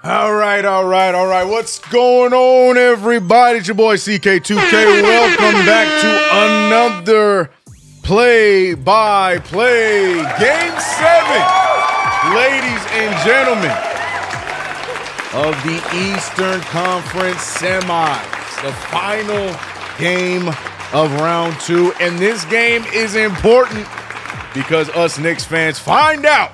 All right. What's going on, everybody? It's your boy CK2K. Welcome back to another play-by-play Game 7, ladies and gentlemen, of the Eastern Conference Semis, the final game of round 2. And this game is important because us Knicks fans find out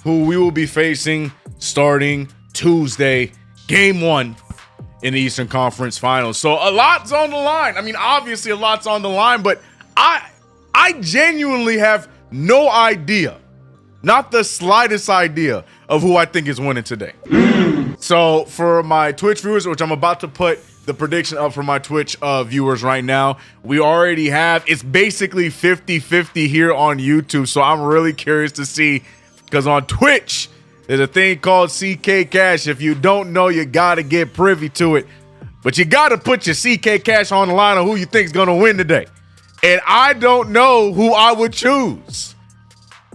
who we will be facing starting Tuesday, game 1 in the Eastern Conference Finals. So a lot's on the line. I mean, obviously a lot's on the line, but I genuinely have no idea, not the slightest idea of who I think is winning today. So for my Twitch viewers, which I'm about to put the prediction up for my Twitch viewers right now, we already have, it's basically 50-50 here on YouTube. So I'm really curious to see, because on Twitch, there's a thing called CK Cash. If you don't know, you got to get privy to it. But you got to put your CK Cash on the line of who you think is going to win today. And I don't know who I would choose.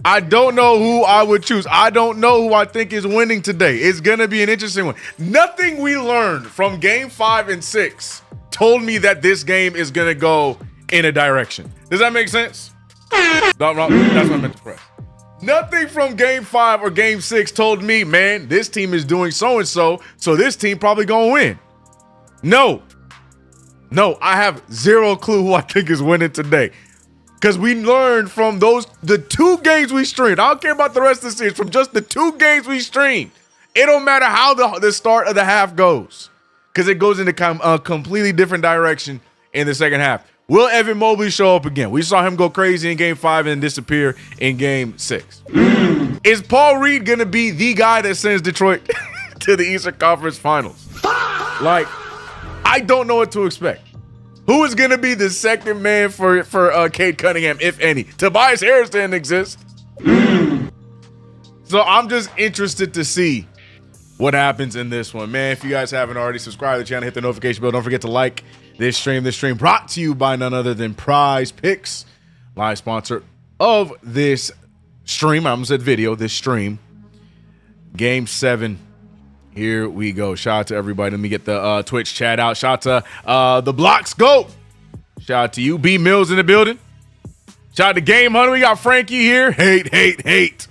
I don't know who I think is winning today. It's going to be an interesting one. Nothing we learned from game 5 and 6 told me that this game is going to go in a direction. Does that make sense? No, that's what I meant to press. Nothing from game 5 or game 6 told me, man, this team is doing so-and-so, so this team probably gonna win. No, I have zero clue who I think is winning today. Because we learned from the 2 games we streamed. I don't care about the rest of the series. From just the 2 games we streamed, it don't matter how the start of the half goes. Because it goes in a completely different direction in the second half. Will Evan Mobley show up again? We saw him go crazy in game 5 and disappear in game 6. Is Paul Reed going to be the guy that sends Detroit to the Eastern Conference Finals? Like, I don't know what to expect. Who is going to be the second man for Cade Cunningham, if any? Tobias Harris didn't exist. So I'm just interested to see what happens in this one. Man, if you guys haven't already, subscribe to the channel, hit the notification bell. Don't forget to like this stream. This stream brought to you by none other than PrizePicks, live sponsor of this stream. I almost said video, this stream. Game 7. Here we go. Shout out to everybody. Let me get the Twitch chat out. Shout out to the Blocks Go. Shout out to you. B Mills in the building. Shout out to Game Hunter. We got Frankie here. Hate.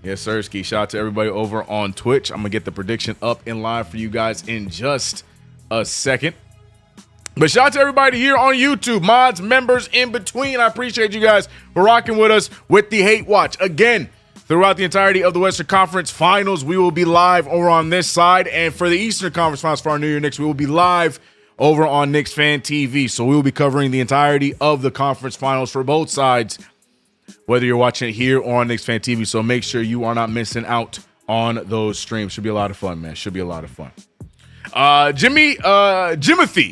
Yes, sir. Ski. Shout out to everybody over on Twitch. I'm going to get the prediction up in line for you guys in just a second. But shout out to everybody here on YouTube, mods, members, in between. I appreciate you guys for rocking with us with the Hate Watch. Again, throughout the entirety of the Western Conference Finals, we will be live over on this side. And for the Eastern Conference Finals for our New Year Knicks, we will be live over on Knicks Fan TV. So we will be covering the entirety of the conference finals for both sides, whether you're watching it here or on Knicks Fan TV. So make sure you are not missing out on those streams. Should be a lot of fun, man. Should be a lot of fun. Jimothy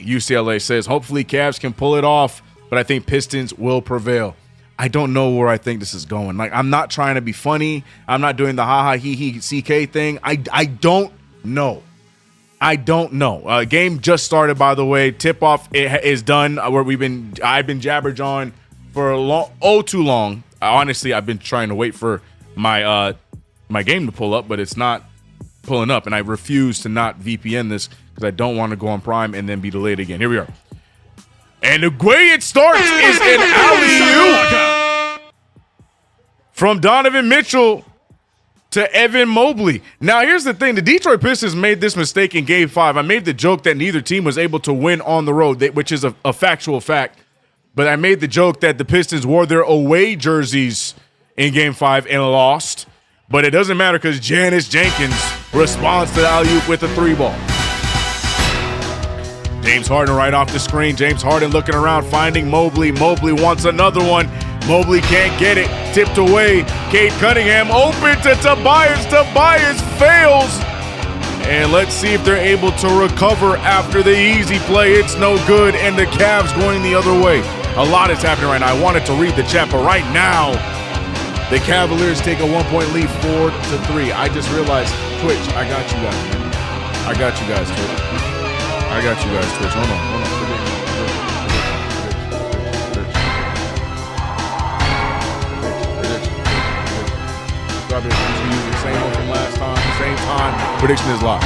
UCLA says, hopefully Cavs can pull it off, but I think Pistons will prevail. I don't know where I think this is going. Like, I'm not trying to be funny. I'm not doing the ha-ha, he-he, CK thing. I don't know. I don't know. Game just started, by the way. Tip-off is done. Where I've been jabberjawing for too long. Honestly, I've been trying to wait for my game to pull up, but it's not pulling up, and I refuse to not VPN this because I don't want to go on Prime and then be delayed again. Here we are. And the way it starts is an alley-oop from Donovan Mitchell to Evan Mobley. Now, here's the thing. The Detroit Pistons made this mistake in Game 5. I made the joke that neither team was able to win on the road, which is a factual fact. But I made the joke that the Pistons wore their away jerseys in Game 5 and lost. But it doesn't matter because Janice Jenkins responds to the alley-oop with a 3-ball. James Harden right off the screen. James Harden looking around, finding Mobley. Mobley wants another one. Mobley can't get it. Tipped away. Cade Cunningham open to Tobias. Tobias fails. And let's see if they're able to recover after the easy play. It's no good, and the Cavs going the other way. A lot is happening right now. I wanted to read the chat, but right now, the Cavaliers take a 1-point lead, 4-3. I just realized, Twitch, I got you guys, man. I got you guys, Twitch. I got you guys, Twitch. Hold on. Prediction. Using the same one from last time, same time. Prediction is live.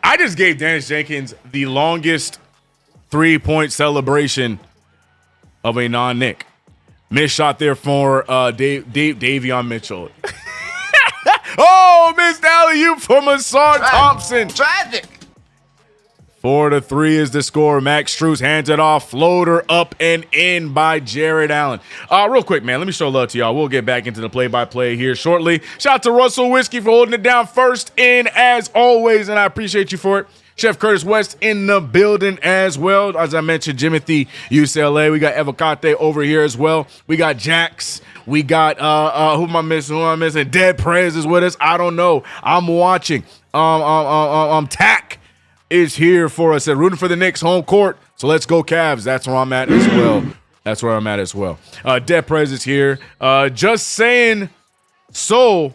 I just gave Dennis Jenkins the longest 3-point celebration of a non-Nick. Missed shot there for Davion Mitchell. Oh, missed alley-oop for Masar Thompson. Tragic. 4-3 is the score. Max Strus hands it off. Floater up and in by Jared Allen. Real quick, man, let me show love to y'all. We'll get back into the play-by-play here shortly. Shout out to Russell Whiskey for holding it down first in as always, and I appreciate you for it. Chef Curtis West in the building as well. As I mentioned, Jimothy UCLA. We got Evocate over here as well. We got Jax. We got who am I missing? Dead Prez is with us. I don't know. I'm watching. Tack is here for us. Rooting for the Knicks home court. So let's go Cavs. That's where I'm at as well. That's where I'm at as well. Dead Prez is here. Just saying so.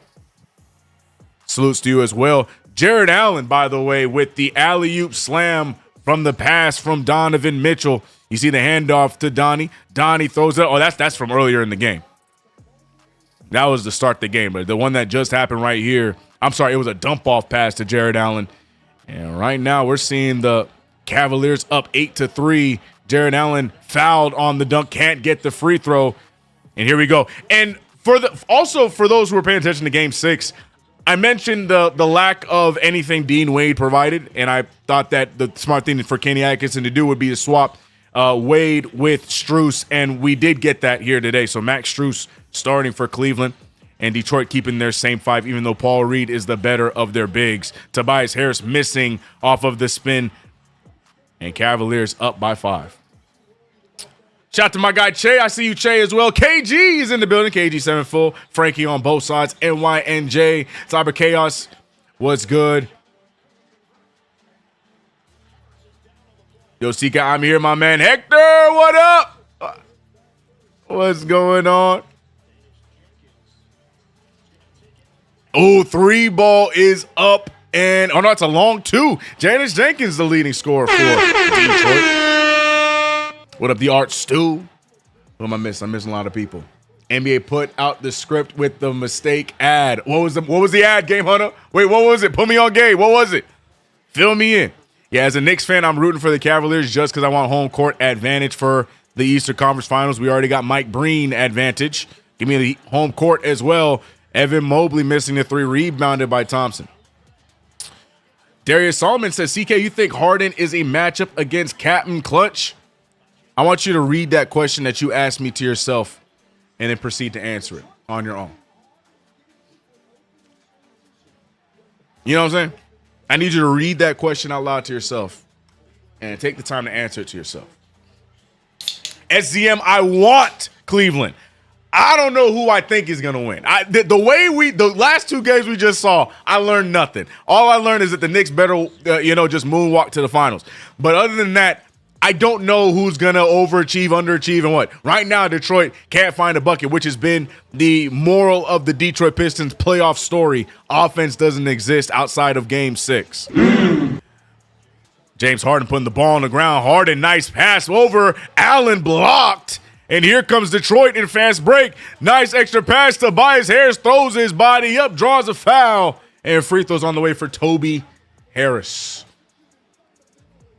Salutes to you as well. Jared Allen, by the way, with the alley-oop slam from the pass from Donovan Mitchell. You see the handoff to Donnie. Donnie throws it. Oh, that's from earlier in the game. That was to start the game. But the one that just happened right here, I'm sorry, it was a dump-off pass to Jared Allen. And right now we're seeing the Cavaliers up 8-3. Jared Allen fouled on the dunk, can't get the free throw. And here we go. And for those who are paying attention to Game 6, I mentioned the lack of anything Dean Wade provided, and I thought that the smart thing for Kenny Atkinson to do would be to swap Wade with Strus, and we did get that here today. So Max Strus starting for Cleveland, and Detroit keeping their same 5, even though Paul Reed is the better of their bigs. Tobias Harris missing off of the spin, and Cavaliers up by 5. Shout out to my guy Che. I see you, Che, as well. KG is in the building. KG7 full. Frankie on both sides. NYNJ. Cyber Chaos. What's good? Yo, CK, I'm here, my man. Hector, what up? What's going on? Oh, 3-ball is up. And, oh, no, it's a long 2. Janice Jenkins, the leading scorer for Detroit. What up, the Art Stew? Who am I missing? I'm missing a lot of people. NBA put out the script with the mistake ad. What was the ad, Game Hunter? Wait, what was it? Put me on game. What was it? Fill me in. Yeah, as a Knicks fan, I'm rooting for the Cavaliers just because I want home court advantage for the Eastern Conference Finals. We already got Mike Breen advantage. Give me the home court as well Evan Mobley missing the 3, rebounded by Thompson. Darius Solomon says, CK, you think Harden is a matchup against Captain Clutch? I want you to read that question that you asked me to yourself and then proceed to answer it on your own. You know what I'm saying? I need you to read that question out loud to yourself and take the time to answer it to yourself. SZM, I want Cleveland. I don't know who I think is going to win. The last 2 games we just saw, I learned nothing. All I learned is that the Knicks better, just moonwalk to the finals. But other than that, I don't know who's going to overachieve, underachieve, and what. Right now, Detroit can't find a bucket, which has been the moral of the Detroit Pistons playoff story. Offense doesn't exist outside of Game 6. James Harden putting the ball on the ground. Harden, nice pass over. Allen blocked. And here comes Detroit in fast break. Nice extra pass. Tobias Harris throws his body up, draws a foul. And free throws on the way for Toby Harris.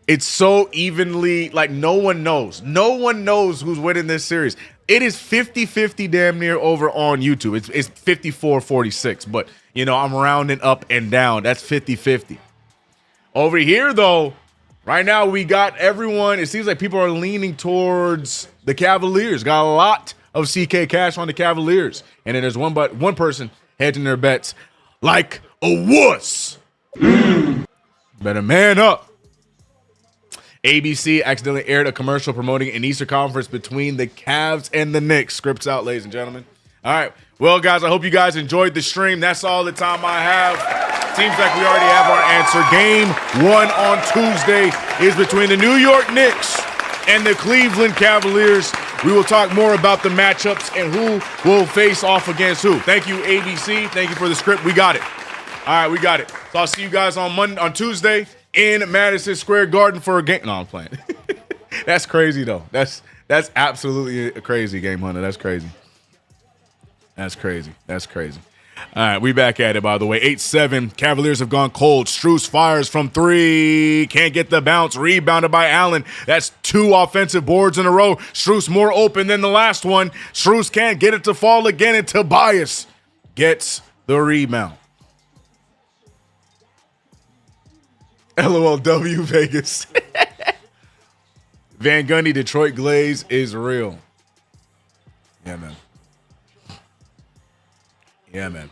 It's so evenly, like no one knows. No one knows who's winning this series. It is 50-50 damn near over on YouTube. It's 54-46. But, I'm rounding up and down. That's 50-50. Over here, though, right now we got everyone. It seems like people are leaning towards the Cavaliers. Got a lot of CK cash on the Cavaliers. And then there's one person hedging their bets like a wuss. Better man up. ABC accidentally aired a commercial promoting an Eastern Conference between the Cavs and the Knicks. Scripts out, ladies and gentlemen. All right. Well, guys, I hope you guys enjoyed the stream. That's all the time I have. Seems like we already have our answer. Game 1 on Tuesday is between the New York Knicks and the Cleveland Cavaliers. We will talk more about the matchups and who will face off against who. Thank you, ABC. Thank you for the script. We got it. All right, we got it. So I'll see you guys on Tuesday in Madison Square Garden for a game. No, I'm playing. That's crazy, though. That's absolutely a crazy game, Hunter. That's crazy. That's crazy. All right, we back at it, by the way. 8-7. Cavaliers have gone cold. Strus fires from 3. Can't get the bounce. Rebounded by Allen. That's 2 offensive boards in a row. Strus more open than the last one. Strus can't get it to fall again, and Tobias gets the rebound. LOLW Vegas. Van Gundy, Detroit Glaze is real. Yeah, man. Yeah, man.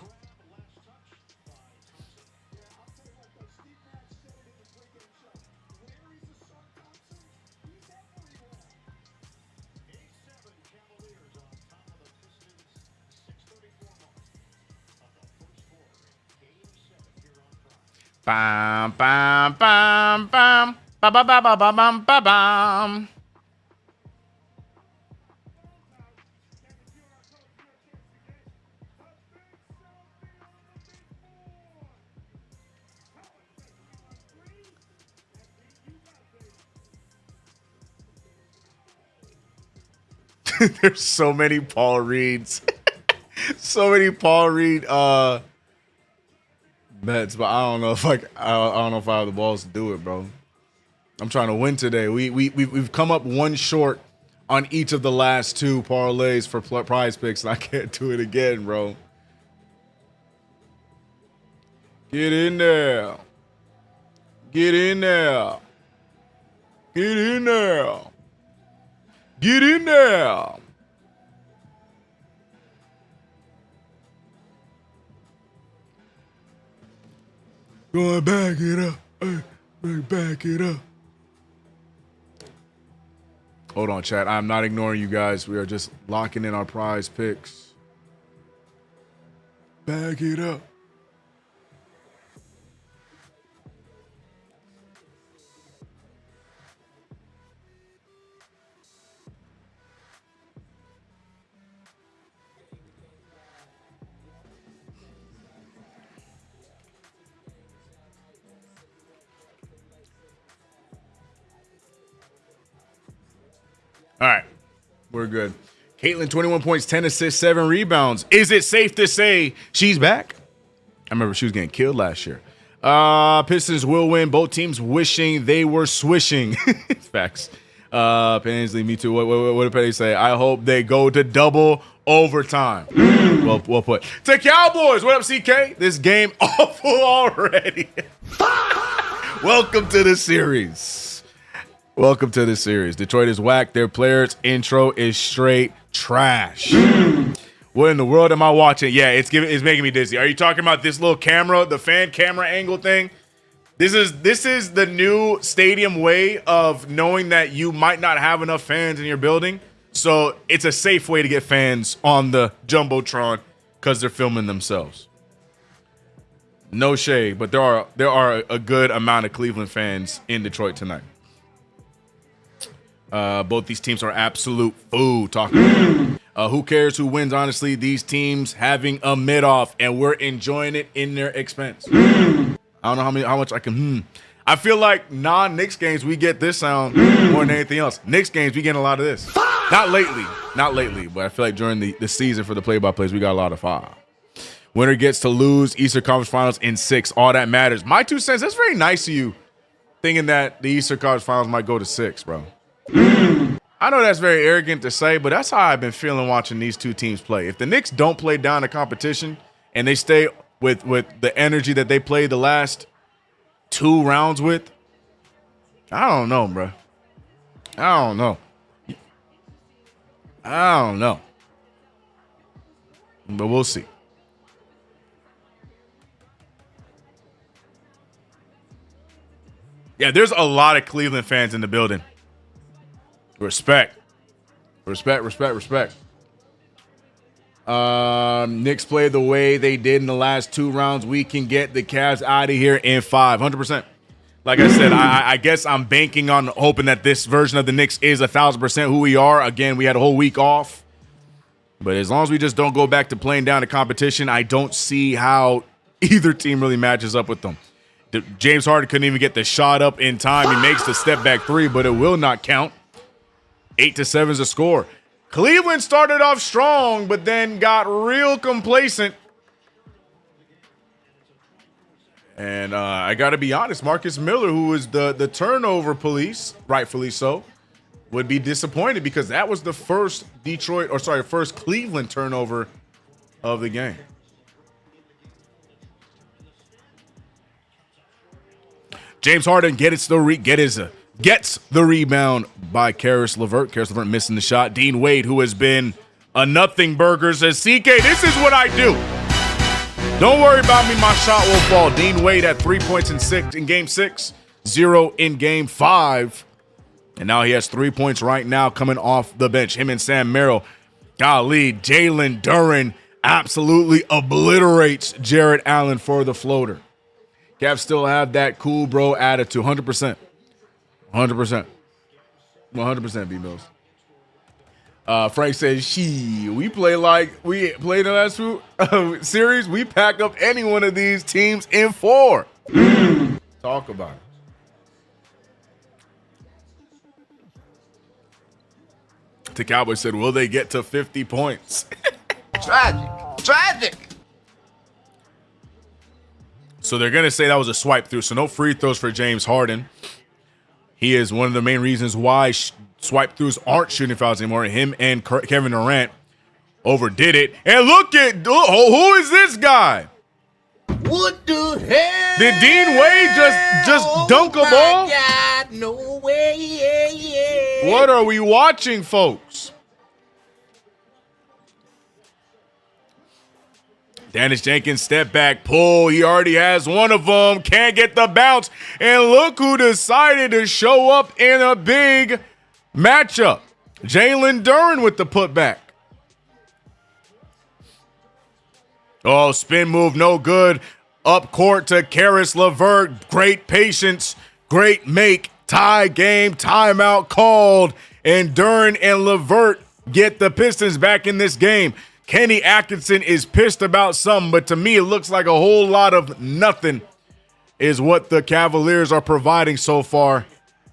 Bam, bam, bam, bam, ba ba ba ba ba bam, ba bam. There's so many Paul Reeds. So many Paul Reed bets, but I don't know if I have the balls to do it, bro. I'm trying to win today. We've come up one short on each of the last 2 parlays for PrizePicks, and I can't do it again, bro. Get in there. Get in there. Get in there. Get in there. Going back it up. Back it up. Hold on, chat. I'm not ignoring you guys. We are just locking in our PrizePicks. Back it up. All right, we're good. Caitlin, 21 points, 10 assists, 7 rebounds. Is it safe to say she's back? I remember she was getting killed last year. Pistons will win. Both teams wishing they were swishing. Facts. Paisley, me too. What did Petty say? I hope they go to double overtime. Well put. To Cowboys, what up, CK? This game awful already. Welcome to the series. Welcome to the series. Detroit is whack. Their players' intro is straight trash. What in the world am I watching? Yeah, it's making me dizzy. Are you talking about this little camera, the fan camera angle thing? This is the new stadium way of knowing that you might not have enough fans in your building. So it's a safe way to get fans on the Jumbotron because they're filming themselves. No shade, but there are a good amount of Cleveland fans in Detroit tonight. Both these teams are absolute food talking. Who cares who wins? Honestly, these teams having a mid-off, and we're enjoying it in their expense. I don't know how much I can. I feel like non-Knicks games we get this sound more than anything else. Knicks games we get a lot of this. Not lately, but I feel like during the season for the play-by-plays we got a lot of five. Winner gets to lose Eastern Conference Finals in 6. All that matters. My 2 cents. That's very nice of you, thinking that the Eastern Conference Finals might go to 6, bro. I know that's very arrogant to say, but that's how I've been feeling watching these two teams play. If the Knicks don't play down the competition and they stay with the energy that they played the last 2 rounds with, I don't know, bro. I don't know. But we'll see. Yeah, there's a lot of Cleveland fans in the building. Respect. Knicks played the way they did in the last 2 rounds. We can get the Cavs out of here in 5. 100%. Like I said, I guess I'm banking on hoping that this version of the Knicks is 1,000% who we are. Again, we had a whole week off. But as long as we just don't go back to playing down the competition, I don't see how either team really matches up with them. James Harden couldn't even get the shot up in time. He makes the step back 3, but it will not count. 8-7 is the score. Cleveland started off strong, but then got real complacent. And I got to be honest, Marcus Miller, who is the turnover police, rightfully so, would be disappointed because that was the first Cleveland turnover of the game. James Harden gets the rebound by Caris LeVert. Caris LeVert missing the shot. Dean Wade, who has been a nothing burger, says, CK, this is what I do. Don't worry about me. My shot will fall. Dean Wade had 3 points in game 6, 0 in game 5. And now he has 3 points right now coming off the bench. Him and Sam Merrill. Golly, Jalen Duren absolutely obliterates Jared Allen for the floater. Cavs still have that cool bro attitude. 100%. 100%. 100% B-Mills. Frank says, we play like we played the last series. We pack up any one of these teams in 4. Talk about it. The Cowboys said, will they get to 50 points? Tragic. So they're going to say that was a swipe through. So no free throws for James Harden. He is one of the main reasons why swipe throughs aren't shooting fouls anymore. Him and Kevin Durant overdid it. And look at who is this guy? What the hell? Did Dean Wade just dunk a ball? God, no way. What are we watching, folks? Dennis Jenkins step back pull. He already has one of them. Can't get the bounce. And look who decided to show up in a big matchup. Jalen Duren with the putback. Oh, spin move, no good. Up court to Caris LeVert. Great patience, great make. Tie game, timeout called. And Duren and LeVert get the Pistons back in this game. Kenny Atkinson is pissed about something, but to me it looks like a whole lot of nothing is what the Cavaliers are providing so far.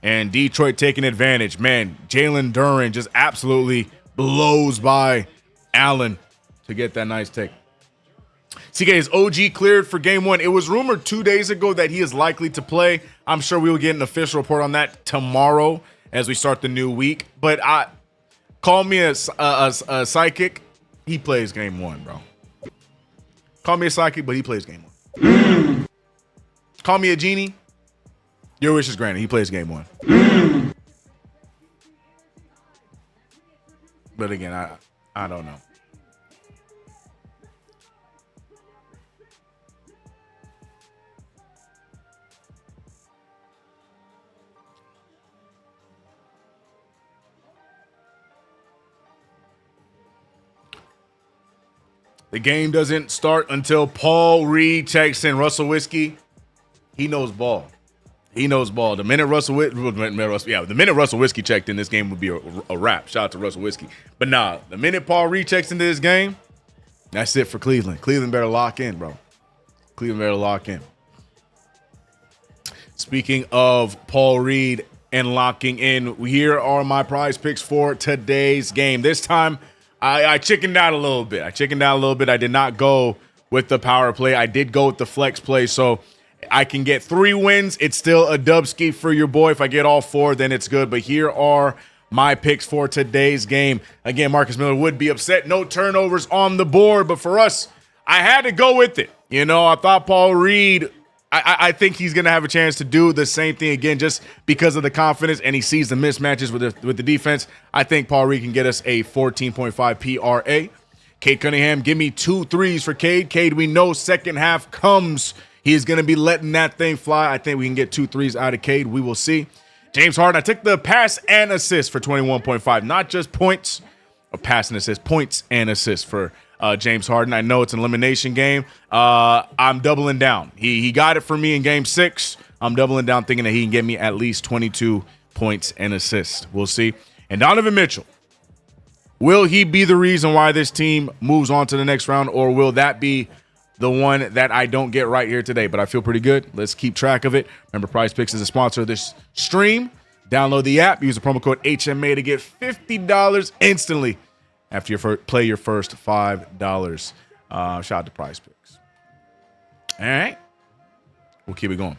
And Detroit taking advantage. Man, Jalen Duren just absolutely blows by Allen to get that nice take. CK is OG cleared for game 1. It was rumored 2 days ago that he is likely to play. I'm sure we will get an official report on that tomorrow as we start the new week. But call me a psychic. he plays game one, bro. Call me a psychic, but he plays game one. Call me a genie. Your wish is granted. He plays game one. But again, I don't know. The game doesn't start until Paul Reed checks in. Russell Whiskey, he knows ball. He knows ball. The minute Russell Whiskey checked in, this game would be a wrap. Shout out to Russell Whiskey. But nah, the minute Paul Reed checks into this game, that's it for Cleveland. Cleveland better lock in, bro. Cleveland better lock in. Speaking of Paul Reed and locking in, here are my prize picks for today's game. This time, I chickened out a little bit. I did not go with the power play. I did go with the flex play. So I can get 3 wins. It's still a dubski for your boy. If I get all 4, then it's good. But here are my picks for today's game. Again, Marcus Miller would be upset. No turnovers on the board. But for us, I had to go with it. You know, I thought Paul Reed, I think he's going to have a chance to do the same thing again just because of the confidence, and he sees the mismatches with the defense. I think Paul Reed can get us a 14.5 PRA. Cade Cunningham, give me 2 threes for Cade. Cade, we know second half comes. He's going to be letting that thing fly. I think we can get 2 threes out of Cade. We will see. James Harden, I took the pass and assist for 21.5. Not just points, or pass and assist, points and assists for James Harden. I know it's an elimination game. I'm doubling down. He got it for me in game 6. I'm doubling down thinking that he can get me at least 22 points and assists. We'll see. And Donovan Mitchell, will he be the reason why this team moves on to the next round, or will that be the one that I don't get right here today? But I feel pretty good. Let's keep track of it. Remember, PrizePicks is a sponsor of this stream. Download the app. Use the promo code HMA to get $50 instantly after you play your first $5. Shout out to PrizePicks. All right. We'll keep it going.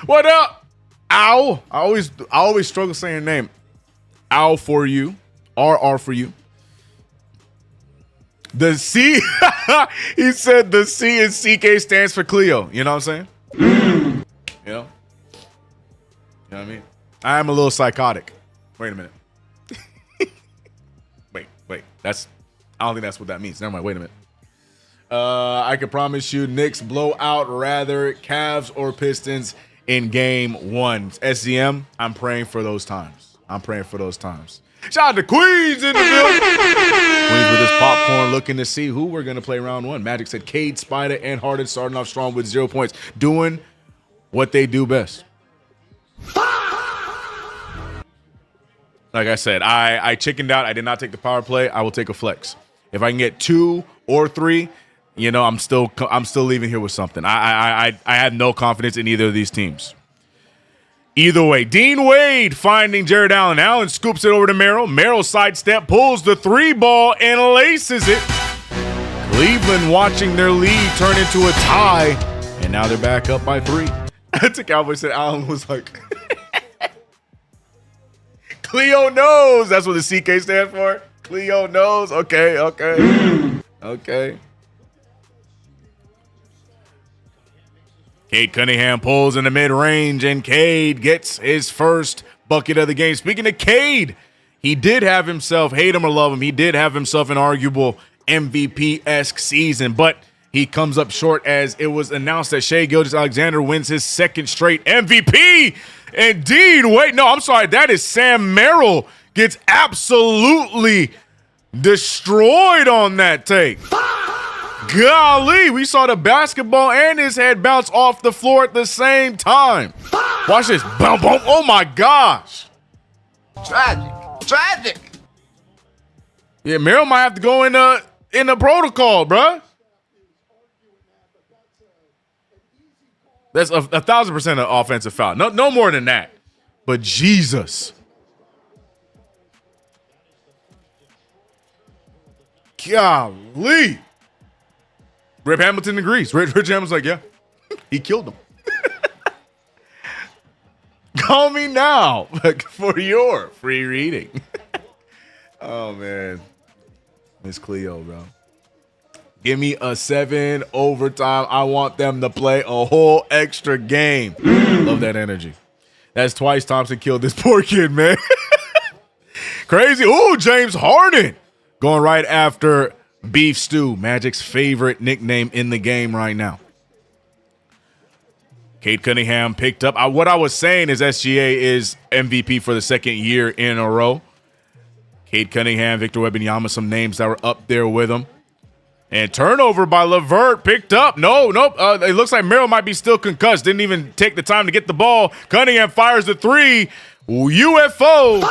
What up? Ow. I always struggle saying your name. Ow for you. RR for you. The C, he said the C in CK stands for Cleo. You know what I'm saying? You know what I mean? I am a little psychotic. Wait a minute. Wait. I don't think that's what that means. Never mind. Wait a minute. I can promise you Knicks blow out rather Cavs or Pistons in game 1. SZM, I'm praying for those times. Shout out to Queens in the building. Queens with his popcorn looking to see who we're going to play round 1. Magic said Cade, Spider, and Harden starting off strong with 0 points. Doing what they do best. Like I said, I chickened out. I did not take the power play. I will take a flex. If I can get 2 or 3, you know, I'm still leaving here with something. I have no confidence in either of these teams. Either way, Dean Wade finding Jared Allen. Allen scoops it over to Merrill. Merrill sidestep, pulls the 3 ball, and laces it. Cleveland watching their lead turn into a tie, and now they're back up by 3. To Cowboys said Allen was like, Cleo knows. That's what the CK stands for. Cleo knows. Okay. Cade Cunningham pulls in the mid-range, and Cade gets his first bucket of the game. Speaking of Cade, he did have himself, hate him or love him, he did have himself an arguable MVP-esque season, but he comes up short as it was announced that Shai Gilgeous-Alexander wins his 2nd straight MVP. Indeed, that is Sam Merrill gets absolutely destroyed on that take. Golly, we saw the basketball and his head bounce off the floor at the same time. Watch this. Boom, boom. Oh, my gosh. Tragic. Yeah, Merrill might have to go in the protocol, bruh. That's a 1,000% an offensive foul. No more than that. But Jesus. Golly. Rip Hamilton agrees. Rich Hamilton's like, yeah, he killed him. Call me now for your free reading. Oh, man. Miss Cleo, bro. Give me a 7 overtime. I want them to play a whole extra game. Love that energy. That's twice Thompson killed this poor kid, man. Crazy. Ooh, James Harden going right after Beef Stew, Magic's favorite nickname in the game right now. Cade Cunningham picked up. What I was saying is SGA is MVP for the second year in a row. Cade Cunningham, Victor Wembanyama, some names that were up there with him. And turnover by LeVert picked up. Nope. It looks like Merrill might be still concussed. Didn't even take the time to get the ball. Cunningham fires the 3. UFO.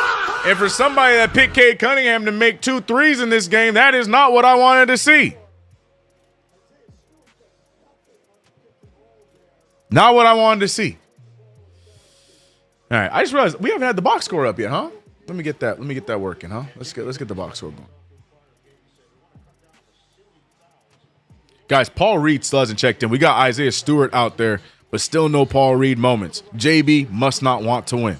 And for somebody that picked Cade Cunningham to make 2 threes in this game, that is not what I wanted to see. Not what I wanted to see. All right, I just realized we haven't had the box score up yet, huh? Let me get that working, huh? Let's get the box score going. Guys, Paul Reed still hasn't checked in. We got Isaiah Stewart out there, but still no Paul Reed moments. JB must not want to win.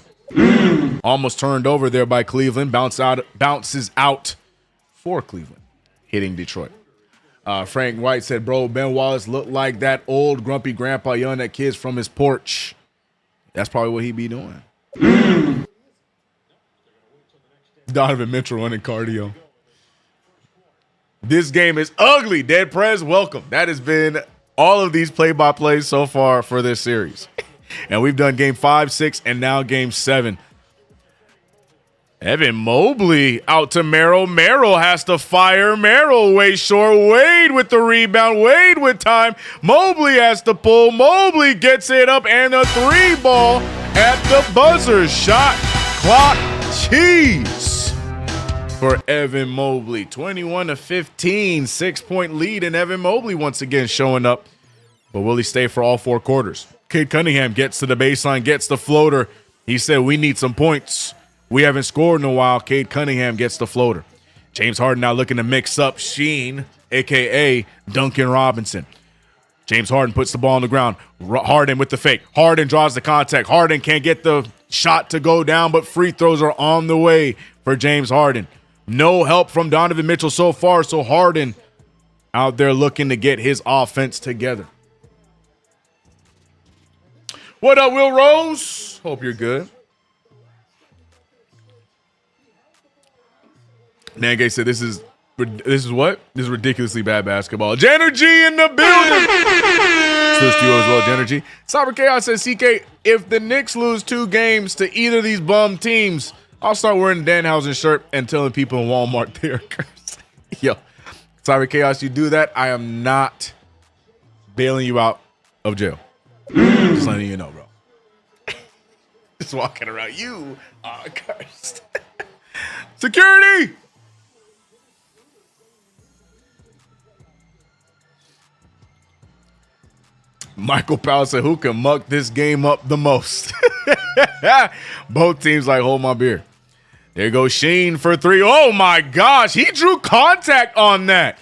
Almost turned over there by Cleveland. Bounces out for Cleveland, hitting Detroit. Frank White said, bro, Ben Wallace looked like that old grumpy grandpa yelling at kids from his porch. That's probably what he be doing. Donovan Mitchell running cardio. This game is ugly. Dead Prez, welcome. That has been all of these play-by-plays so far for this series. And we've done game 5, 6, and now game 7. Evan Mobley out to Merrill. Merrill has to fire. Merrill way short. Wade with the rebound. Wade with time. Mobley has to pull. Mobley gets it up, and a 3-ball at the buzzer. Shot clock cheese for Evan Mobley. 21-15, 6-point lead, and Evan Mobley once again showing up. But will he stay for all 4 quarters? Cade Cunningham gets to the baseline, gets the floater. He said, we need some points. We haven't scored in a while. Cade Cunningham gets the floater. James Harden now looking to mix up Sheen, a.k.a. Duncan Robinson. James Harden puts the ball on the ground. Harden with the fake. Harden draws the contact. Harden can't get the shot to go down, but free throws are on the way for James Harden. No help from Donovan Mitchell so far, so Harden out there looking to get his offense together. What up, Will Rose? Hope you're good. Nangay said, this is what? This is ridiculously bad basketball. Jenergy in the building. Salute to you as well, Jenergy. Cyber Chaos says, CK, if the Knicks lose 2 games to either of these bum teams, I'll start wearing the Danhausen shirt and telling people in Walmart they are cursed. Yo, Cyber Chaos, you do that, I am not bailing you out of jail. Just letting you know, bro. Just walking around. You are cursed. Security! Michael Powell said, who can muck this game up the most? Both teams like, hold my beer. There goes Sheen for 3. Oh, my gosh. He drew contact on that.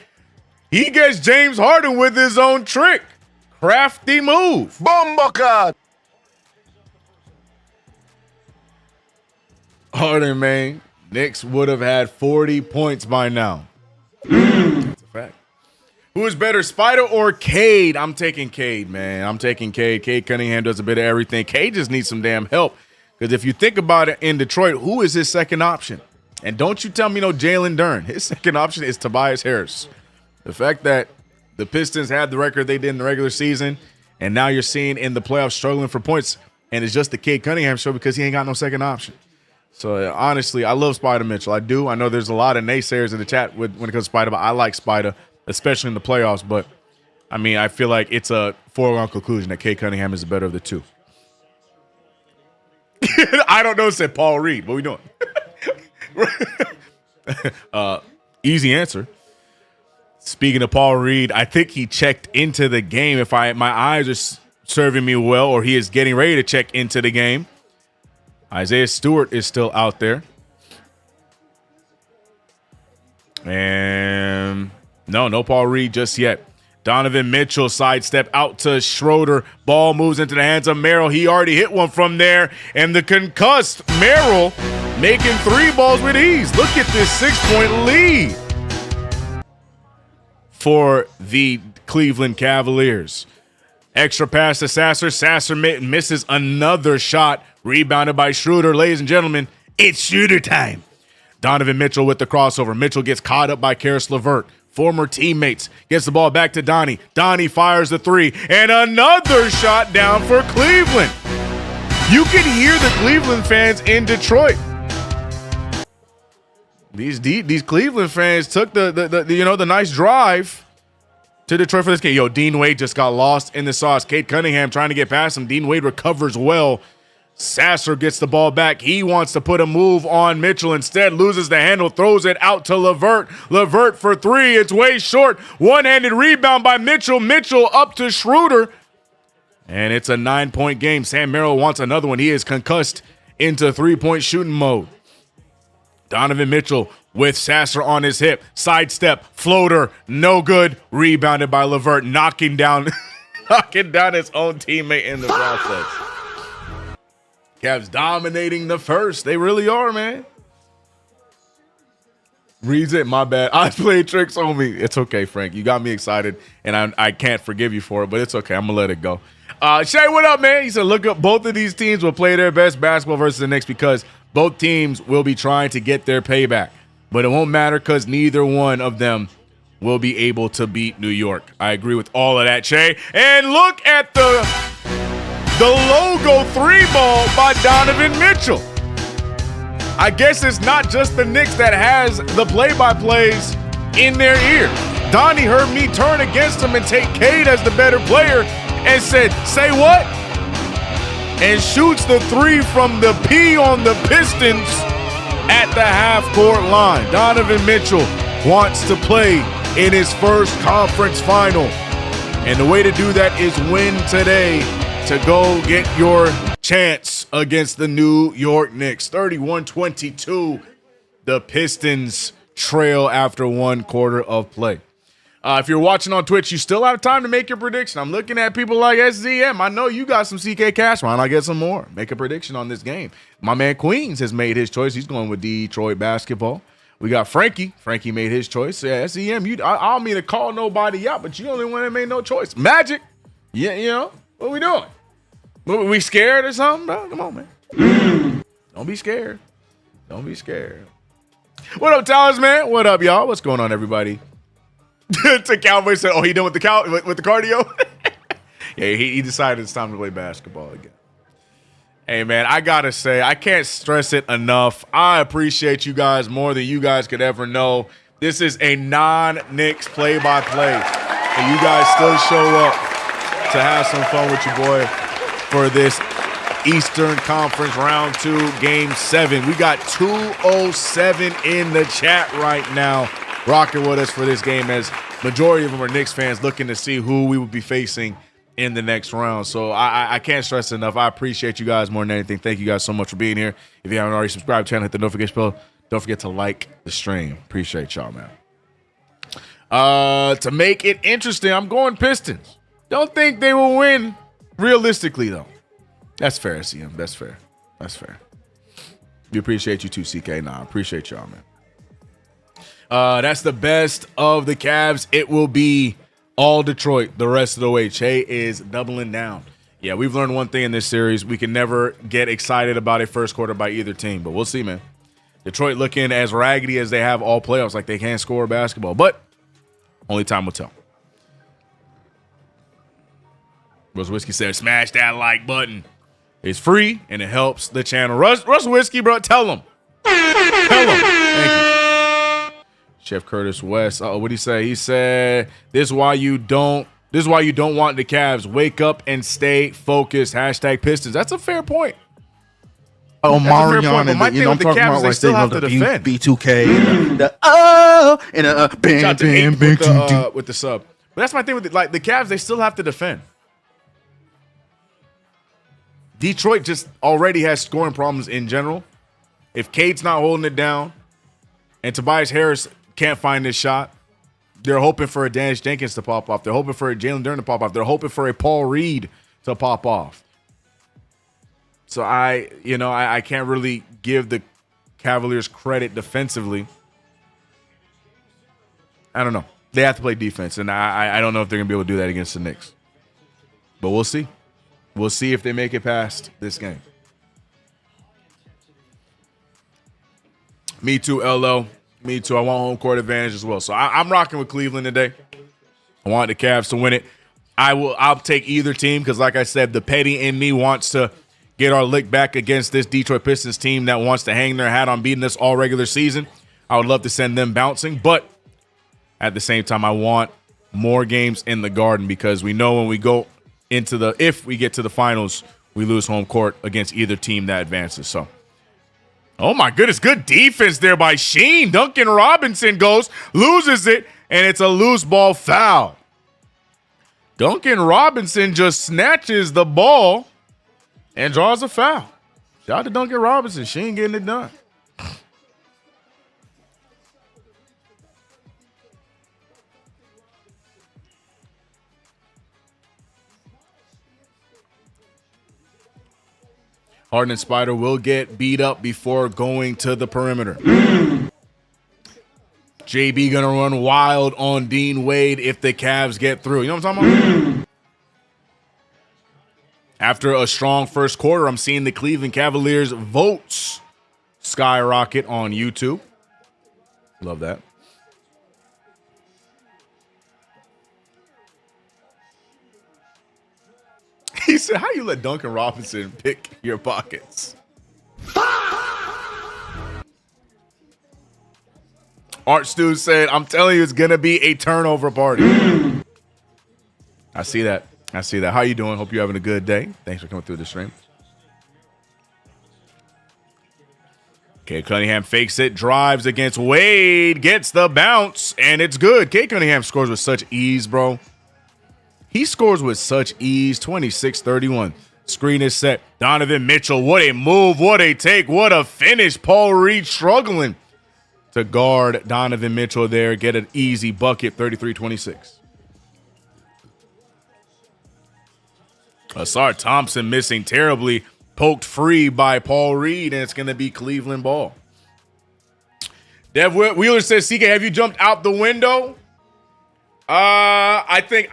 He gets James Harden with his own trick. Crafty move. Bomba. Harden, man. Knicks would have had 40 points by now. That's a fact. Who is better, Spider or Cade? I'm taking Cade, man. I'm taking Cade. Cade Cunningham does a bit of everything. Cade just needs some damn help. Because if you think about it, in Detroit, who is his second option? And don't you tell me no Jalen Duren. His second option is Tobias Harris. The fact that the Pistons had the record they did in the regular season, and now you're seeing in the playoffs struggling for points, and it's just the Cade Cunningham show because he ain't got no second option. So, honestly, I love Spider Mitchell. I do. I know there's a lot of naysayers in the chat when it comes to Spider, but I like Spider, especially in the playoffs. But, I mean, I feel like it's a foregone conclusion that Cade Cunningham is the better of the two. I don't know, said Paul Reed. What are we doing? Easy answer. Speaking of Paul Reed, I think he checked into the game. If my eyes are serving me well, or he is getting ready to check into the game. Isaiah Stewart is still out there. And no Paul Reed just yet. Donovan Mitchell sidestep out to Schroeder. Ball moves into the hands of Merrill. He already hit one from there. And the concussed Merrill making 3 balls with ease. Look at this 6-point lead. for the Cleveland Cavaliers. Extra pass to Sasser. Sasser misses another shot. Rebounded by Schroeder. Ladies and gentlemen, it's Schroeder time. Donovan Mitchell with the crossover. Mitchell gets caught up by Karis LeVert. Former teammates. Gets the ball back to Donnie. Donnie fires the three. And another shot down for Cleveland. You can hear the Cleveland fans in Detroit. These Cleveland fans took the nice drive to Detroit for this game. Yo, Dean Wade just got lost in the sauce. Cade Cunningham trying to get past him. Dean Wade recovers well. Sasser gets the ball back. He wants to put a move on Mitchell. Instead, loses the handle, throws it out to LeVert. LeVert for three. It's way short. One-handed rebound by Mitchell. Mitchell up to Schroeder. And it's a 9-point game. Sam Merrill wants another one. He is concussed into three-point shooting mode. Donovan Mitchell with Sasser on his hip. Sidestep, floater, no good. Rebounded by LeVert, knocking down his own teammate in the process. Cavs dominating the first. They really are, man. Reads it, my bad. I played tricks on me. It's okay, Frank. You got me excited, and I can't forgive you for it, but it's okay. I'm going to let it go. Shay, what up, man? He said, look up, both of these teams will play their best basketball versus the Knicks because both teams will be trying to get their payback. But it won't matter because neither one of them will be able to beat New York. I agree with all of that, Shay. And look at the logo three ball by Donovan Mitchell. I guess it's not just the Knicks that has the play-by-plays in their ear. Donnie heard me turn against him and take Cade as the better player and said, say what? And shoots the three from the P on the Pistons at the half-court line. Donovan Mitchell wants to play in his first conference final. And the way to do that is win today to go get your chance against the New York Knicks. 31-22, the Pistons trail after one quarter of play. If you're watching on Twitch, you still have time to make your prediction. I'm looking at people like SZM. I know you got some CK cash. Why not get some more? Make a prediction on this game. My man Queens has made his choice. He's going with Detroit basketball. We got Frankie. Frankie made his choice. Yeah, SZM, I don't mean to call nobody out, but you the only one that made no choice. Magic. Yeah, you know, what we doing? We scared or something, bro? Come on, man. Don't be scared. Don't be scared. What up, Towers, man? What up, y'all? What's going on, everybody? To Cowboy said, "Oh, he done with the cardio." Yeah, he decided it's time to play basketball again. Hey, man, I gotta say, I can't stress it enough. I appreciate you guys more than you guys could ever know. This is a non-Knicks play-by-play, and you guys still show up to have some fun with your boy for this Eastern Conference Round 2, Game 7. We got 207 in the chat right now, rocking with us for this game, as majority of them are Knicks fans looking to see who we will be facing in the next round. So I can't stress enough. I appreciate you guys more than anything. Thank you guys so much for being here. If you haven't already subscribed to the channel, hit the notification bell. Don't forget to like the stream. Appreciate y'all, man. To make it interesting, I'm going Pistons. Don't think they will win realistically, though. That's fair, CM. That's fair. That's fair. We appreciate you too, CK. Nah, I appreciate y'all, man. That's the best of the Cavs. It will be all Detroit the rest of the way. Che is doubling down. Yeah, we've learned one thing in this series. We can never get excited about a first quarter by either team, but we'll see, man. Detroit looking as raggedy as they have all playoffs, like they can't score basketball, but only time will tell. Russ Whiskey said, smash that like button. It's free, and it helps the channel. Russ Whiskey, bro, tell him. Tell him. Thank you. Chef Curtis West. What'd he say? He said, this is why you don't want the Cavs. Wake up and stay focused. Hashtag Pistons. That's a fair point. Oh, Marion, and my thing with the Cavs, they still have to defend. B2K, with the sub. But that's my thing with the Cavs. They still have to defend. Detroit just already has scoring problems in general. If Cade's not holding it down, and Tobias Harris can't find his shot, they're hoping for a Dennis Jenkins to pop off. They're hoping for a Jalen Duren to pop off. They're hoping for a Paul Reed to pop off. So I can't really give the Cavaliers credit defensively. I don't know. They have to play defense, and I don't know if they're going to be able to do that against the Knicks. But we'll see. We'll see if they make it past this game. Me too, LO. Me too. I want home court advantage as well. So I'm rocking with Cleveland today. I want the Cavs to win it. I'll take either team because, like I said, the petty in me wants to get our lick back against this Detroit Pistons team that wants to hang their hat on beating us all regular season. I would love to send them bouncing, but at the same time, I want more games in the Garden because we know when we go into if we get to the finals, we lose home court against either team that advances. So, oh my goodness, good defense there by Sheen. Duncan Robinson loses it, and it's a loose ball foul. Duncan Robinson just snatches the ball and draws a foul. Shout out to Duncan Robinson. Sheen getting it done. Harden and Spider will get beat up before going to the perimeter. JB going to run wild on Dean Wade if the Cavs get through. You know what I'm talking about? After a strong first quarter, I'm seeing the Cleveland Cavaliers votes skyrocket on YouTube. Love that. He said, how you let Duncan Robinson pick your pockets? Art Stu said, I'm telling you, it's going to be a turnover party. I see that. How you doing? Hope you're having a good day. Thanks for coming through the stream. Cade Cunningham fakes it, drives against Wade, gets the bounce, and it's good. Cade Cunningham scores with such ease, bro. He scores with such ease, 26-31. Screen is set. Donovan Mitchell, what a move, what a take, what a finish. Paul Reed struggling to guard Donovan Mitchell there. Get an easy bucket, 33-26. Asar Thompson missing terribly. Poked free by Paul Reed, and it's going to be Cleveland ball. Dev Wheeler says, CK, have you jumped out the window? I think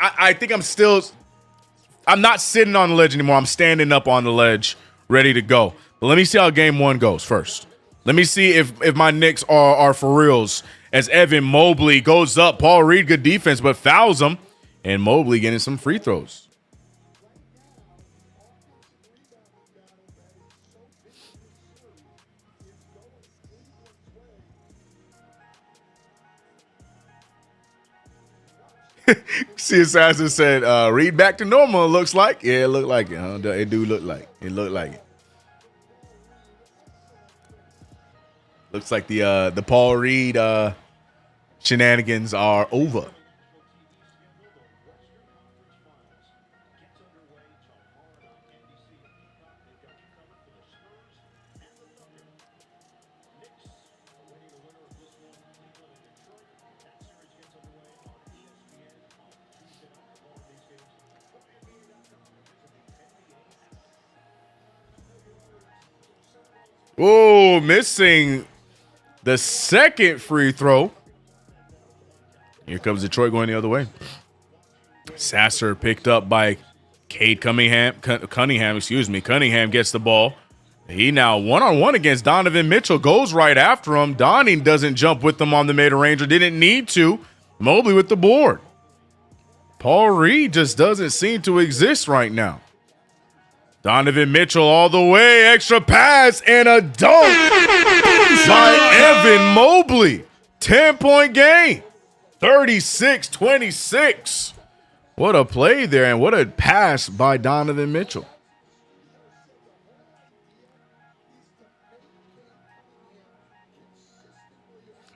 I'm not sitting on the ledge anymore. I'm standing up on the ledge, ready to go. But let me see how game one goes first. Let me see if my Knicks are for reals. As Evan Mobley goes up, Paul Reed, good defense, but fouls him, and Mobley getting some free throws. See, Assassin said, read back to normal, it looks like. Yeah, it looked like it. Huh? It do look like. It looked like it. Looks like the Paul Reed shenanigans are over. Oh, missing the second free throw. Here comes Detroit going the other way. Sasser picked up by Cade Cunningham. Cunningham gets the ball. He now one-on-one against Donovan Mitchell. Goes right after him. Donnie doesn't jump with him on the mid-range, or didn't need to. Mobley with the board. Paul Reed just doesn't seem to exist right now. Donovan Mitchell all the way, extra pass, and a dunk by Evan Mobley. 10-point game, 36-26. What a play there, and what a pass by Donovan Mitchell.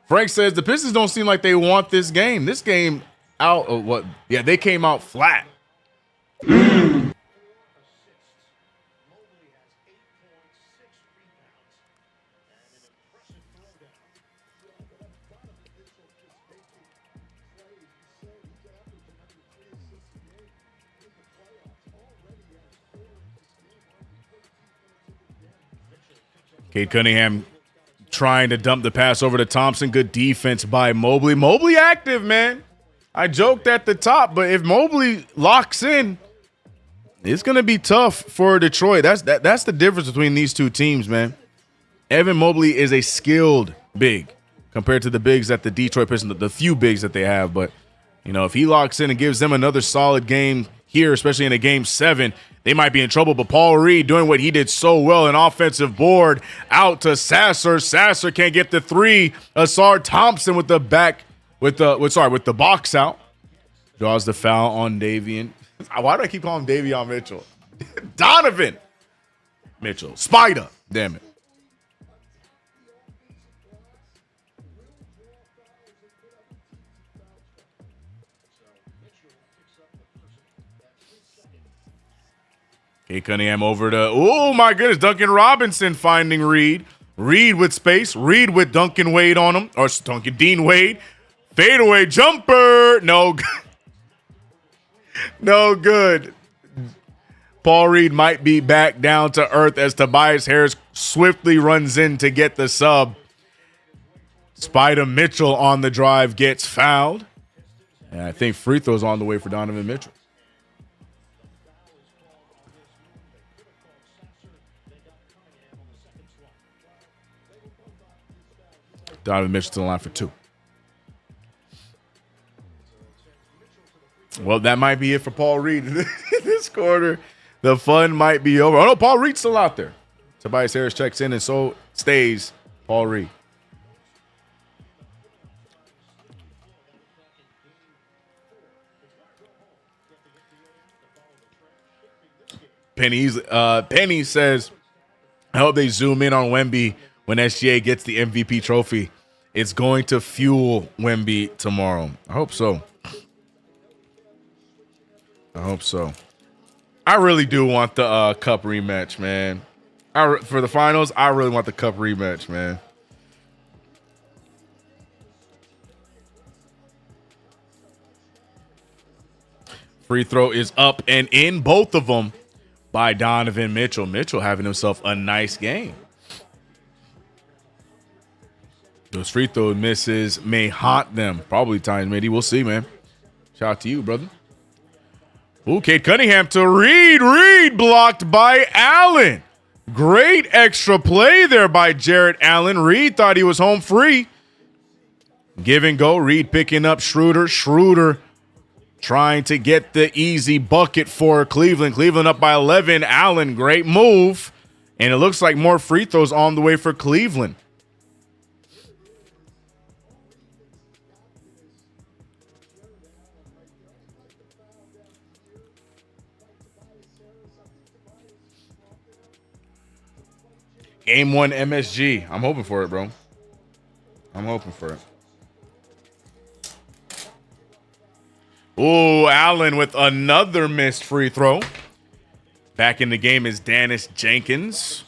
Frank says the Pistons don't seem like they want this game. This game out of what? Yeah, they came out flat. Cade Cunningham trying to dump the pass over to Thompson. Good defense by Mobley. Mobley active, man. I joked at the top, but if Mobley locks in, it's going to be tough for Detroit. That's the difference between these two teams, man. Evan Mobley is a skilled big compared to the bigs that the Detroit Pistons, the few bigs that they have. But, you know, if he locks in and gives them another solid game here, especially in a game 7, they might be in trouble. But Paul Reed doing what he did so well, an offensive board out to Sasser. Sasser can't get the 3. Asar Thompson with the box out. Draws the foul on Davion. Why do I keep calling him Davion Mitchell? Donovan Mitchell. Spider. Damn it. Kate Cunningham over to, oh my goodness, Duncan Robinson finding Reed. Reed with space. Reed with Duncan Wade on him. Or Duncan Dean Wade. Fadeaway jumper. No good. No good. Paul Reed might be back down to earth as Tobias Harris swiftly runs in to get the sub. Spider Mitchell on the drive gets fouled. And I think free throws on the way for Donovan Mitchell. Donovan Mitchell to the line for 2. Well, that might be it for Paul Reed this quarter. The fun might be over. Oh, no, Paul Reed's still out there. Tobias Harris checks in, and so stays Paul Reed. Penny says, I hope they zoom in on Wemby when SGA gets the MVP trophy. It's going to fuel Wemby tomorrow. I hope so. I hope so. I really do want the cup rematch, man. For the finals, I really want the cup rematch, man. Free throw is up and in, both of them by Donovan Mitchell. Mitchell having himself a nice game. Those free throw misses may haunt them. Probably times, maybe. We'll see, man. Shout out to you, brother. Ooh, Kate Cunningham to Reed. Reed blocked by Allen. Great extra play there by Jarrett Allen. Reed thought he was home free. Give and go. Reed picking up Schroeder. Schroeder trying to get the easy bucket for Cleveland. Cleveland up by 11. Allen, great move. And it looks like more free throws on the way for Cleveland. Game 1 MSG. I'm hoping for it, bro. I'm hoping for it. Ooh, Allen with another missed free throw. Back in the game is Dennis Jenkins.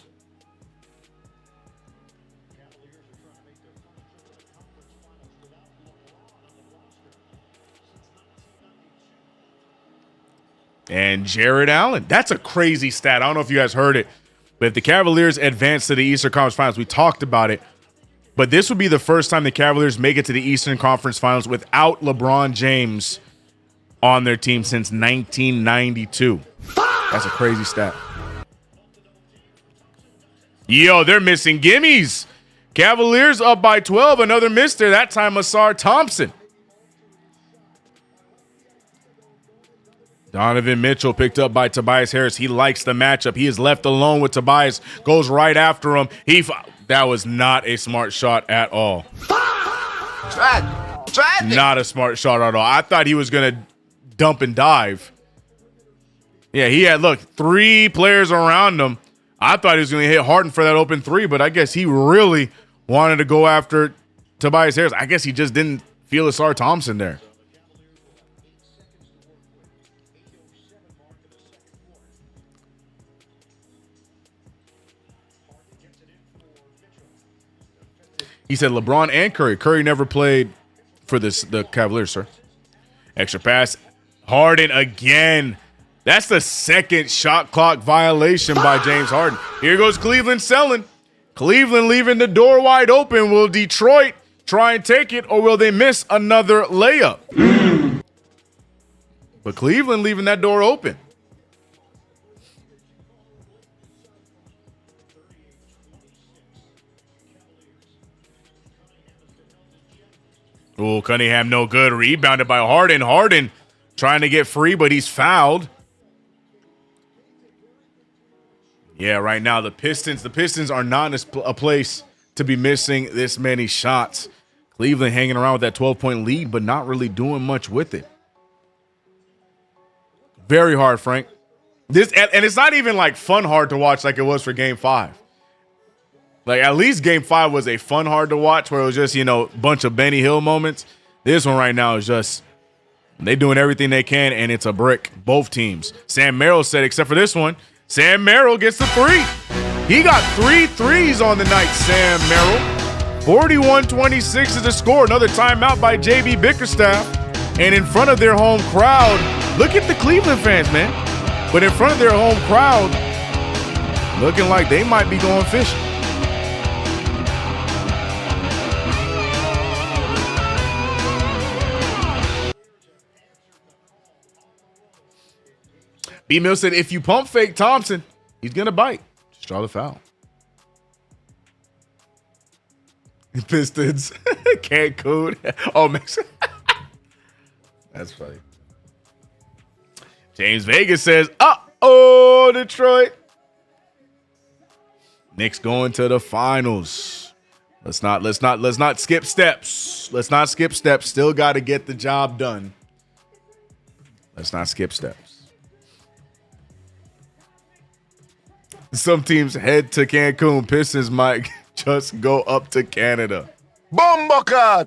And Jared Allen. That's a crazy stat. I don't know if you guys heard it. But if the Cavaliers advance to the Eastern Conference Finals, we talked about it, but this would be the first time the Cavaliers make it to the Eastern Conference Finals without LeBron James on their team since 1992. That's a crazy stat. Yo, they're missing gimmies. Cavaliers up by 12. Another miss there. That time, Asar Thompson. Donovan Mitchell picked up by Tobias Harris. He likes the matchup. He is left alone with Tobias. Goes right after him. That was not a smart shot at all. Not a smart shot at all. I thought he was going to dump and dive. Yeah, he had, look, 3 players around him. I thought he was going to hit Harden for that open 3, but I guess he really wanted to go after Tobias Harris. I guess he just didn't feel Asar Thompson there. He said LeBron and Curry. Curry never played for the Cavaliers, sir. Extra pass. Harden again. That's the second shot clock violation by James Harden. Here goes Cleveland selling. Cleveland leaving the door wide open. Will Detroit try and take it, or will they miss another layup? But Cleveland leaving that door open. Oh, Cunningham no good. Rebounded by Harden. Harden trying to get free, but he's fouled. Yeah, right now the Pistons are not in a place to be missing this many shots. Cleveland hanging around with that 12-point lead, but not really doing much with it. Very hard, Frank. And it's not even like fun hard to watch like it was for Game 5. Like, at least Game 5 was a fun hard to watch where it was just, a bunch of Benny Hill moments. This one right now is just, they doing everything they can, and it's a brick. Both teams. Sam Merrill said, except for this one, Sam Merrill gets the 3. He got 3 threes on the night, Sam Merrill. 41-26 is the score. Another timeout by JB Bickerstaff. And in front of their home crowd, look at the Cleveland fans, man. But in front of their home crowd, looking like they might be going fishing. B-Mill said, if you pump fake Thompson, he's going to bite. Just draw the foul. Pistons. Cancun. Oh, makes that's funny. James Vegas says, uh-oh, Detroit. Knicks going to the finals. Let's not skip steps. Let's not skip steps. Still got to get the job done. Let's not skip steps. Some teams head to Cancun. Pistons might just go up to Canada. Bomba.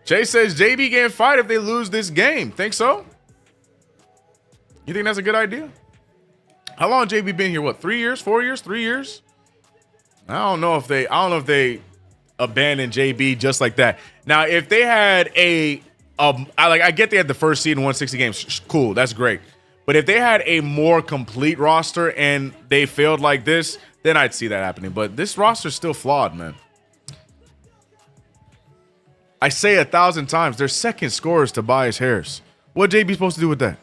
Jay says JB getting fired if they lose this game. Think so? You think that's a good idea? How long JB been here? What, 3 years, 4 years, 3 years? I don't know if they abandoned JB just like that. Now, if they had I get they had the first seed in 160 games. Cool, that's great. But if they had a more complete roster and they failed like this, then I'd see that happening. But this roster's still flawed, man. I say 1,000 times, their second scorer is Tobias Harris. What JB supposed to do with that?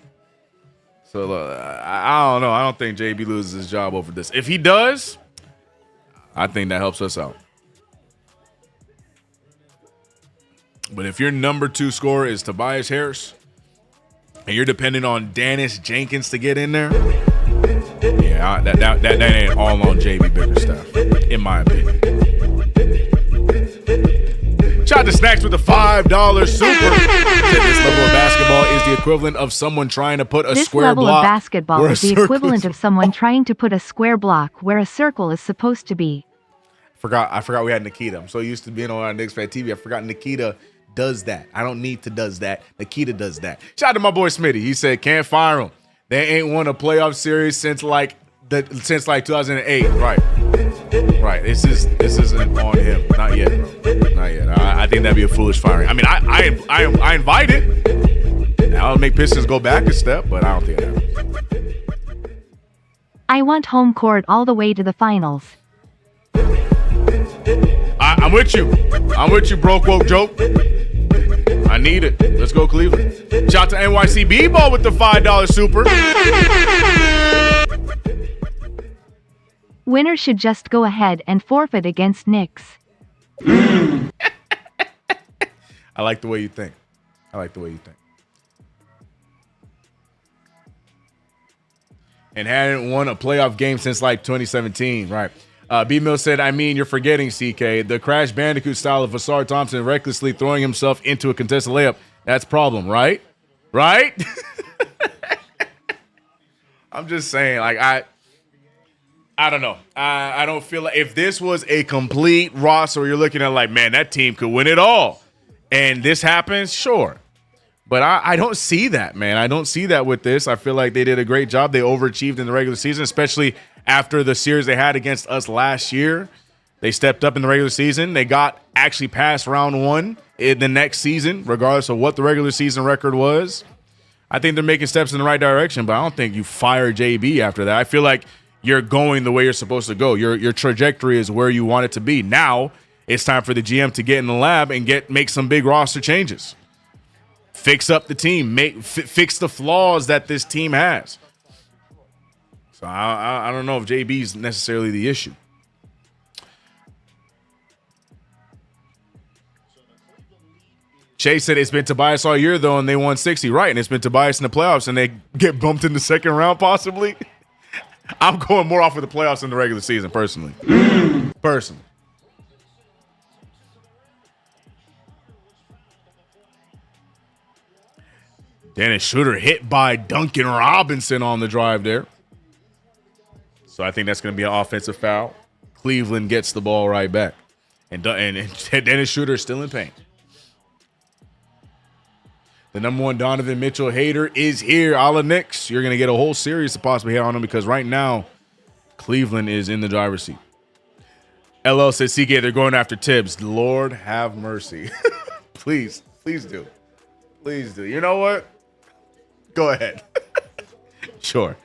So I don't know. I don't think JB loses his job over this. If he does, I think that helps us out. But if your number 2 scorer is Tobias Harris, and you're depending on Dennis Jenkins to get in there, yeah, that ain't all on JB Bickerstaff, in my opinion. Shout out to Snacks with the $5 super. This level of basketball is the equivalent of someone trying to put a square block. This level of basketball is the equivalent of someone trying to put a square block where a circle is supposed to be. I forgot we had Nikita. I'm so used to being on our Knicks Fan TV. I forgot Nikita does that. I don't need to does that. Nikita does that. Shout out to my boy Smitty. He said can't fire him. They ain't won a playoff series since like 2008. Right. This isn't on him. Not yet, bro. Not yet. I think that'd be a foolish firing. I mean, I invite it. That'll make Pistons go back a step, but I don't think that happens. I want home court all the way to the finals. I'm with you. I'm with you, broke woke joke. I need it. Let's go, Cleveland. Shout out to NYC B-Ball with the $5 super. Winner should just go ahead and forfeit against Knicks. I like the way you think. And hadn't won a playoff game since like 2017, right? B-Mill said, I mean, you're forgetting, CK. The Crash Bandicoot style of Vasar Thompson recklessly throwing himself into a contested layup. That's problem, right? Right? I'm just saying, like, I don't know. I don't feel like if this was a complete roster where you're looking at like, man, that team could win it all. And this happens, sure. But I don't see that, man. I don't see that with this. I feel like they did a great job. They overachieved in the regular season, especially after the series they had against us last year. They stepped up in the regular season. They got actually past round 1 in the next season, regardless of what the regular season record was. I think they're making steps in the right direction, but I don't think you fire JB after that. I feel like you're going the way you're supposed to go. Your trajectory is where you want it to be. Now, it's time for the GM to get in the lab and make some big roster changes. Fix up the team, fix the flaws that this team has. So I don't know if JB is necessarily the issue. Chase said it's been Tobias all year, though, and they won 60. Right, and it's been Tobias in the playoffs, and they get bumped in the second round, possibly. I'm going more off of the playoffs than the regular season, personally. Personally. Dennis Schroeder hit by Duncan Robinson on the drive there. So I think that's going to be an offensive foul. Cleveland gets the ball right back. And Dennis Schroeder is still in pain. The number one Donovan Mitchell hater is here. A la Knicks. You're going to get a whole series to possibly hit on him because right now, Cleveland is in the driver's seat. LL says, CK, they're going after Tibbs. Lord have mercy. Please do. Please do. You know what? Go ahead. Sure.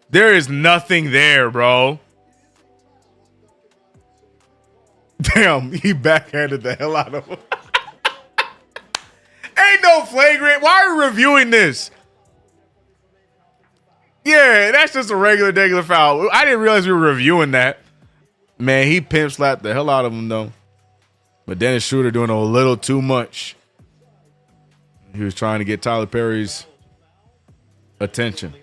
There is nothing there, bro. Damn, he backhanded the hell out of him. Ain't no flagrant. Why are we reviewing this? Yeah, that's just a regular foul. I didn't realize we were reviewing that. Man, he pimp slapped the hell out of him, though. But Dennis Schroeder doing a little too much. He was trying to get Tyler Perry's attention.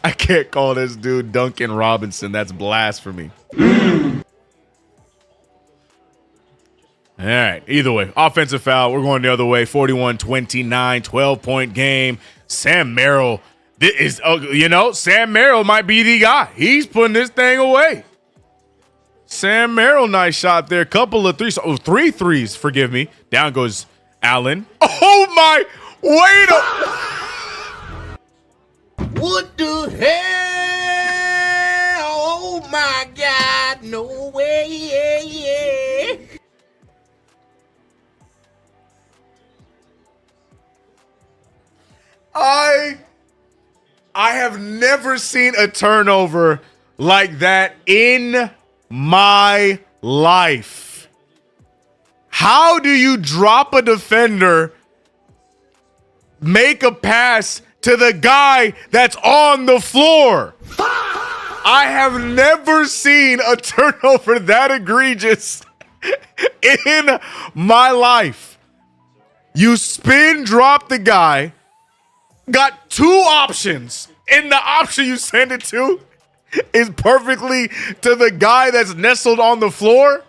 I can't call this dude Duncan Robinson. That's blasphemy. All right. Either way, offensive foul. We're going the other way. 41-29, 12-point game. Sam Merrill. Sam Merrill might be the guy. He's putting this thing away. Sam Merrill, nice shot there. Couple of threes. Oh, 3 threes. Forgive me. Down goes Allen. Oh, my. Wait a. What the hell? Oh, my God. No way. I have never seen a turnover like that in my life. How do you drop a defender, make a pass to the guy that's on the floor? I have never seen a turnover that egregious in my life. You spin drop the guy, got 2 options, and the option you send it to is perfectly to the guy that's nestled on the floor.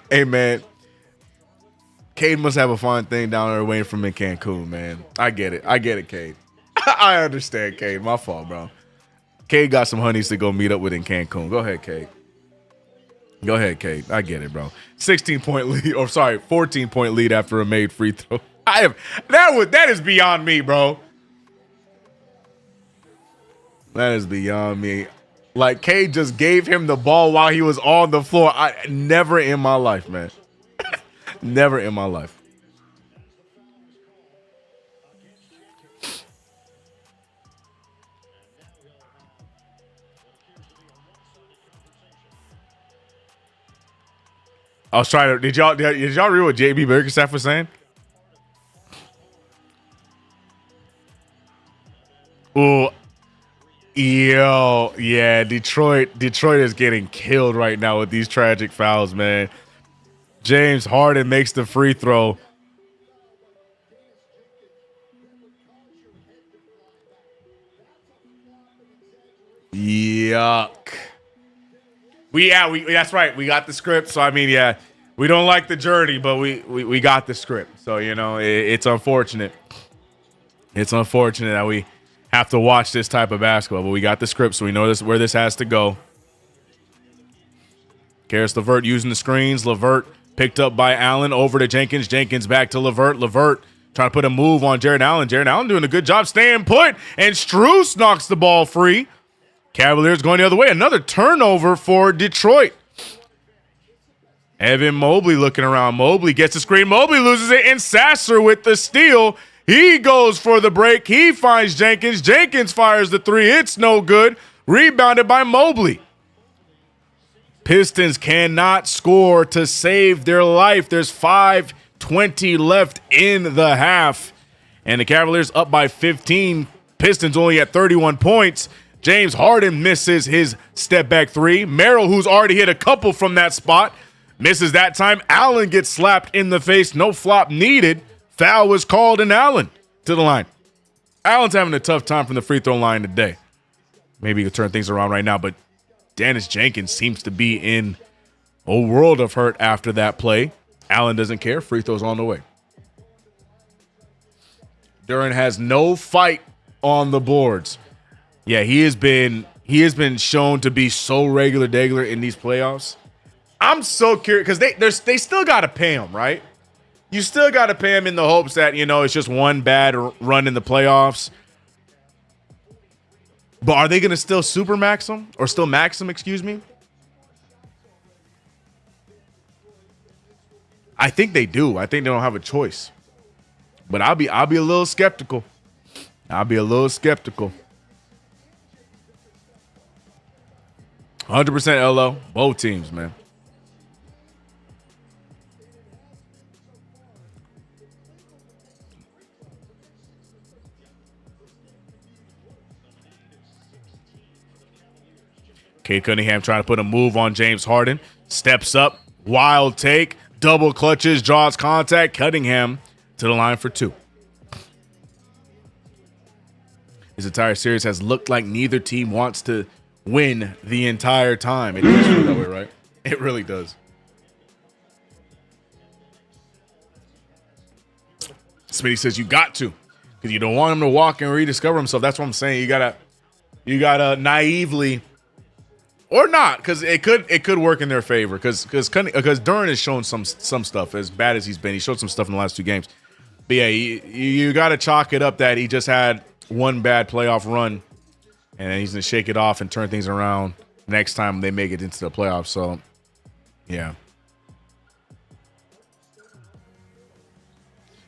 Hey, man. Cade must have a fun thing down there waiting for him in Cancun, man. I get it, Cade. I understand, Cade. My fault, bro. Cade got some honeys to go meet up with in Cancun. Go ahead, Cade. Go ahead, Cade. I get it, bro. 16-point lead, 14-point lead after a made free throw. That is beyond me, bro. That is beyond me. Like, Cade just gave him the ball while he was on the floor. Never in my life, man. Never in my life. I was trying to. Did y'all read what JB Bickerstaff was saying? Oh, yo, yeah. Detroit is getting killed right now with these tragic fouls, man. James Harden makes the free throw. Yuck. That's right. We got the script. So, I mean, yeah, we don't like the journey, but we got the script. So, it's unfortunate. It's unfortunate that we have to watch this type of basketball, but we got the script, so we know where this has to go. Karis LeVert using the screens. LeVert picked up by Allen over to Jenkins. Jenkins back to LeVert. LeVert Trying to put a move on Jared Allen. Jared Allen doing a good job staying put, and Strus knocks the ball free. Cavaliers going the other way. Another turnover for Detroit. Evan Mobley looking around. Mobley gets the screen. Mobley loses it, and Sasser with the steal. He goes for the break. He finds Jenkins. Jenkins fires the three. It's no good. Rebounded by Mobley. Pistons cannot score to save their life. There's 5:20 left in the half, and the Cavaliers up by 15. Pistons only at 31 points. James Harden misses his step-back three. Merrill, who's already hit a couple from that spot, misses that time. Allen gets slapped in the face. No flop needed. Foul was called, and Allen to the line. Allen's having a tough time from the free throw line today. Maybe he could turn things around right now, but Dennis Jenkins seems to be in a world of hurt after that play. Allen doesn't care. Free throws on the way. Duren has no fight on the boards. Yeah, he has been shown to be so regular in these playoffs. I'm so curious because they still got to pay him, right? You still got to pay him in the hopes that, it's just one bad run in the playoffs. But are they going to still super max him or still max him, excuse me? I think they do. I think they don't have a choice. But I'll be a little skeptical. 100% LO, both teams, man. Cade Cunningham trying to put a move on James Harden. Steps up, wild take, double clutches, draws contact. Cunningham to the line for two. This entire series has looked like neither team wants to win the entire time. It does feel that way, right? It really does. Smitty says you got to, because you don't want him to walk and rediscover himself. That's what I'm saying. You gotta naively, or not, because it could work in their favor. Because Duren has shown some stuff. As bad as he's been, he showed some stuff in the last two games. But yeah, you got to chalk it up that he just had one bad playoff run, and then he's gonna shake it off and turn things around next time they make it into the playoffs. So, yeah.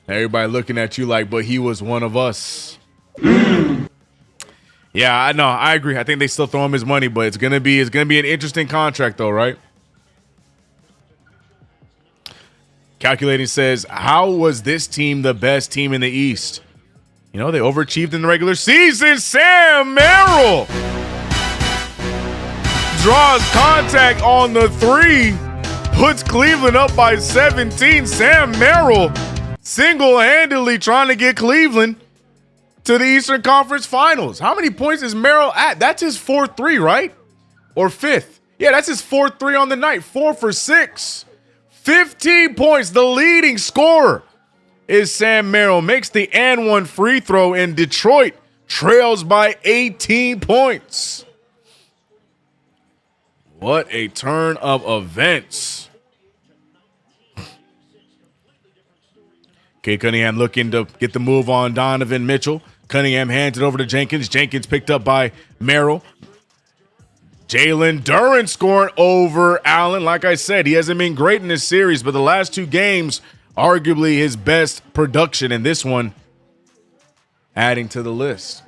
Everybody looking at you like, but he was one of us. Yeah, I know. I agree. I think they still throw him his money, but it's gonna be an interesting contract, though, right? Calculating says, how was this team the best team in the East? They overachieved in the regular season. Sam Merrill draws contact on the three, puts Cleveland up by 17. Sam Merrill single-handedly trying to get Cleveland to the Eastern Conference Finals. How many points is Merrill at? That's his 4th-3, right? Or 5th. Yeah, that's his 4th-3 on the night. 4 for 6. 15 points. The leading scorer is Sam Merrill. Makes the and one free throw, and Detroit trails by 18 points. What a turn of events. Cade Cunningham looking to get the move on Donovan Mitchell. Cunningham hands it over to Jenkins. Jenkins picked up by Merrill. Jalen Duren scoring over Allen. Like I said, he hasn't been great in this series, but the last two games, arguably his best production, and this one adding to the list.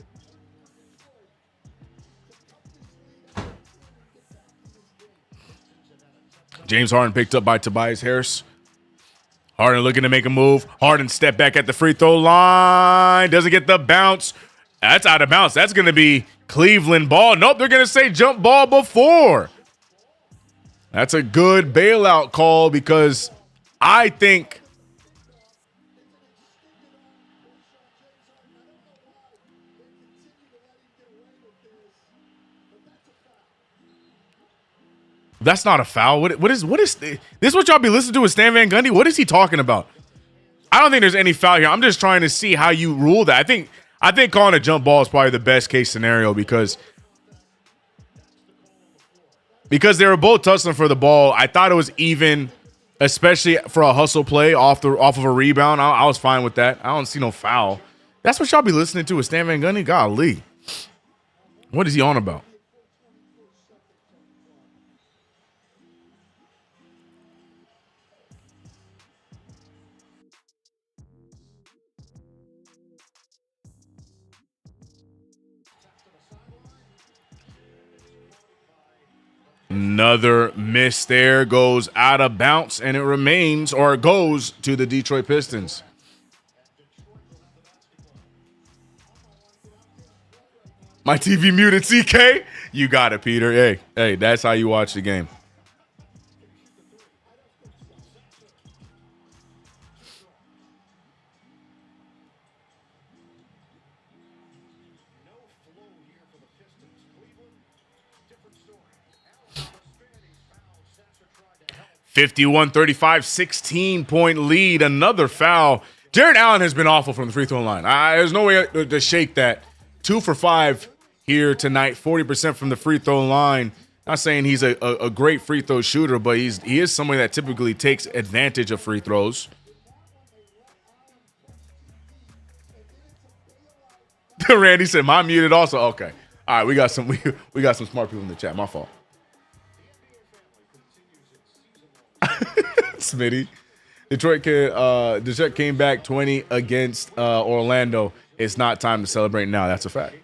James Harden picked up by Tobias Harris. Harden looking to make a move. Harden step back at the free throw line. Doesn't get the bounce. That's out of bounds. That's going to be Cleveland ball. Nope, they're going to say jump ball before. That's a good bailout call, because I think that's not a foul. What is this? What y'all be listening to with Stan Van Gundy? What is he talking about? I don't think there's any foul here. I'm just trying to see how you rule that. I think calling a jump ball is probably the best case scenario, because they were both tussling for the ball. I thought it was even especially for a hustle play off of a rebound. I was fine with that. I don't see no foul. That's what y'all be listening to with Stan Van Gundy? Golly. What is he on about? Another miss there, goes out of bounds, and it remains, or it goes to the Detroit Pistons. My TV muted, CK. You got it, Peter. Hey, that's how you watch the game. (51-35), 16-point lead. Another foul. Jared Allen has been awful from the free throw line. There's no way to shake that. 2 for 5 here tonight. 40% from the free throw line. Not saying he's a great free throw shooter, but he is somebody that typically takes advantage of free throws. Randy said, "Mine muted also." Okay. All right, we got some smart people in the chat. My fault. Smitty. Detroit came back 20 against Orlando. It's not time to celebrate now. That's a fact.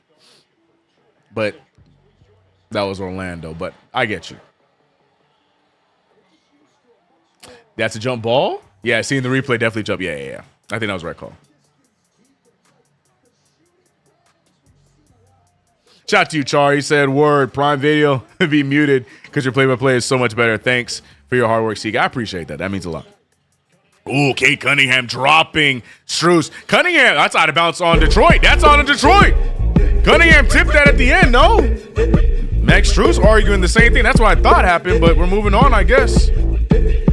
But that was Orlando. But I get you. That's a jump ball? Yeah, seeing the replay, definitely jump. Yeah. I think that was the right call. Shout out to you, Char. He said, "Word, Prime Video be muted because your play-by-play is so much better. Thanks for your hard work, Seek." I appreciate that. That means a lot. Ooh, Kate Cunningham dropping Strus. Cunningham, that's out of bounds on Detroit. That's on Detroit. Cunningham tipped that at the end, no? Max Strus arguing the same thing. That's what I thought happened, but we're moving on, I guess.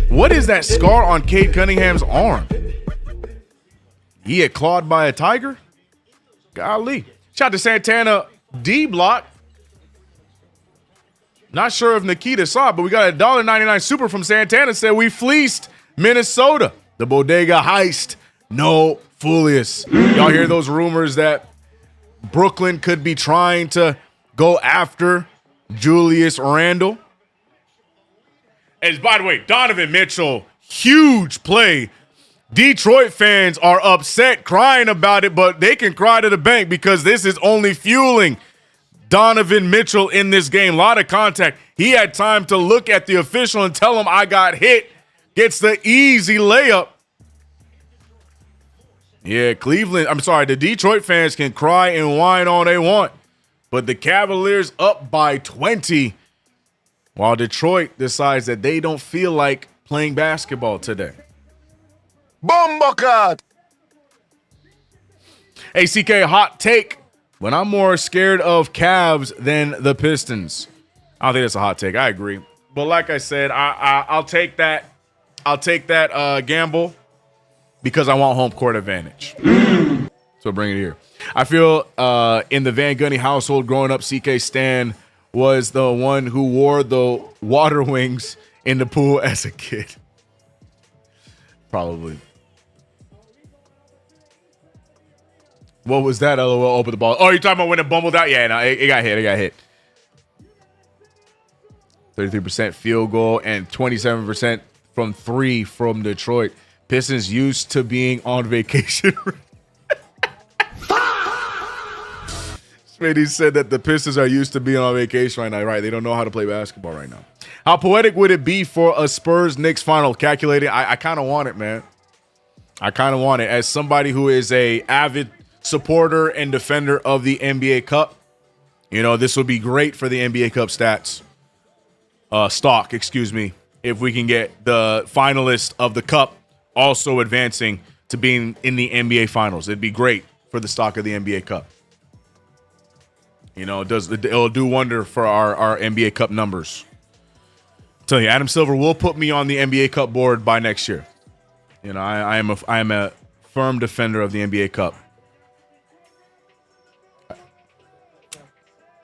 What is that scar on Kate Cunningham's arm? He had clawed by a tiger? Golly. Shout out to Santana D Block. Not sure if Nikita saw it, but we got a $1.99 super from Santana. Said we fleeced Minnesota. The bodega heist. No foolishness. Y'all hear those rumors that Brooklyn could be trying to go after Julius Randle? And by the way, Donovan Mitchell, huge play. Detroit fans are upset, crying about it, but they can cry to the bank because this is only fueling Donovan Mitchell in this game. A lot of contact. He had time to look at the official and tell him I got hit. Gets the easy layup. Yeah, the Detroit fans can cry and whine all they want. But the Cavaliers up by 20 while Detroit decides that they don't feel like playing basketball today. Bombakat! Hey, CK, hot take. But I'm more scared of Cavs than the Pistons. I don't think that's a hot take. I agree. But like I said, I'll take that. I'll take that gamble because I want home court advantage. So bring it here. I feel in the Van Gundy household growing up, CK Stan was the one who wore the water wings in the pool as a kid. Probably. What was that? LOL, open the ball. Oh, you're talking about when it bumbled out? Yeah, no, it got hit. 33% field goal and 27% from 3 from Detroit. Pistons used to being on vacation. Smitty said that the Pistons are used to being on vacation right now. Right, they don't know how to play basketball right now. How poetic would it be for a Spurs-Knicks final? Calculating, I kind of want it, man. I kind of want it. As somebody who is a avid supporter and defender of the NBA Cup, you know, this would be great for the NBA Cup stock, if we can get the finalist of the Cup also advancing to being in the NBA Finals. It'd be great for the stock of the NBA Cup. You know, it'll do wonder for our NBA Cup numbers. I'm telling you, Adam Silver will put me on the NBA Cup board by next year. You know, I am a firm defender of the NBA Cup.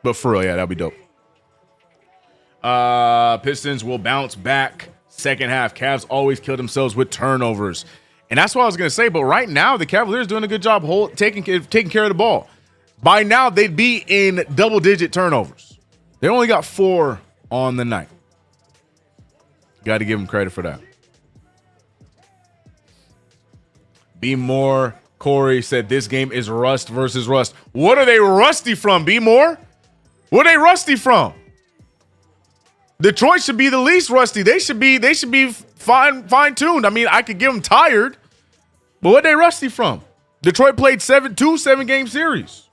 But for real, yeah, that'd be dope. Pistons will bounce back second half. Cavs always kill themselves with turnovers. And that's what I was going to say. But right now, the Cavaliers doing a good job taking care of the ball. By now, they'd be in double-digit turnovers. They only got 4 on the night. Got to give them credit for that. Be More Corey said this game is rust versus rust. What are they rusty from, Be More? What are they rusty from? Detroit should be the least rusty. They should be fine-tuned. I mean, I could give them tired, but what are they rusty from? Detroit played 7-game series.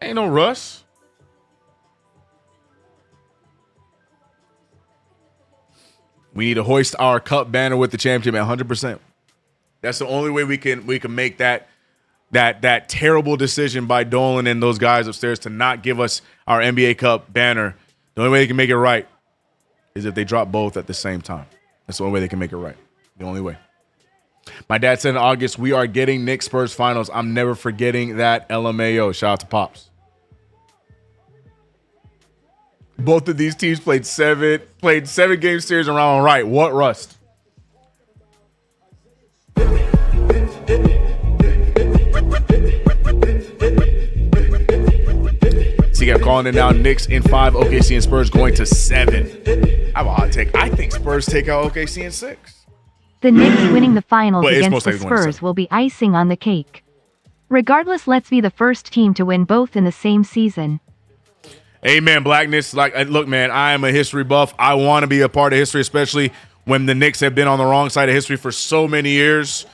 Ain't no rust. We need to hoist our cup banner with the championship at 100%. That's the only way we can make that terrible decision by Dolan and those guys upstairs to not give us our NBA Cup banner. The only way they can make it right is if they drop both at the same time. That's the only way they can make it right. The only way. My dad said in August, we are getting Knicks Spurs finals. I'm never forgetting that. LMAO. Shout out to Pops. Both of these teams played 7-game series around right. What rust? See, I'm calling it now. Knicks in 5, OKC and Spurs going to 7. I have a hot take. I think Spurs take out OKC in 6. The Knicks winning the finals Well, against the Spurs will be icing on the cake. Regardless, let's be the first team to win both in the same season. Amen, Blackness. Look, man, I am a history buff. I want to be a part of history, especially when the Knicks have been on the wrong side of history for so many years.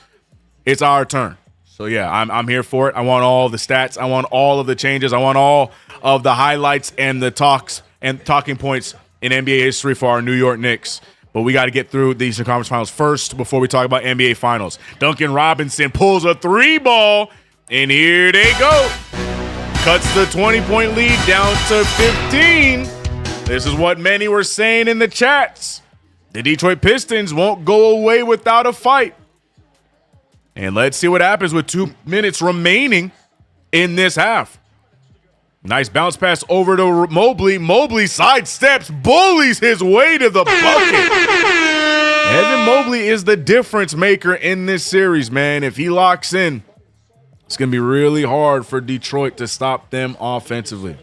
It's our turn. So, yeah, I'm here for it. I want all the stats. I want all of the changes. I want all of the highlights and the talks and talking points in NBA history for our New York Knicks. But we got to get through the Eastern Conference Finals first before we talk about NBA Finals. Duncan Robinson pulls a 3-ball, and here they go. Cuts the 20-point lead down to 15. This is what many were saying in the chats. The Detroit Pistons won't go away without a fight. And let's see what happens with 2 minutes remaining in this half. Nice bounce pass over to Mobley. Mobley sidesteps, bullies his way to the bucket. Evan Mobley is the difference maker in this series, man. If he locks in, it's going to be really hard for Detroit to stop them offensively.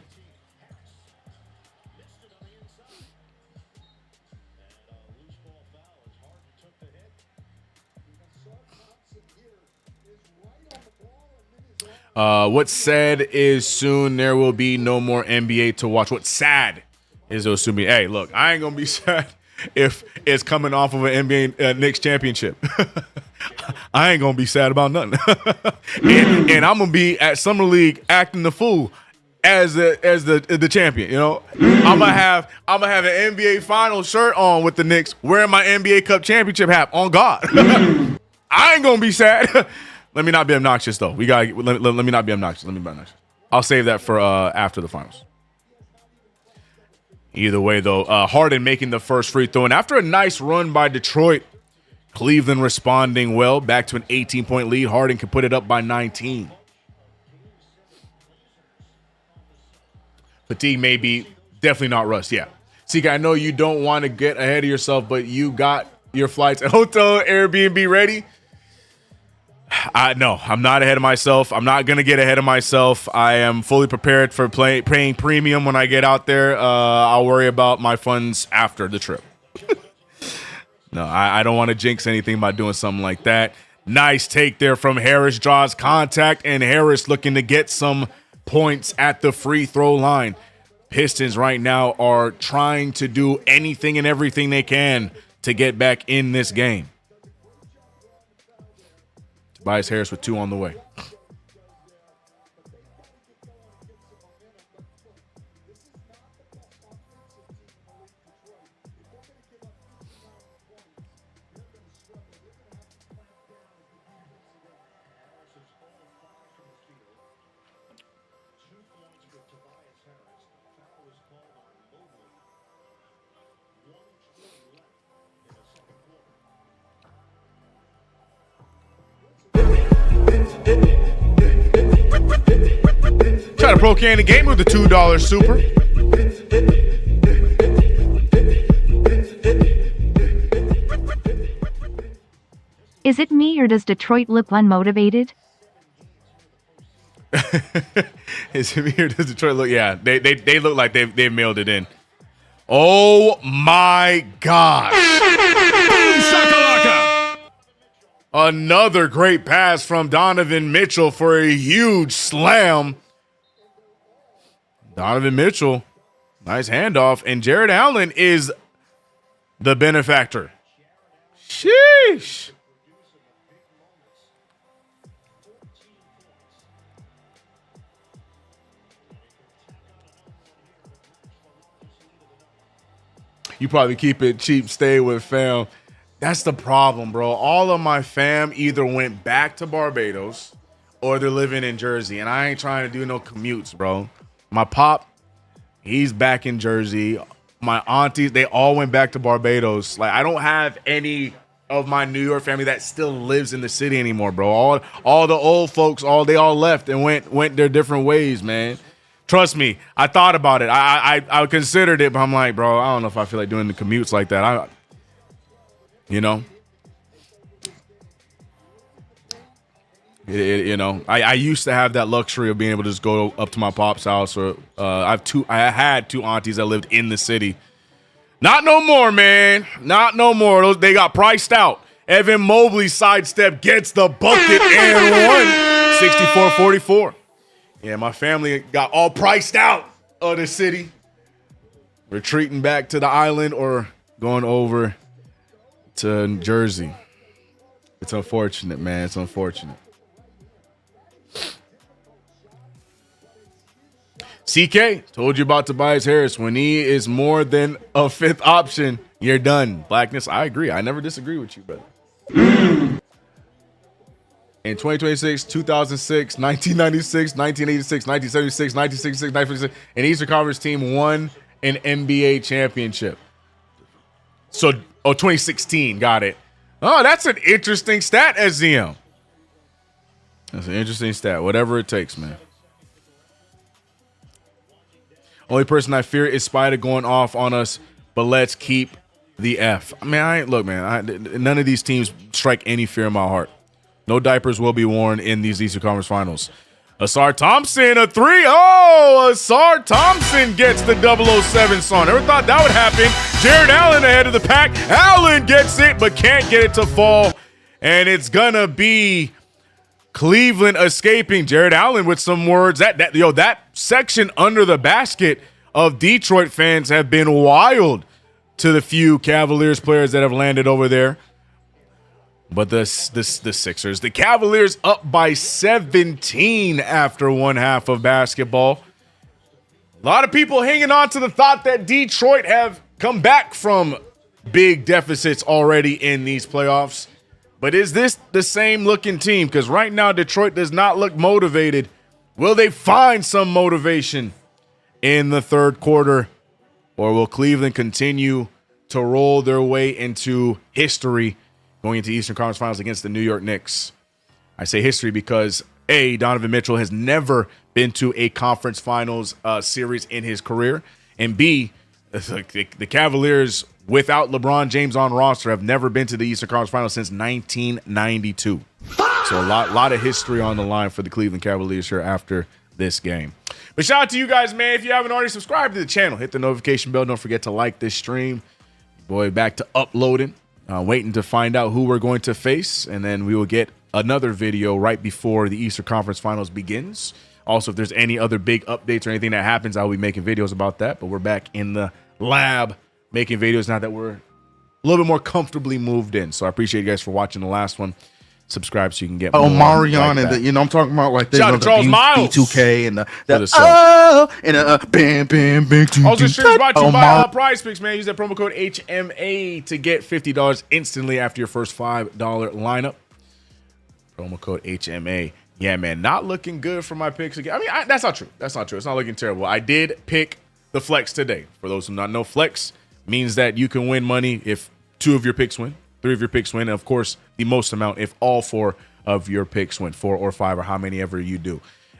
What's sad is soon there will be no more NBA to watch. What's sad is there'll soon be. Hey, look, I ain't going to be sad if it's coming off of an NBA Knicks championship. I ain't going to be sad about nothing. and I'm going to be at Summer League acting the fool as the champion, you know. I'm gonna have an NBA Finals shirt on with the Knicks, wearing my NBA Cup championship hat on God. I ain't going to be sad. Let me not be obnoxious, though. Let me not be obnoxious. I'll save that for after the finals. Either way, though, Harden making the first free throw. And after a nice run by Detroit, Cleveland responding well. Back to an 18-point lead. Harden can put it up by 19. Fatigue may be definitely not rust. Yeah. CK, I know you don't want to get ahead of yourself, but you got your flights and hotel Airbnb ready. No, I'm not ahead of myself. I'm not going to get ahead of myself. I am fully prepared for paying premium when I get out there. I'll worry about my funds after the trip. No, I don't want to jinx anything by doing something like that. Nice take there from Harris. Draws contact, and Harris looking to get some points at the free throw line. Pistons right now are trying to do anything and everything they can to get back in this game. Tobias Harris with 2 on the way. Try to pro can the game with the $2 super. Is it me or does Detroit look unmotivated? Is it me or does Detroit look? Yeah, they look like they mailed it in. Oh my God! Boom shakalaka! Another great pass from Donovan Mitchell for a huge slam. Donovan Mitchell, nice handoff, and Jared Allen is the benefactor. Sheesh. You probably keep it cheap, stay with fam. That's the problem, bro. All of my fam either went back to Barbados or they're living in Jersey, and I ain't trying to do no commutes, bro. My pop, he's back in Jersey. My aunties, they all went back to Barbados. Like, I don't have any of my New York family that still lives in the city anymore, bro. All the old folks, they all left and went their different ways, man. Trust me, I thought about it. I considered it, but I'm like, bro, I don't know if I feel like doing the commutes like that. I used to have that luxury of being able to just go up to my pop's house, or I had two aunties that lived in the city. Not no more, man. Not no more. They got priced out. Evan Mobley sidestep gets the bucket and won 64-44. Yeah, my family got all priced out of the city, retreating back to the island or going over to Jersey. It's unfortunate, man. It's unfortunate. CK, told you about Tobias Harris. When he is more than a fifth option, you're done. Blackness, I agree. I never disagree with you, brother. In 2026, 2006, 1996, 1986, 1976, 1966, 1956, an Eastern Conference team won an NBA championship. So, 2016, got it. Oh, that's an interesting stat, SZM. That's an interesting stat. Whatever it takes, man. Only person I fear is Spider going off on us, but let's keep the F. I mean, look, man, none of these teams strike any fear in my heart. No diapers will be worn in these Eastern Conference Finals. Asar Thompson, a three. Oh, Asar Thompson gets the 007 song. Never thought that would happen. Jared Allen ahead of the pack. Allen gets it, but can't get it to fall. And it's going to be Cleveland escaping. Jared Allen with some words. That section under the basket of Detroit fans have been wild to the few Cavaliers players that have landed over there. But the Sixers, the Cavaliers up by 17 after one half of basketball. A lot of people hanging on to the thought that Detroit have come back from big deficits already in these playoffs. But is this the same looking team? Because right now Detroit does not look motivated. Will they find some motivation in the third quarter? Or will Cleveland continue to roll their way into history going into Eastern Conference Finals against the New York Knicks? I say history because, A, Donovan Mitchell has never been to a conference finals series in his career. And B, the Cavaliers, without LeBron James on roster, have never been to the Eastern Conference Finals since 1992. So a lot of history on the line for the Cleveland Cavaliers here after this game. But shout out to you guys, man. If you haven't already subscribed to the channel, hit the notification bell. Don't forget to like this stream. Boy, back to uploading. Waiting to find out who we're going to face, and then we will get another video right before the Eastern Conference Finals begins. Also, if there's any other big updates or anything that happens, I'll be making videos about that. But we're back in the lab making videos now that we're a little bit more comfortably moved in. So I appreciate you guys for watching the last one. Subscribe so you can get more Marion like and I'm talking about like shout out to Charles Miles. CK2K and bam bam. Also, streams brought to you by PrizePicks, man. Use that promo code HMA to get $50 instantly after your first $5 lineup. Promo code HMA. Yeah, man, not looking good for my picks again. I mean, that's not true. That's not true. It's not looking terrible. I did pick the flex today. For those who not know, flex means that you can win money if 2 of your picks win, 3 of your picks win, and of course, the most amount if all 4 of your picks win, 4 or 5 or how many ever you do.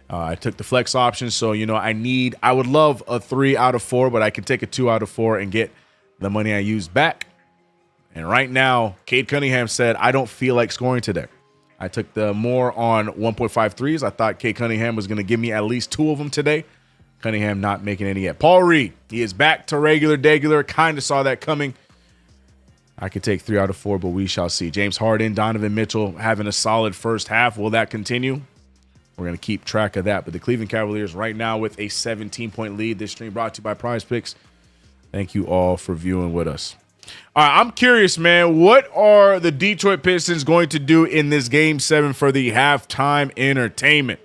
I took the flex option, so I would love a 3 out of 4, but I can take a 2 out of 4 and get the money I used back. And right now, Cade Cunningham said, I don't feel like scoring today. I took the more on 1.5 threes. I thought Cade Cunningham was going to give me at least 2 of them today. Cunningham not making any yet. Paul Reed, he is back to regular. Kind of saw that coming. I could take 3 out of 4, but we shall see. James Harden, Donovan Mitchell having a solid first half. Will that continue? We're going to keep track of that. But the Cleveland Cavaliers right now with a 17-point lead. This stream brought to you by PrizePicks. Thank you all for viewing with us. All right, I'm curious, man. What are the Detroit Pistons going to do in this Game 7 for the halftime entertainment?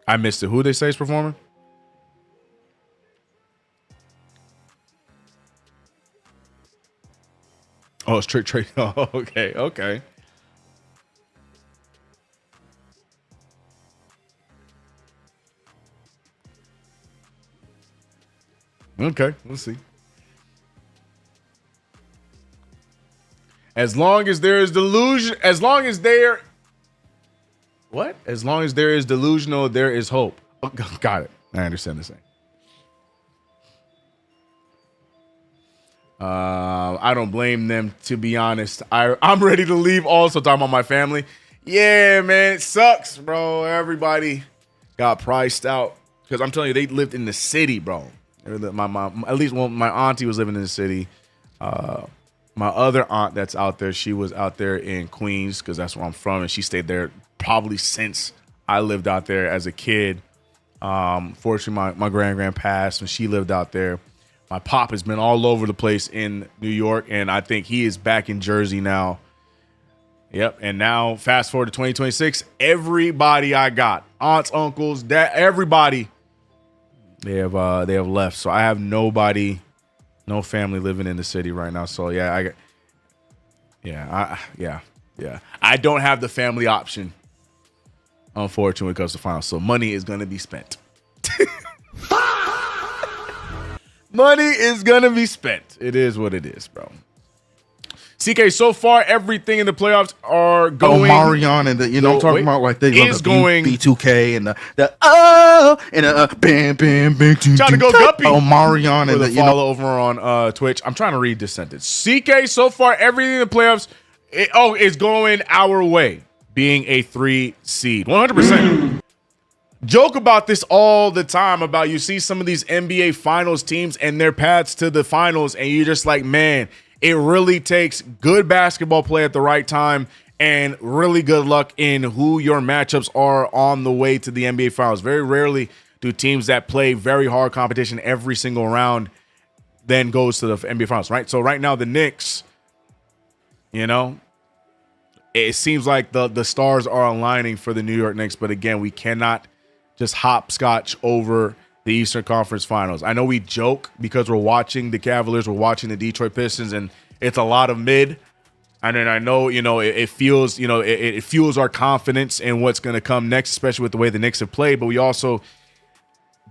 I missed it. Who they say is performing? Oh, it's Trey. Oh, okay. Okay, let's see. As long as there is delusion, as long as there is delusional, there is hope. Oh, got it. I understand the same. I don't blame them, to be honest. I'm ready to leave also, talking about my family. Yeah, man, it sucks, bro. Everybody got priced out because I'm telling you, they lived in the city, bro. My mom, at least my auntie was living in the city. My other aunt that's out there, she was out there in Queens because that's where I'm from, and she stayed there probably since I lived out there as a kid. Fortunately, my grand passed and she lived out there. My pop has been all over the place in New York, and I think he is back in Jersey now. Yep, and now fast forward to 2026, everybody I got, aunts, uncles, dad, everybody, they have left. So I have nobody, no family living in the city right now. So yeah, I don't have the family option, unfortunately, because of the finals. So money is going to be spent. Money is going to be spent. It is what it is, bro. CK, so far, everything in the playoffs are going. Marion and the, I'm talking about like they is going B2K and bam, bam, bam. Trying to go Guppy. Marion and the follow over on Twitch. I'm trying to read this sentence. CK, so far, everything in the playoffs is going our way, being a 3 seed. 100%. Joke about this all the time about you see some of these NBA finals teams and their paths to the finals, and you're just like, man, it really takes good basketball play at the right time and really good luck in who your matchups are on the way to the NBA finals. Very rarely do teams that play very hard competition every single round then goes to the NBA finals, right? So right now the Knicks, it seems like the stars are aligning for the New York Knicks, but again, we cannot just hopscotch over the Eastern Conference Finals. I know we joke because we're watching the Cavaliers, we're watching the Detroit Pistons, and it's a lot of mid. And then I know, it feels, it fuels our confidence in what's going to come next, especially with the way the Knicks have played. But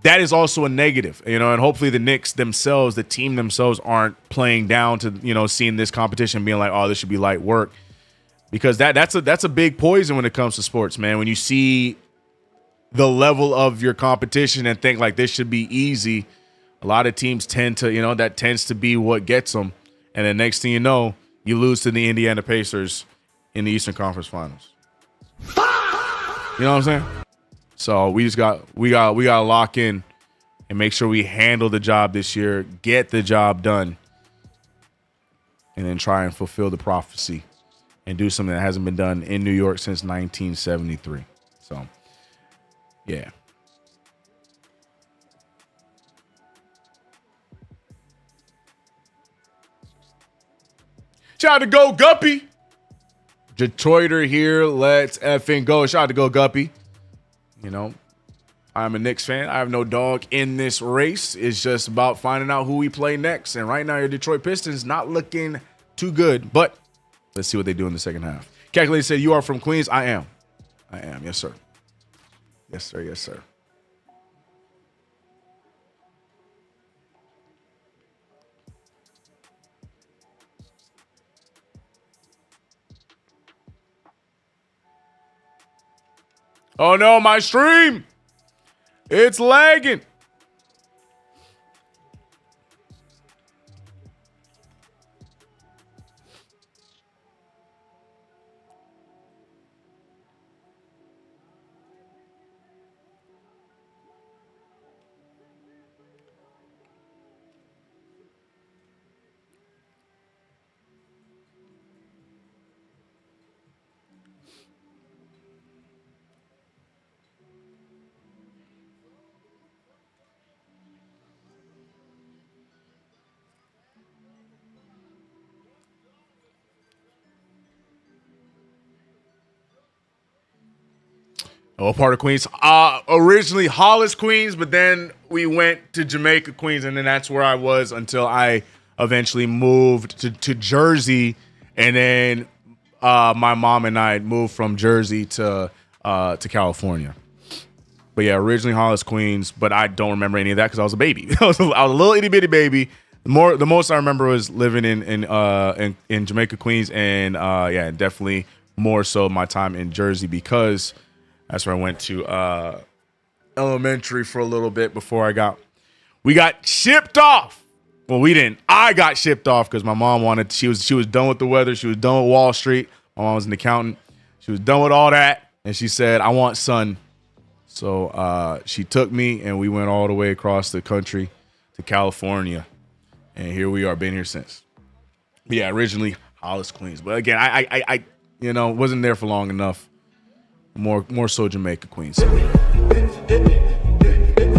that is also a negative, and hopefully the Knicks themselves, the team themselves, aren't playing down to, seeing this competition being like, oh, this should be light work. Because that's a big poison when it comes to sports, man. When you see the level of your competition and think like this should be easy, a lot of teams tend to, that tends to be what gets them. And the next thing you know, you lose to the Indiana Pacers in the Eastern Conference Finals. You know what I'm saying? So we gotta lock in and make sure we handle the job this year, get the job done, and then try and fulfill the prophecy and do something that hasn't been done in New York since 1973. So, yeah. Shout out to Go Guppy. Detroiter here. Let's effing go. Shout out to Go Guppy. I'm a Knicks fan. I have no dog in this race. It's just about finding out who we play next. And right now, your Detroit Pistons not looking too good. But let's see what they do in the second half. Calculator said, you are from Queens? I am. Yes, sir. Yes, sir. Yes, sir. Oh, no, my stream. It's lagging. Oh, part of Queens. Originally Hollis, Queens, but then we went to Jamaica, Queens, and then that's where I was until I eventually moved to Jersey, and then my mom and I moved from Jersey to California. But yeah, originally Hollis, Queens, but I don't remember any of that because I was a baby. I was a little itty bitty baby. The most I remember was living in Jamaica, Queens, and yeah, definitely more so my time in Jersey because that's where I went to elementary for a little bit before we got shipped off. Well, we didn't. I got shipped off because my mom she was done with the weather. She was done with Wall Street. My mom was an accountant. She was done with all that. And she said, I want son. So she took me and we went all the way across the country to California. And here we are, been here since. But yeah, originally Hollis, Queens. But again, I wasn't there for long enough. More so Jamaica, Queens.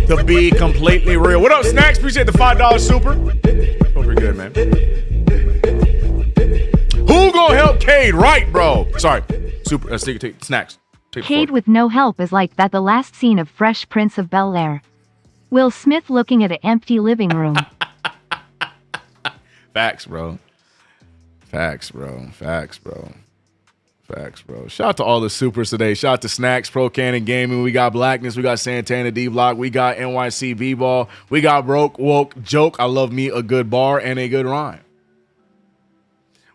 To be completely real. What up, Snacks? Appreciate the $5 super. Feel pretty good, man. Who gonna help Cade? Right, bro. Sorry. Super. Take Snacks. Cade with no help is like that the last scene of Fresh Prince of Bel-Air. Will Smith looking at an empty living room. Facts, bro. Facts, bro. Shout out to all the supers today. Shout out to Snacks, Pro Cannon Gaming. We got Blackness. We got Santana D Block. We got NYC B-Ball. We got Broke Woke Joke. I love me a good bar and a good rhyme.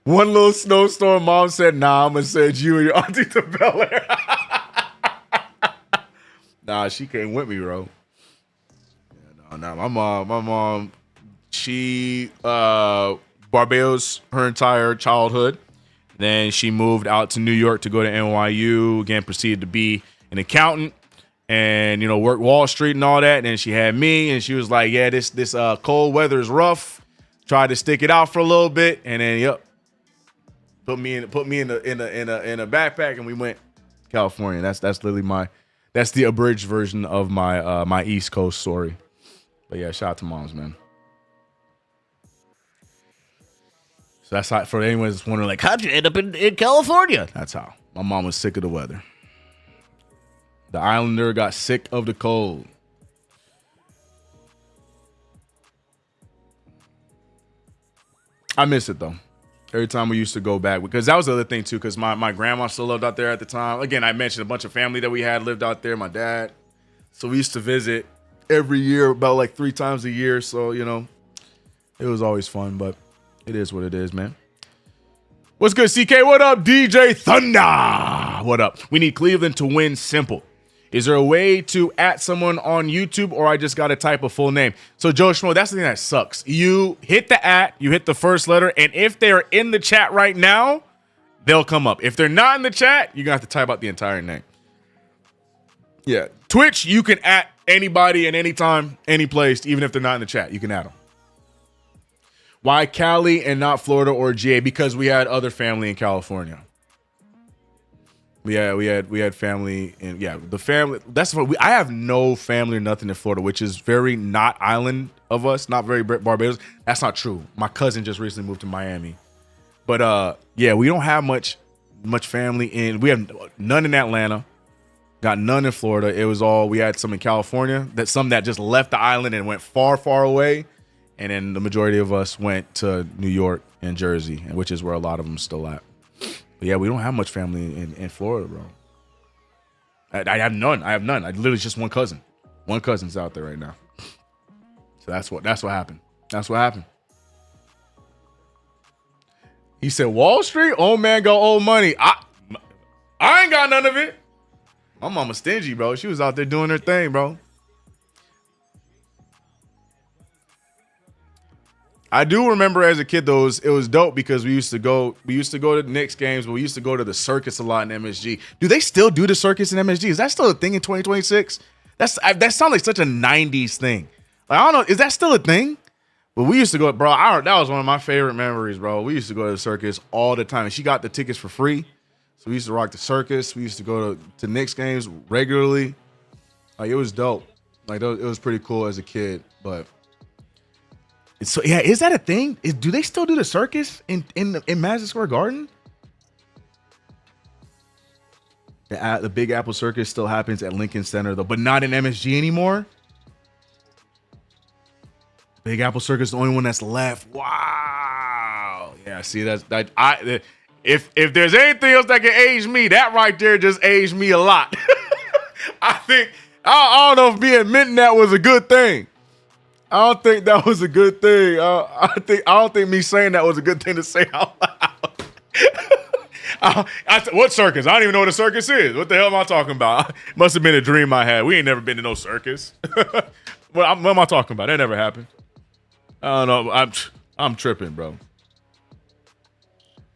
One little snowstorm. Mom said, nah, I'm going to send you and your auntie to Bel Air. Nah, she came with me, bro. Yeah, no, my mom, she Barbados her entire childhood. Then she moved out to New York to go to NYU. Again, proceeded to be an accountant and, work Wall Street and all that. And then she had me and she was like, yeah, this cold weather is rough. Tried to stick it out for a little bit. And then, put me in a backpack and we went to California. That's literally that's the abridged version of my East Coast story. But yeah, shout out to moms, man. So that's how, for anyone that's wondering, like, how'd you end up in California? That's how. My mom was sick of the weather. The Islander got sick of the cold. I miss it, though. Every time we used to go back, because that was the other thing, too, because my grandma still lived out there at the time. Again, I mentioned a bunch of family that we had lived out there, my dad. So we used to visit every year, about like 3 times a year. So, it was always fun, but it is what it is, man. What's good, CK? What up, DJ Thunder? What up? We need Cleveland to win simple. Is there a way to @ someone on YouTube, or I just got to type a full name? So, Joe Schmo, that's the thing that sucks. You hit the @ you hit the first letter, and if they're in the chat right now, they'll come up. If they're not in the chat, you're going to have to type out the entire name. Yeah. Twitch, you can @ anybody at any time, any place, even if they're not in the chat. You can @ them. Why Cali and not Florida or GA? Because we had other family in California. We had family in the family. That's what I have no family or nothing in Florida, which is very not island of us, not very Barbados. That's not true. My cousin just recently moved to Miami, but we don't have much family in. We have none in Atlanta, got none in Florida. It was all we had some in California. Some that just left the island and went far away, and then the majority of us went to New York and Jersey, which is where a lot of them still at. But yeah, we don't have much family in Florida, bro. I have none. I literally just one cousin. One cousin's out there right now. So that's what happened. That's what happened. He said, Wall Street? Old man got old money. I ain't got none of it. My mama stingy, bro. She was out there doing her thing, bro. I do remember as a kid, though, it was dope because we used to go to the Knicks games, but we used to go to the circus a lot in MSG. Do they still do the circus in MSG? Is that still a thing in 2026? That sounds like such a 90s thing. Like, I don't know, is that still a thing? But we used to go, bro. That was one of my favorite memories, bro. We used to go to the circus all the time, and she got the tickets for free, so we used to rock the circus. We used to go to Knicks games regularly. Like, it was dope. Like, it was pretty cool as a kid, but. So yeah, is that a thing? Do they still do the circus in Madison Square Garden? The Big Apple Circus still happens at Lincoln Center, though, but not in MSG anymore. Big Apple Circus is the only one that's left. Wow. Yeah, see, if there's anything else that can age me, that right there just aged me a lot. I don't know if me admitting that was a good thing. I don't think that was a good thing. I don't think me saying that was a good thing to say out loud. What circus? I don't even know what a circus is. What the hell am I talking about? Must have been a dream I had. We ain't never been to no circus. What am I talking about? That never happened. I don't know. I'm tripping, bro.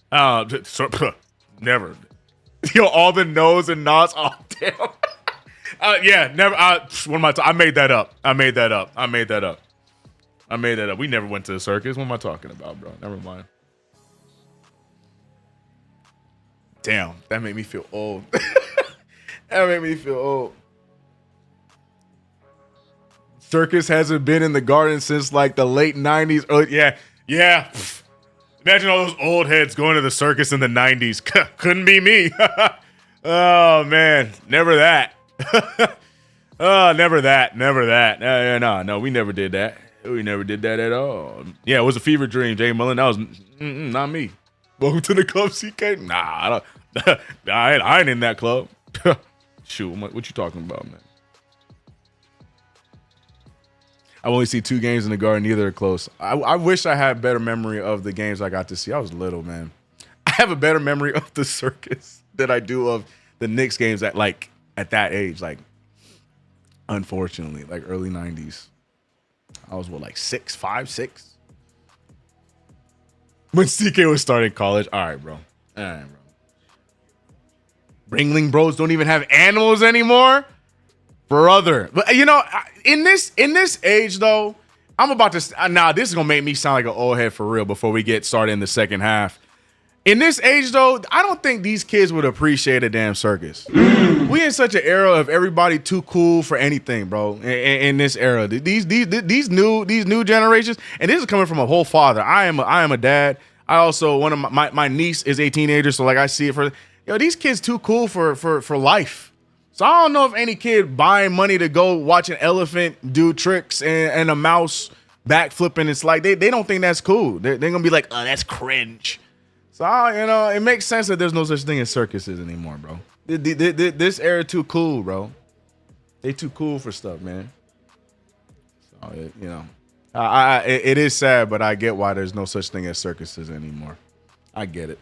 Never. All the no's and nods. Oh, damn. Yeah, never. I made that up. We never went to the circus. What am I talking about, bro? Never mind. Damn, that made me feel old. Circus hasn't been in the Garden since like the late 90s. Yeah. Imagine all those old heads going to the circus in the 90s. Couldn't be me. Oh, man. Never that. Never that. No, we never did that. We never did that at all. Yeah, it was a fever dream, Jay Mullen. That was not me. Welcome to the club, CK. Nah, I ain't in that club. Shoot, what you talking about, man? I've only seen 2 games in the Garden. Neither are close. I wish I had better memory of the games I got to see. I was little, man. I have a better memory of the circus than I do of the Knicks games at that age. Like, unfortunately, like early 90s. I was like 5, 6? When CK was starting college. All right, bro. Ringling Bros don't even have animals anymore? Brother. But in this age though, I'm about to this is gonna make me sound like an old head for real before we get started in the second half. In this age though, I don't think these kids would appreciate a damn circus. We in such an era of everybody too cool for anything, bro. In this era, these new generations, and this is coming from a whole father. I am a dad. I also one of my niece is a teenager, so like I see it for these kids too cool for life. So I don't know if any kid buying money to go watch an elephant do tricks and a mouse backflipping. It's like they don't think that's cool. They're gonna be like, oh, that's cringe. So it makes sense that there's no such thing as circuses anymore, bro. This era too cool, bro. They too cool for stuff, man. So it is sad, but I get why there's no such thing as circuses anymore. I get it.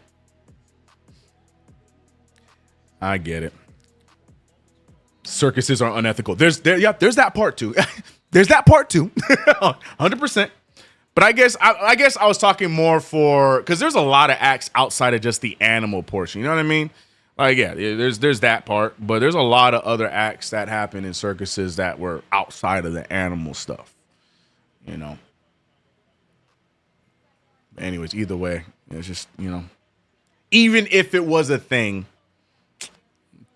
Circuses are unethical. There's that part too. There's that part too. 100%. But I guess I was talking more because there's a lot of acts outside of just the animal portion. You know what I mean? Like, yeah, there's that part, but there's a lot of other acts that happen in circuses that were outside of the animal stuff. Anyways, either way, it's just, even if it was a thing,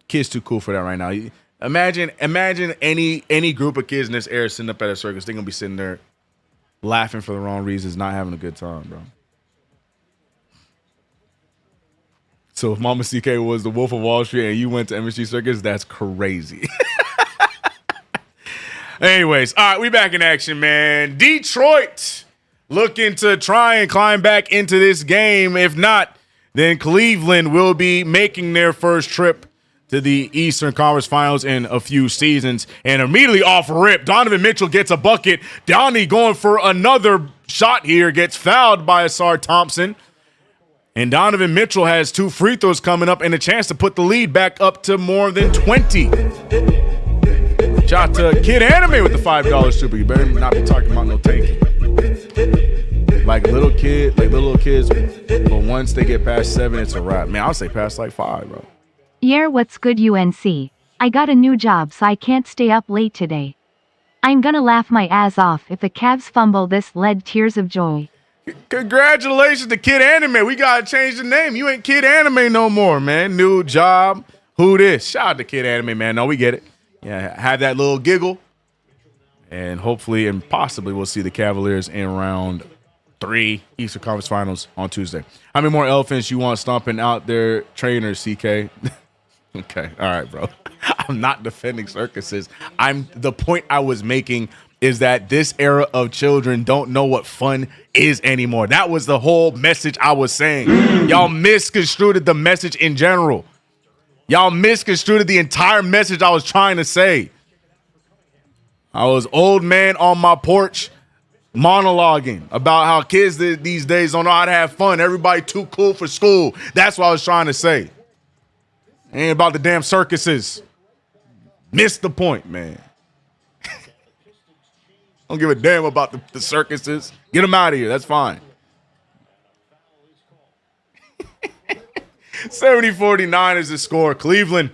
kids too cool for that right now. Imagine any group of kids in this era sitting up at a circus. They're gonna be sitting there laughing for the wrong reasons, not having a good time, bro. So if Mama CK was the Wolf of Wall Street and you went to MSG Circus, that's crazy. Anyways, all right, we back in action, man. Detroit looking to try and climb back into this game. If not, then Cleveland will be making their first trip to the Eastern Conference Finals in a few seasons. And immediately off rip, Donovan Mitchell gets a bucket. Donnie going for another shot here, gets fouled by Asar Thompson. And Donovan Mitchell has 2 free throws coming up and a chance to put the lead back up to more than 20. Shout out to Kid Anime with the $5 super. You better not be talking about no tanking. Like little kids, but once they get past 7, it's a wrap. Man, I'll say past like 5, bro. Yeah, what's good, UNC? I got a new job, so I can't stay up late today. I'm gonna laugh my ass off if the Cavs fumble this. Led tears of joy. Congratulations to Kid Anime. We gotta change the name. You ain't Kid Anime no more, man. New job. Who this? Shout out to Kid Anime, man. No, we get it. Yeah, have that little giggle. And hopefully and possibly we'll see the Cavaliers in round 3 Eastern Conference Finals on Tuesday. How many more elephants you want stomping out their trainers, CK? Okay. All right, bro. I'm not defending circuses. The point I was making is that this era of children don't know what fun is anymore. That was the whole message I was saying. Y'all misconstrued the message in general. Y'all misconstrued the entire message I was trying to say. I was old man on my porch monologuing about how kids these days don't know how to have fun. Everybody too cool for school. That's what I was trying to say. Ain't about the damn circuses. Missed the point, man. Don't give a damn about the circuses. Get them out of here. That's fine. 70-49 is the score. Cleveland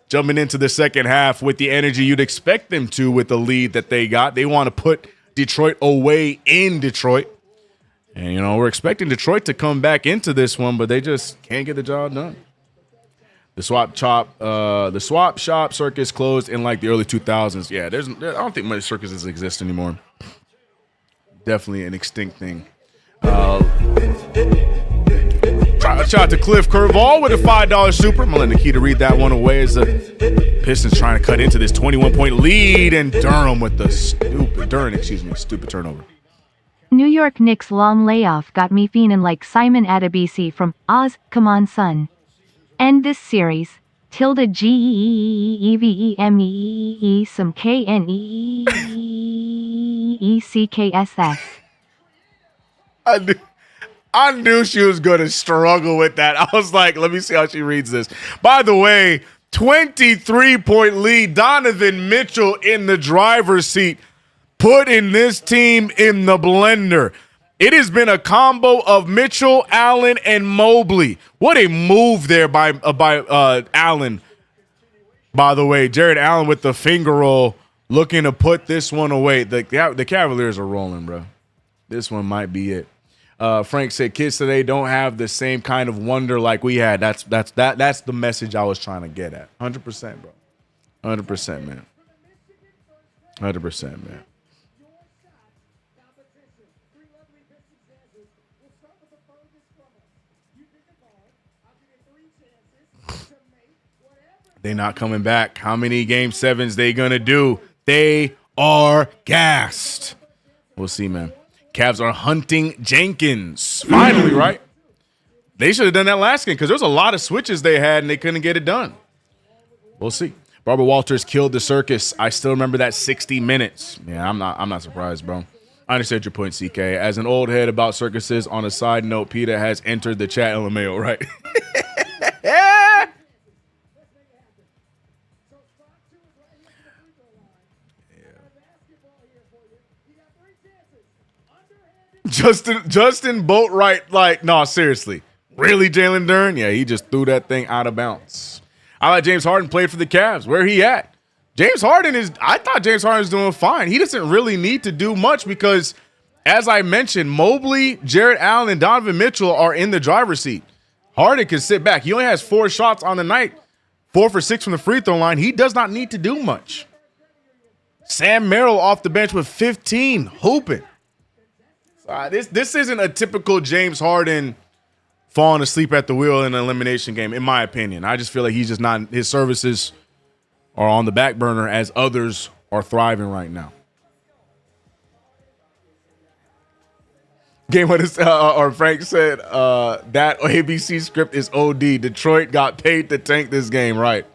jumping into the second half with the energy you'd expect them to with the lead that they got. They want to put Detroit away in Detroit. And, you know, we're expecting Detroit to come back into this one, but they just can't get the job done. The swap shop circus closed in like the early 2000s. Yeah, I don't think many circuses exist anymore. Definitely an extinct thing. Shout out to Cliff Curveball with a $5 super. I'm going to let Nikita read that one away as the Pistons trying to cut into this 21-point lead, and Durham with the stupid turnover. New York Knicks long layoff got me feeling like Simon Adebisi from Oz, Come On Son. End this series. ~GEEVEMEE some KNEECKSS. I knew she was going to struggle with that. I was like, let me see how she reads this. By the way, 23-point lead. Donovan Mitchell in the driver's seat, putting this team in the blender. It has been a combo of Mitchell, Allen, and Mobley. What a move there by Allen. By the way, Jared Allen with the finger roll, looking to put this one away. The Cavaliers are rolling, bro. This one might be it. Frank said, kids today don't have the same kind of wonder like we had. That's the message I was trying to get at. 100%, bro. 100%, man. 100%, man. They not coming back. How many game sevens they gonna do? They are gassed. We'll see, man. Cavs are hunting Jenkins. Finally, right? They should have done that last game because there's a lot of switches they had and they couldn't get it done. We'll see. Barbara Walters killed the circus. I still remember that 60 minutes. Yeah, I'm not surprised, bro. I understand your point, CK. As an old head about circuses, on a side note, PETA has entered the chat LMAO, right? Justin Boatwright, like, no, seriously. Really, Jalen Duren? Yeah, he just threw that thing out of bounds. I like James Harden played for the Cavs. Where he at? I thought James Harden was doing fine. He doesn't really need to do much because, as I mentioned, Mobley, Jared Allen, and Donovan Mitchell are in the driver's seat. Harden can sit back. He only has 4 shots on the night, 4 for 6 from the free throw line. He does not need to do much. Sam Merrill off the bench with 15, hooping. This isn't a typical James Harden falling asleep at the wheel in an elimination game, in my opinion. I just feel like he's just not, his services are on the back burner as others are thriving right now. Game what is or Frank said that ABC script is OD. Detroit got paid to tank this game, right?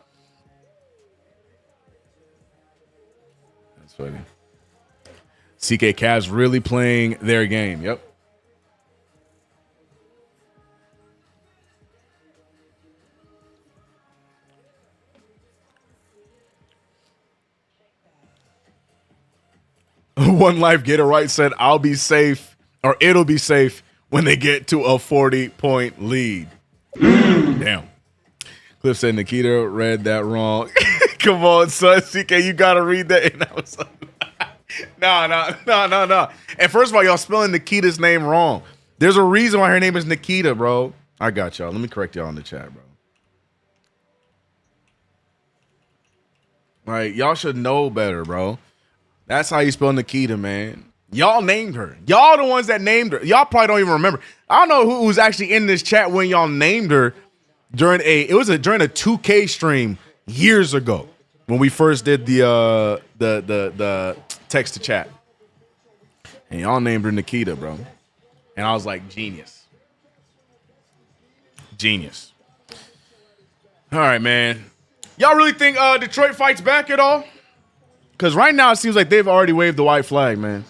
That's funny. CK Cavs really playing their game. Yep. One Life Get It Right said, I'll be safe, or it'll be safe when they get to a 40-point lead. Damn. Cliff said Nikita read that wrong. Come on, son. CK, you got to read that. And I was like, No. And first of all, y'all spelling Nikita's name wrong. There's a reason why her name is Nikita, bro. I got y'all. Let me correct y'all in the chat, bro. Like, y'all should know better, bro. That's how you spell Nikita, man. Y'all named her. Y'all the ones that named her. Y'all probably don't even remember. I don't know who was actually in this chat when y'all named her, during a 2K stream years ago when we first did the text to chat. And y'all named her Nikita, bro. And I was like, genius. Genius. All right, man. Y'all really think Detroit fights back at all? Because right now it seems like they've already waved the white flag, man.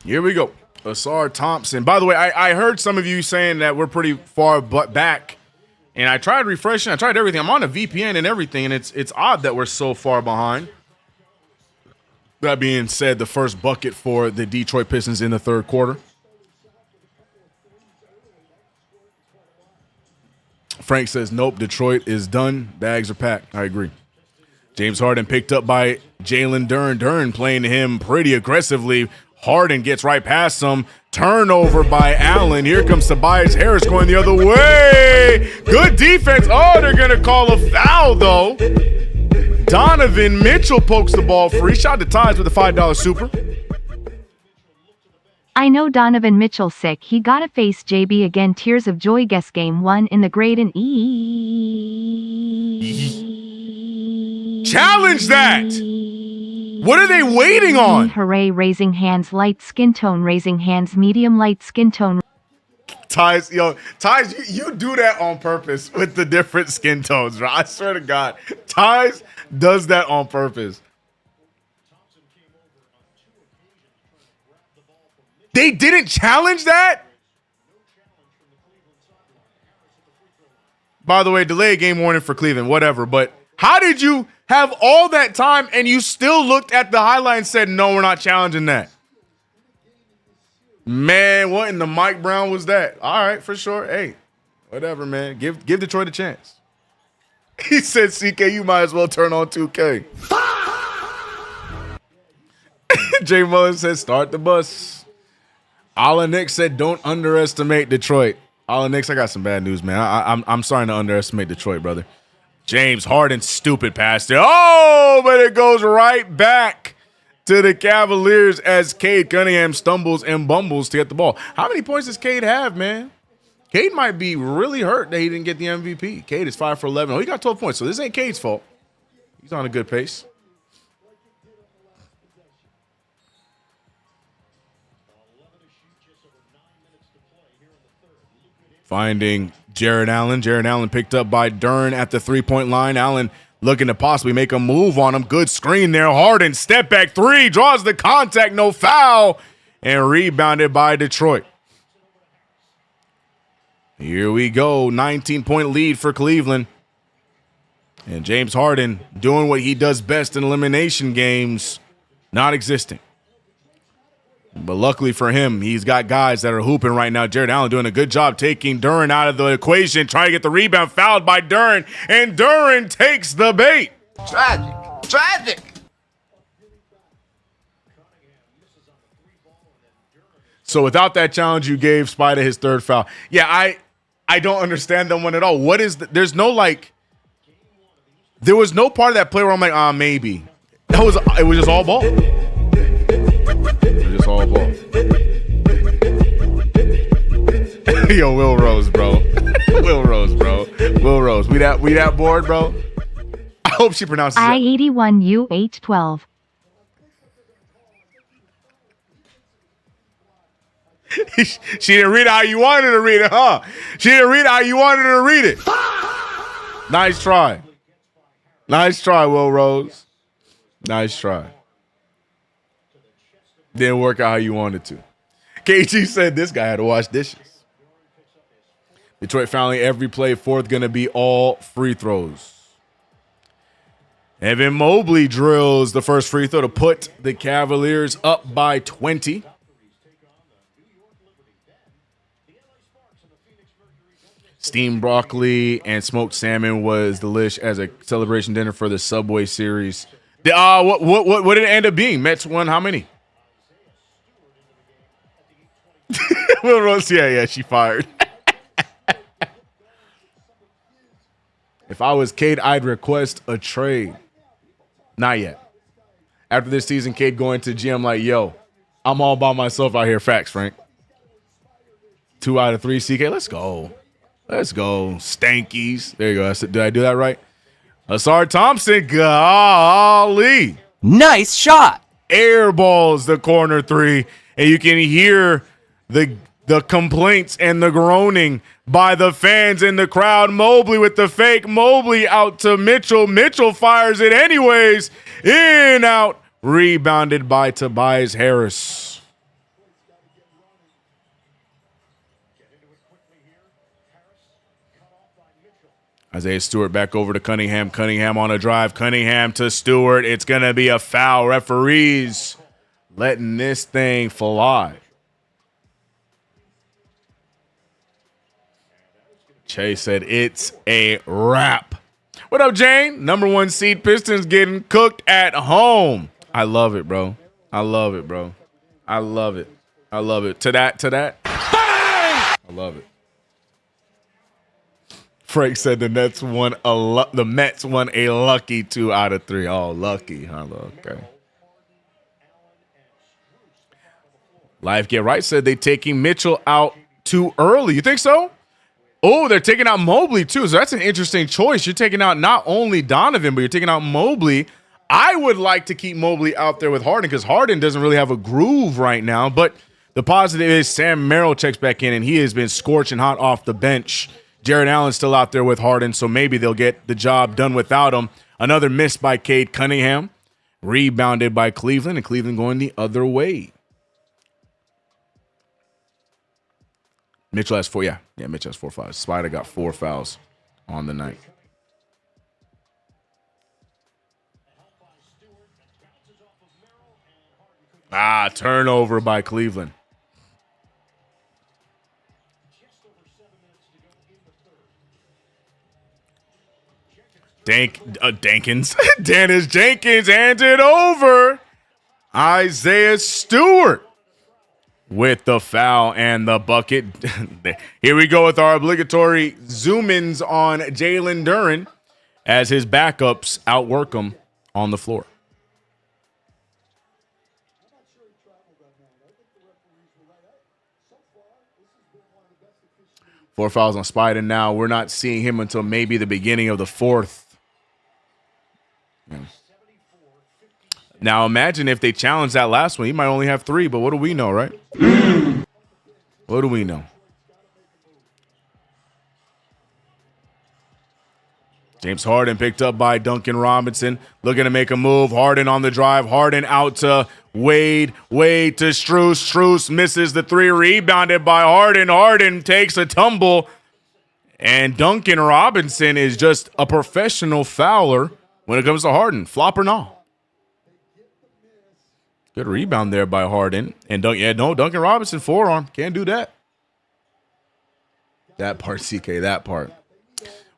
Here we go. Asar Thompson. By the way, I heard some of you saying that we're pretty far back. And I tried refreshing. I tried everything. I'm on a VPN and everything, and it's odd that we're so far behind. That being said, the first bucket for the Detroit Pistons in the third quarter. Frank says, nope, Detroit is done. Bags are packed. I agree. James Harden picked up by Jalen Duren. Duren playing him pretty aggressively. Harden gets right past him. Turnover by Allen. Here comes Tobias Harris going the other way. Good defense. Oh, they're going to call a foul, though. Donovan Mitchell pokes the ball free. Shot to Ties with a $5 super. I know Donovan Mitchell sick. He gotta face JB again. Tears of joy. Guess game 1 in the grade and Challenge that. What are they waiting on? Hooray, raising hands, light skin tone, raising hands, medium light skin tone. Ties, you do that on purpose with the different skin tones, bro. I swear to God. Ties does that on purpose. They didn't challenge that? By the way, delay game warning for Cleveland, whatever. But how did you have all that time and you still looked at the highlight and said, no, we're not challenging that? Man, what in the Mike Brown was that? All right, for sure. Hey, whatever, man. Give Detroit a chance. He said, CK, you might as well turn on 2K. Jay Mullen said, start the bus. Alan Nick said, don't underestimate Detroit. Alan Nix, I got some bad news, man. I'm starting to underestimate Detroit, brother. James Harden, stupid pass there. Oh, but it goes right back to the Cavaliers as Cade Cunningham stumbles and bumbles to get the ball. How many points does Cade have, man? Cade might be really hurt that he didn't get the MVP. Cade is 5 for 11. Oh, he got 12 points, so this ain't Cade's fault. He's on a good pace. Finding Jared Allen. Jared Allen picked up by Duren at the three-point line. Allen looking to possibly make a move on him. Good screen there. Harden, step back three, draws the contact, no foul, and rebounded by Detroit. Here we go, 19-point lead for Cleveland. And James Harden doing what he does best in elimination games, not existing. But luckily for him, he's got guys that are hooping right now. Jared Allen doing a good job taking Duren out of the equation, trying to get the rebound, fouled by Duren, and Duren takes the bait. Tragic. So without that challenge, you gave Spider his third foul. Yeah, I don't understand that one at all. What is there's no there was no part of that play where I'm like, maybe. It was just all ball. Just all ball. Yo, Will Rose, bro. Will Rose, bro. Will Rose. We that bored, bro? I hope she pronounces it. I-81U-812. She didn't read it how you wanted to read it, huh? She didn't read it how you wanted to read it. Nice try. Nice try, Will Rose. Nice try. Didn't work out how you wanted to. KG said this guy had to wash dishes. Detroit fouling every play. Fourth going to be all free throws. Evan Mobley drills the first free throw to put the Cavaliers up by 20. Steamed broccoli and smoked salmon was delish as a celebration dinner for the Subway Series. What did it end up being? Mets won how many? Will Rose, yeah, she fired. If I was Cade, I'd request a trade. Not yet. After this season, Cade going to GM like, yo, I'm all by myself out here. Facts, Frank. 2 out of 3, CK. Let's go. Let's go. Stankies. There you go. Did I do that right? Asar Thompson. Golly. Nice shot. Airballs the corner 3. And you can hear the complaints and the groaning by the fans in the crowd. Mobley with the fake. Mobley out to Mitchell. Mitchell fires it anyways. In, out. Rebounded by Tobias Harris. Isaiah Stewart back over to Cunningham. Cunningham on a drive. Cunningham to Stewart. It's going to be a foul. Referees letting this thing fly. Chase said it's a wrap. What up, Jane? Number 1 seed Pistons getting cooked at home. I love it, bro. I love it, bro. I love it. I love it. To that. Bang! I love it. Frank said the Mets won a lucky 2 out of 3. Oh, lucky, huh? Okay. Life Get Right said they taking Mitchell out too early. You think so? Oh, they're taking out Mobley too. So that's an interesting choice. You're taking out not only Donovan, but you're taking out Mobley. I would like to keep Mobley out there with Harden because Harden doesn't really have a groove right now. But the positive is Sam Merrill checks back in, and he has been scorching hot off the bench. Jared Allen's still out there with Harden, so maybe they'll get the job done without him. Another miss by Cade Cunningham. Rebounded by Cleveland, and Cleveland going the other way. Mitchell has 4. Yeah, Mitchell has 4 fouls. Spider got 4 fouls on the night. Turnover by Cleveland. Dennis Jenkins hands it over. Isaiah Stewart with the foul and the bucket. Here we go with our obligatory zoom-ins on Jalen Duren as his backups outwork him on the floor. Four fouls on Spider now. We're not seeing him until maybe the beginning of the 4th. Yeah. Now imagine if they challenge that last one. He might only have 3, but what do we know, right? What do we know? James Harden picked up by Duncan Robinson. Looking to make a move. Harden on the drive. Harden out to Wade. Wade to Strus. Strus misses the 3. Rebounded by Harden. Harden takes a tumble. And Duncan Robinson is just a professional fouler when it comes to Harden. Flop or no? Good rebound there by Harden. And Duncan Robinson forearm. Can't do that. That part, CK, that part.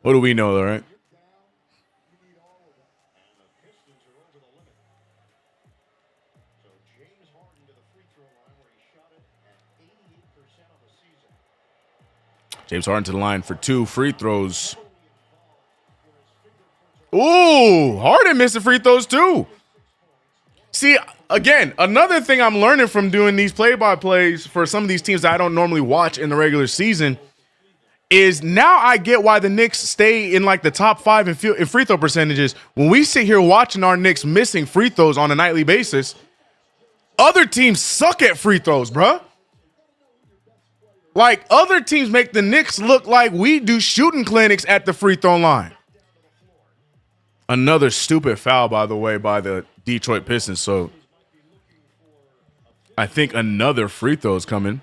What do we know, though, right? James Harden to the line for 2 free throws. Ooh, Harden missed the free throws too. See, again, another thing I'm learning from doing these play-by-plays for some of these teams that I don't normally watch in the regular season is now I get why the Knicks stay in like the top 5 in free throw percentages. When we sit here watching our Knicks missing free throws on a nightly basis, other teams suck at free throws, bruh. Like, other teams make the Knicks look like we do shooting clinics at the free throw line. Another stupid foul, by the way, by the Detroit Pistons. So I think another free throw is coming.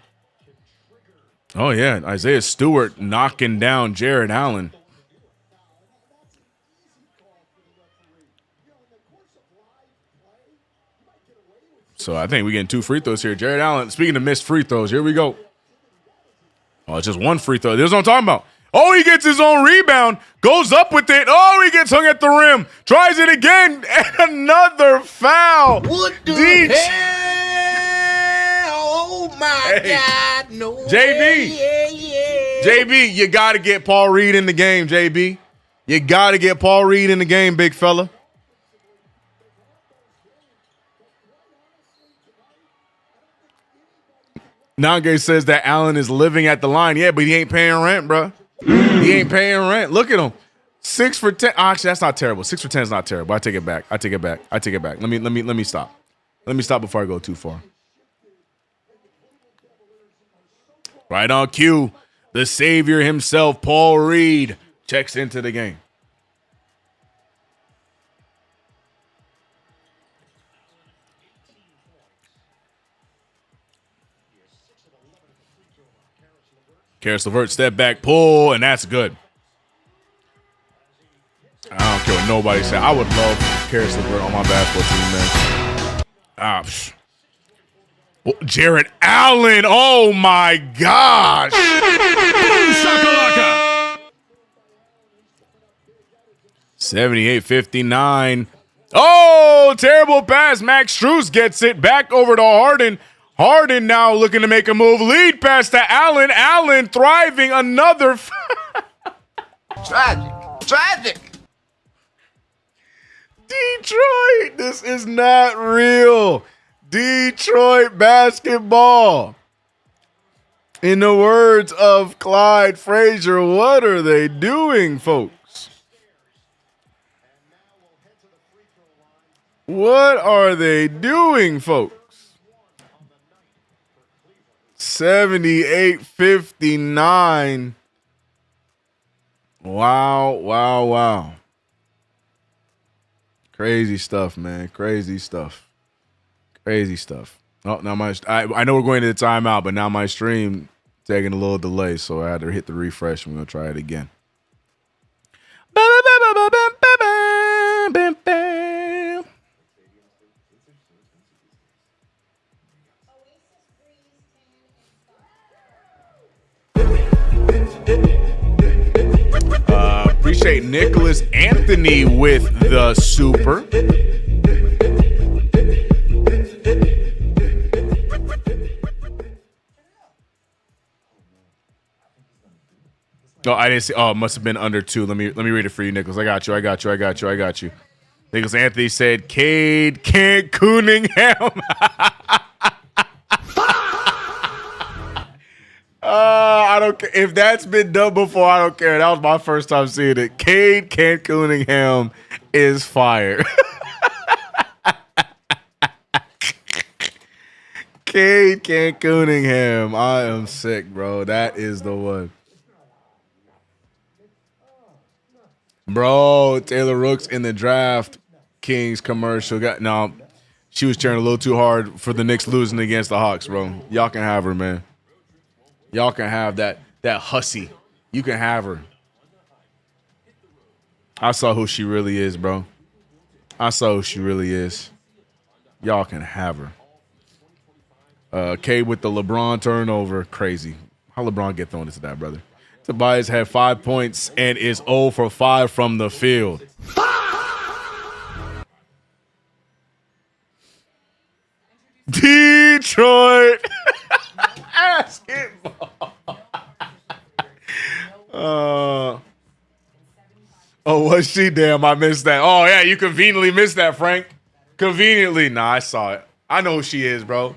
Oh, yeah. Isaiah Stewart knocking down Jared Allen. So I think we're getting 2 free throws here. Jared Allen, speaking of missed free throws, here we go. Oh, it's just 1 free throw. This is what I'm talking about. Oh, he gets his own rebound, goes up with it. Oh, he gets hung at the rim, tries it again, and another foul. What the hell? Oh, my God. No JB. way. JB, you got to get Paul Reed in the game, JB. You got to get Paul Reed in the game, big fella. Nange says that Allen is living at the line. Yeah, but he ain't paying rent, bro. He ain't paying rent. Look at him. 6 for 10. Actually, that's not terrible. 6 for 10 is not terrible. I take it back. Let me stop. Let me stop before I go too far. Right on cue, the savior himself, Paul Reed, checks into the game. Karis LeVert, step back, pull, and that's good. I don't care what nobody said. I would love Karis LeVert on my basketball team, man. Jared Allen, oh my gosh. Shakalaka. 78-59. Oh, terrible pass. Max Strus gets it back over to Harden. Harden now looking to make a move. Lead pass to Allen. Allen thriving. Another. Tragic. Detroit, this is not real. Detroit basketball. In the words of Clyde Frazier, what are they doing, folks? What are they doing, folks? 78-59. Wow. Crazy stuff, man. Crazy stuff. Oh, now I know we're going to the timeout, but now my stream taking a little delay, so I had to hit the refresh. I'm going to try it again. Appreciate Nicholas Anthony with the super. Oh, I didn't see. Oh, it must have been under 2. Let me read it for you, Nicholas. I got you. Nicholas Anthony said, Cade Kent Cunningham. I don't care. If that's been done before, I don't care. That was my first time seeing it. Cade Kent Cunningham is fire. Cade Kent Cunningham. I am sick, bro. That is the one. Bro, Taylor Rooks in the Draft Kings commercial. She was cheering a little too hard for the Knicks losing against the Hawks, bro. Y'all can have her, man. Y'all can have that hussy. You can have her. I saw who she really is, bro. Y'all can have her. Cade with the LeBron turnover. Crazy. How LeBron get thrown into that, brother? Tobias had 5 points and is 0 for 5 from the field. Detroit basketball. Oh, was she? Damn, I missed that. Oh, yeah, you conveniently missed that, Frank. Conveniently. Nah, I saw it. I know who she is, bro.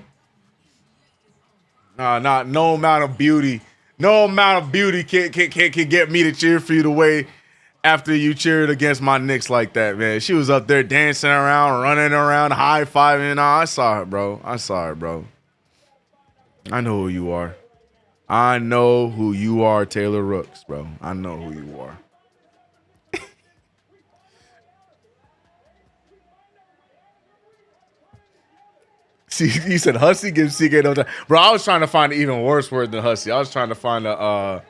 No amount of beauty. No amount of beauty can get me to cheer for you the way after you cheered against my Knicks like that, man. She was up there dancing around, running around, high-fiving. I saw her, bro. I know who you are. Taylor Rooks, bro. I know who you are. See, you said hussy gives CK no time. Bro, I was trying to find an even worse word than hussy. I was trying to find a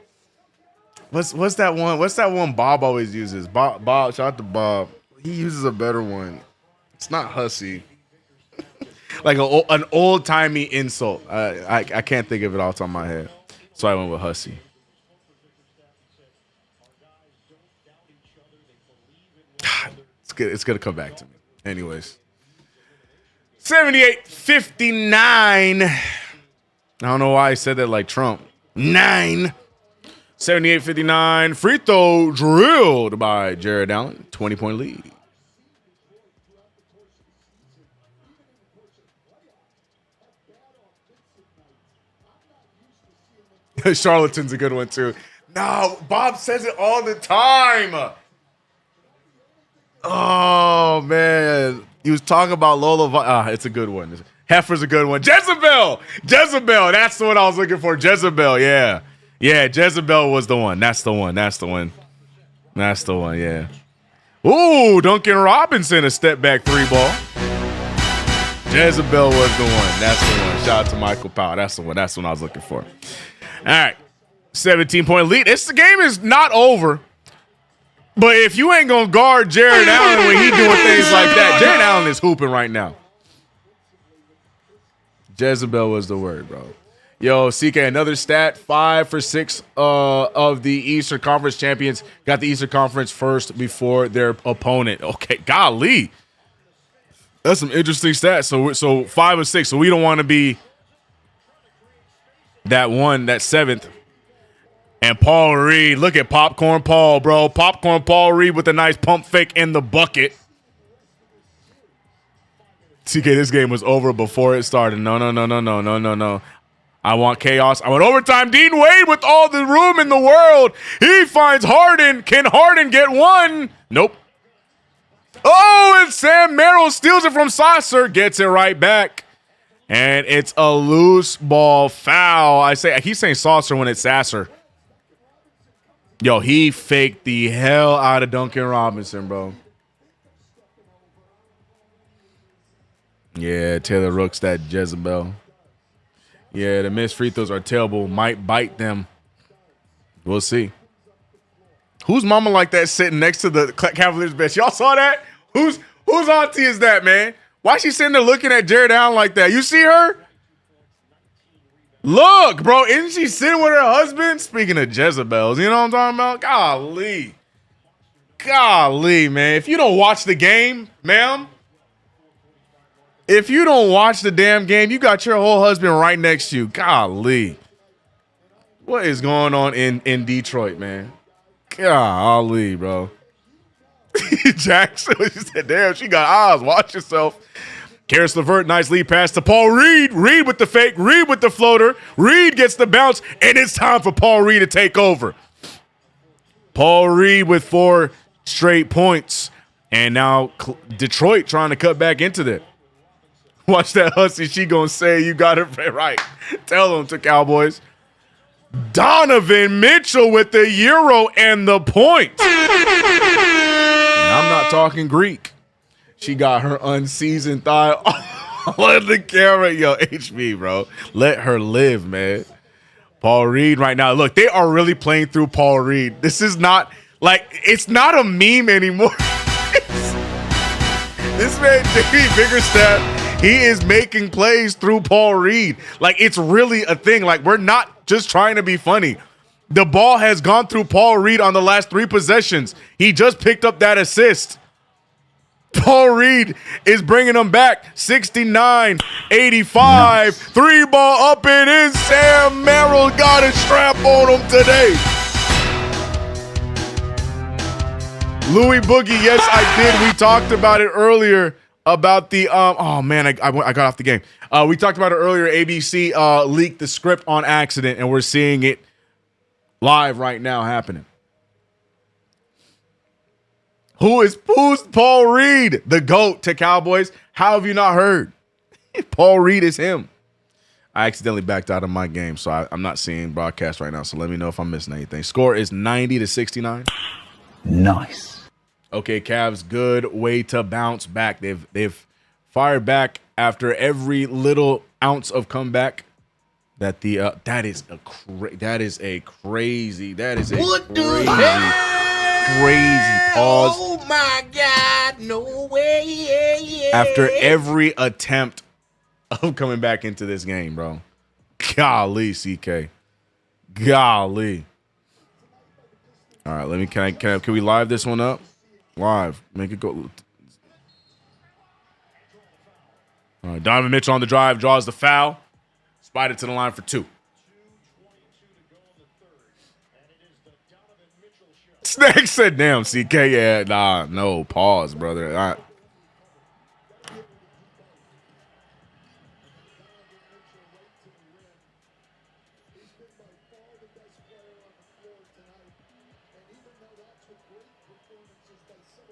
what's that one? What's that one Bob always uses? Bob, shout out to Bob. He uses a better one. It's not hussy. Like an old-timey insult. I can't think of it off the top of my head. So I went with hussy. It's gonna come back to me. Anyways. 78-59. I don't know why I said that like Trump. 9. 78-59. Free throw drilled by Jared Allen. 20-point lead. Charlatan's a good one too. No, Bob says it all the time. Oh man, he was talking about Lola. It's a good one. Heifer's a good one. Jezebel. That's the one I was looking for. Jezebel. Yeah. Jezebel was the one. That's the one. Yeah. Ooh, Duncan Robinson, a step back 3-ball. Jezebel was the one. That's the one. Shout out to Michael Powell. That's the one I was looking for. All right. 17-point lead. The game is not over. But if you ain't going to guard Jared Allen when he doing things like that, Jared Allen is hooping right now. Jezebel was the word, bro. Yo, CK, another stat. 5 for 6 of the Eastern Conference champions got the Eastern Conference first before their opponent. Okay, golly. That's some interesting stats. So 5 of 6. So we don't want to be that 7th. And Paul Reed, look at Popcorn Paul, bro. Popcorn Paul Reed with a nice pump fake in the bucket. CK, this game was over before it started. No. I want chaos. I want overtime. Dean Wade with all the room in the world. He finds Harden. Can Harden get one? Nope. Oh, and Sam Merrill steals it from Saucer. Gets it right back. And it's a loose ball foul. I keep saying Saucer when it's Sasser. Yo, he faked the hell out of Duncan Robinson, bro. Yeah, Taylor Rooks, that Jezebel. Yeah, the missed free throws are terrible. Might bite them. We'll see. Who's mama like that sitting next to the Cavaliers bench? Y'all saw that? Whose auntie is that, man? Why is she sitting there looking at Jared Allen like that? You see her? Look, bro, isn't she sitting with her husband? Speaking of Jezebels, you know what I'm talking about? Golly, man. If you don't watch the game, ma'am, if you don't watch the damn game, you got your whole husband right next to you. Golly. What is going on in Detroit, man? Golly, bro. Jackson, she said, damn, she got eyes. Watch yourself. Karis LeVert, nice lead pass to Paul Reed. Reed with the fake. Reed with the floater. Reed gets the bounce, and it's time for Paul Reed to take over. Paul Reed with 4 straight points. And now Detroit trying to cut back into that. Watch that hussy. She gonna say you got it right. Tell them to Cowboys. Donovan Mitchell with the Euro and the point. And I'm not talking Greek. She got her unseasoned thigh on the camera. Yo, HB, bro. Let her live, man. Paul Reed right now. Look, they are really playing through Paul Reed. This is not, it's not a meme anymore. This man, J.B. Biggerstaff, he is making plays through Paul Reed. It's really a thing. We're not just trying to be funny. The ball has gone through Paul Reed on the last 3 possessions. He just picked up that assist. Paul Reed is bringing them back. 69-85. Nice. 3-ball up and in. Sam Merrill got a strap on him today. Louis Boogie, yes, I did. We talked about it earlier about the oh man, I got off the game. We talked about it earlier. ABC leaked the script on accident, and we're seeing it live right now happening. Who's Paul Reed, the GOAT to Cowboys? How have you not heard? Paul Reed is him. I accidentally backed out of my game, so I'm not seeing broadcast right now. So let me know if I'm missing anything. Score is 90-69. Nice. Okay, Cavs, good way to bounce back. They've fired back after every little ounce of comeback. That is a crazy pause. Oh my God, no way. After every attempt of coming back into this game, bro. Golly, CK. Golly. All right, can we live this one up? Live. Make it go. All right, Donovan Mitchell on the drive, draws the foul. Spied it to the line for 2. Snake said, damn, CK, yeah, nah, no, pause, brother.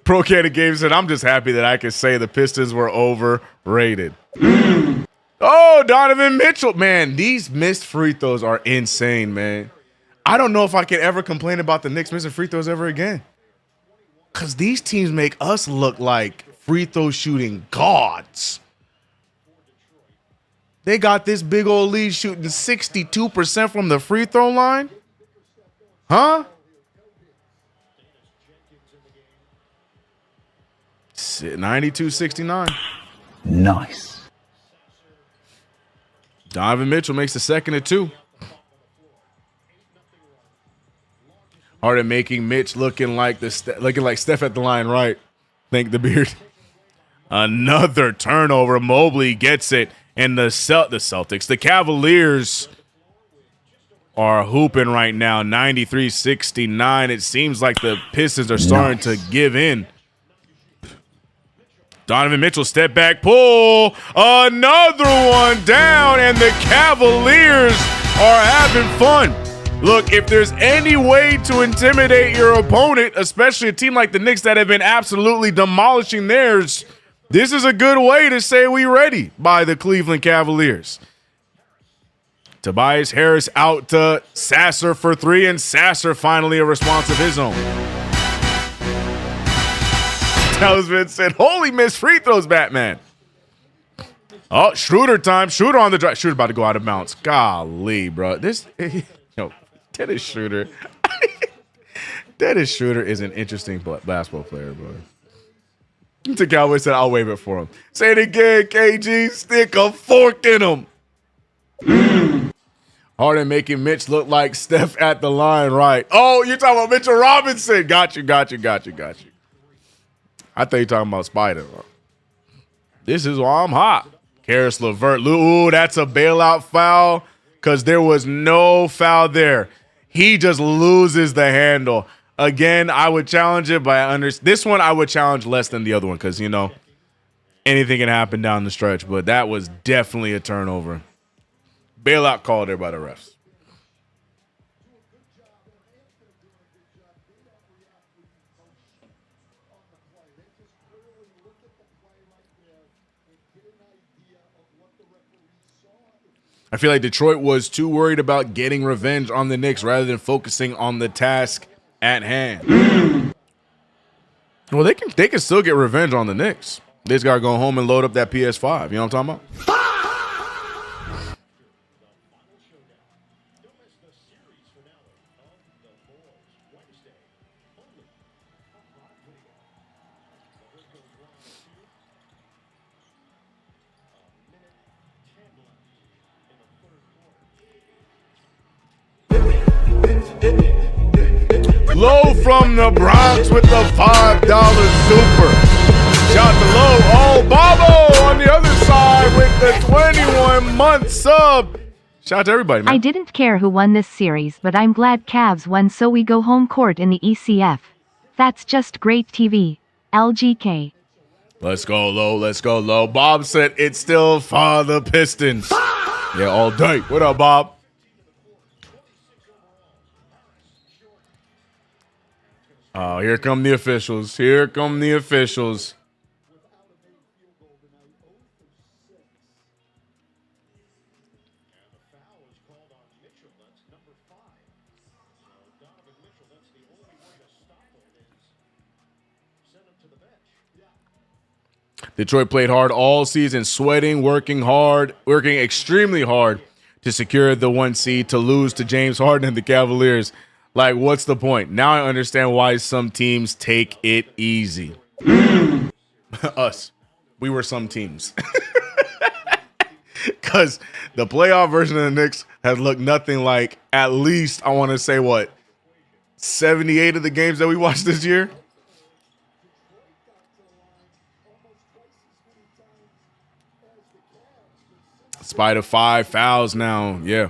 Pro Cannon Game said, I'm just happy that I can say the Pistons were overrated. Oh, Donovan Mitchell. Man, these missed free throws are insane, man. I don't know if I can ever complain about the Knicks missing free throws ever again. Because these teams make us look like free throw shooting gods. They got this big old lead shooting 62% from the free throw line? Huh? 92-69. Nice. Donovan Mitchell makes the second of two. Harden making Mitch looking like Steph at the line, right? Thank the beard. Another turnover. Mobley gets it, and the Celtics, the Cavaliers are hooping right now. 93-69. It seems like the Pistons are starting to give in. Donovan Mitchell, step back, pull, another one down, and the Cavaliers are having fun. Look, if there's any way to intimidate your opponent, especially a team like the Knicks that have been absolutely demolishing theirs, this is a good way to say we ready by the Cleveland Cavaliers. Tobias Harris out to Sasser for three, and Sasser finally a response of his own. Talisman said, holy missed free throws, Batman. Oh, Schroeder time. Schroeder on the drive. Schroeder about to go out of bounds. Golly, bro. Dennis Schroeder. Dennis Schroeder is an interesting basketball player, bro. The Cowboys said, I'll wave it for him. Say it again, KG. Stick a fork in him. Harden making Mitch look like Steph at the line, right? Oh, you're talking about Mitchell Robinson. Got you. I thought you were talking about Spider. This is why I'm hot. Karis LeVert. Ooh, that's a bailout foul because there was no foul there. He just loses the handle. Again, I would challenge it, but this one I would challenge less than the other one because, anything can happen down the stretch. But that was definitely a turnover. Bailout call there by the refs. I feel like Detroit was too worried about getting revenge on the Knicks rather than focusing on the task at hand. Well, they can still get revenge on the Knicks. They just got to go home and load up that PS5. You know what I'm talking about? Low from the Bronx with the $5 super. Shout to Low. Oh, Bobo on the other side with the 21-month sub. Shout out to everybody, man. I didn't care who won this series, but I'm glad Cavs won so we go home court in the ECF. That's just great TV. LGK. Let's go, Low. Let's go, Low. Bob said it's still for the Pistons. Yeah, all day. What up, Bob? Oh, here come the officials. Here come the officials. Detroit played hard all season, sweating, working extremely hard to secure the 1 seed, to lose to James Harden and the Cavaliers. Like, what's the point? Now I understand why some teams take it easy. Us. We were some teams. Because the playoff version of the Knicks has looked nothing like, at least, I want to say, 78 of the games that we watched this year? Spite of 5 fouls now, yeah.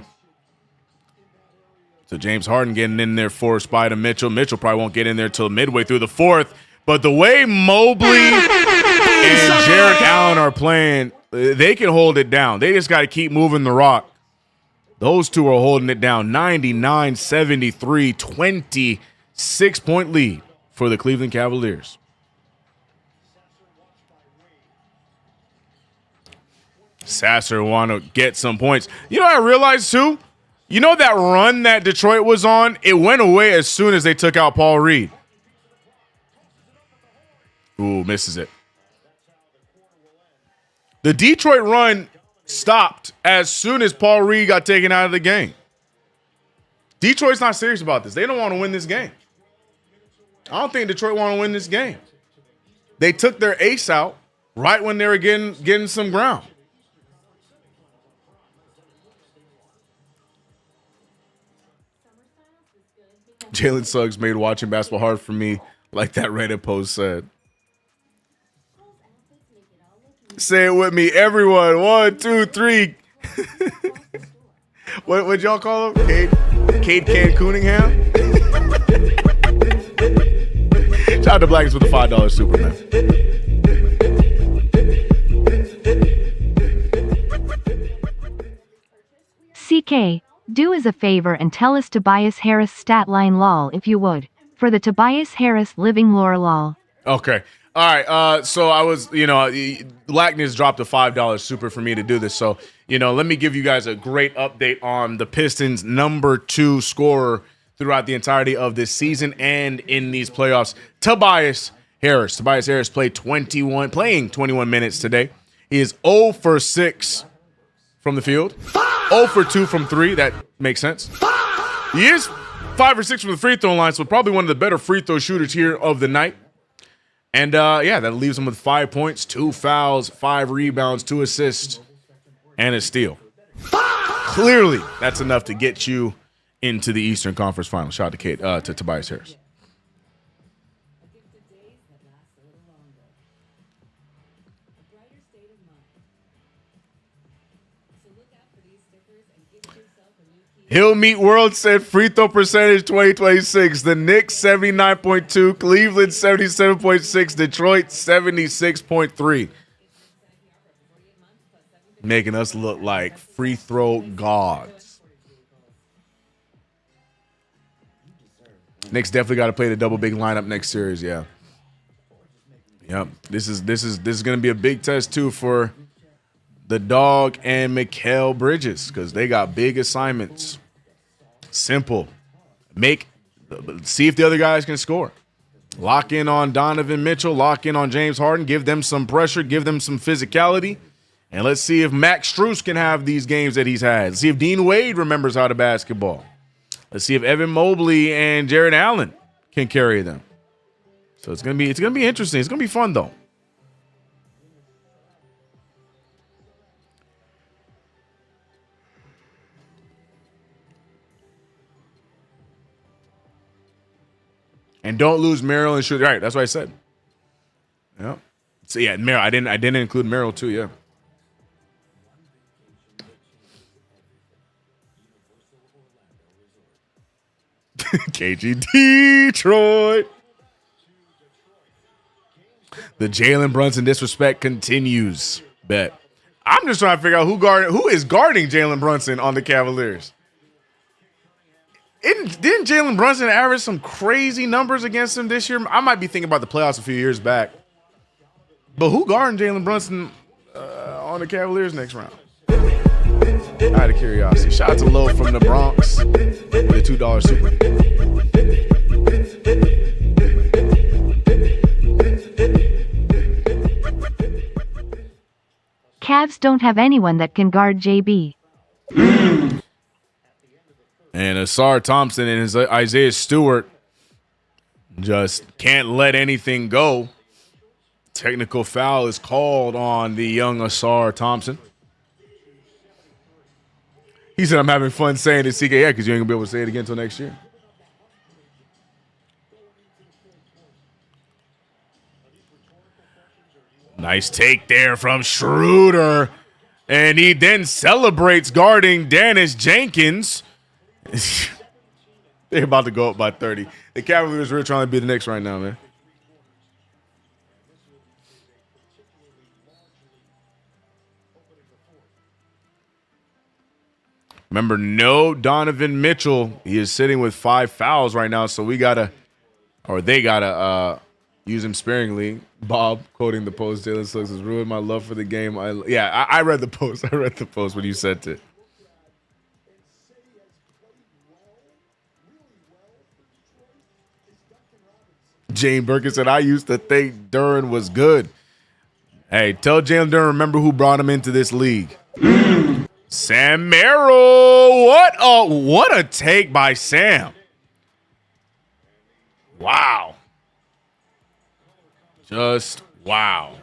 So James Harden getting in there for Spider Mitchell. Mitchell probably won't get in there till midway through the fourth. But the way Mobley and Jared Allen are playing, they can hold it down. They just got to keep moving the rock. Those two are holding it down. 99-73, 26-point lead for the Cleveland Cavaliers. Sasser want to get some points. You know what I realized too? You know that run that Detroit was on? It went away as soon as they took out Paul Reed. Ooh, misses it. The Detroit run stopped as soon as Paul Reed got taken out of the game. Detroit's not serious about this. They don't want to win this game. I don't think Detroit want to win this game. They took their ace out right when they were getting some ground. Jalen Suggs made watching basketball hard for me, like that Reddit post said. Say it with me, everyone. 1, 2, 3. What y'all call him? Cade Cunningham? Shout out to Blackers with the $5 Superman. CK, do us a favor and tell us Tobias Harris stat line lol if you would. For the Tobias Harris living lore lol. Okay. All right. So I was, Blackness dropped a $5 super for me to do this. So, let me give you guys a great update on the Pistons' number 2 scorer throughout the entirety of this season and in these playoffs, Tobias Harris. Tobias Harris playing 21 minutes today. He is 0 for 6 from the field, 0 for 2 from 3. That makes sense. He is 5 or 6 from the free throw line, so probably one of the better free throw shooters here of the night. And, that leaves him with 5 points, 2 fouls, 5 rebounds, 2 assists, and a steal. Clearly, that's enough to get you into the Eastern Conference Finals. Shout out to Tobias Harris. Hill Meet World said free throw percentage 2026. The Knicks 79.2, Cleveland 77.6, Detroit 76.3. Making us look like free throw gods. Knicks definitely got to play the double big lineup next series. Yeah. Yep. This is going to be a big test too for the Dog and Mikal Bridges because they got big assignments. Simple. See if the other guys can score. Lock in on Donovan Mitchell. Lock in on James Harden. Give them some pressure. Give them some physicality. And let's see if Max Strus can have these games that he's had. Let's see if Dean Wade remembers how to basketball. Let's see if Evan Mobley and Jared Allen can carry them. So it's gonna be interesting. It's gonna be fun though. And don't lose Merrill and Schroeder. Right, that's what I said. Yeah. So yeah, Merrill. I didn't include Merrill too. Yeah. KG Detroit. The Jalen Brunson disrespect continues. Bet. I'm just trying to figure out who is guarding Jalen Brunson on the Cavaliers. Didn't Jalen Brunson average some crazy numbers against him this year? I might be thinking about the playoffs a few years back. But who guarding Jalen Brunson on the Cavaliers next round? Out of curiosity. Shout out to Lowe from the Bronx with a $2 super. Cavs don't have anyone that can guard JB. And Asar Thompson and Isaiah Stewart just can't let anything go. Technical foul is called on the young Asar Thompson. He said, I'm having fun saying it, CK, because you ain't going to be able to say it again until next year. Nice take there from Schroeder. And he then celebrates guarding Dennis Jenkins. They're about to go up by 30. The Cavaliers are trying to be the Knicks right now, man. Remember, no Donovan Mitchell. He is sitting with 5 fouls right now, so we got to or they gotta use him sparingly. Bob quoting the post, Jalen Suggs has ruined my love for the game. I read the post. I read the post when you sent it. Jane Birkin said, I used to think Duren was good. Hey, tell Jalen Duren, remember who brought him into this league. Sam Merrill. What a take by Sam. Wow. Just wow.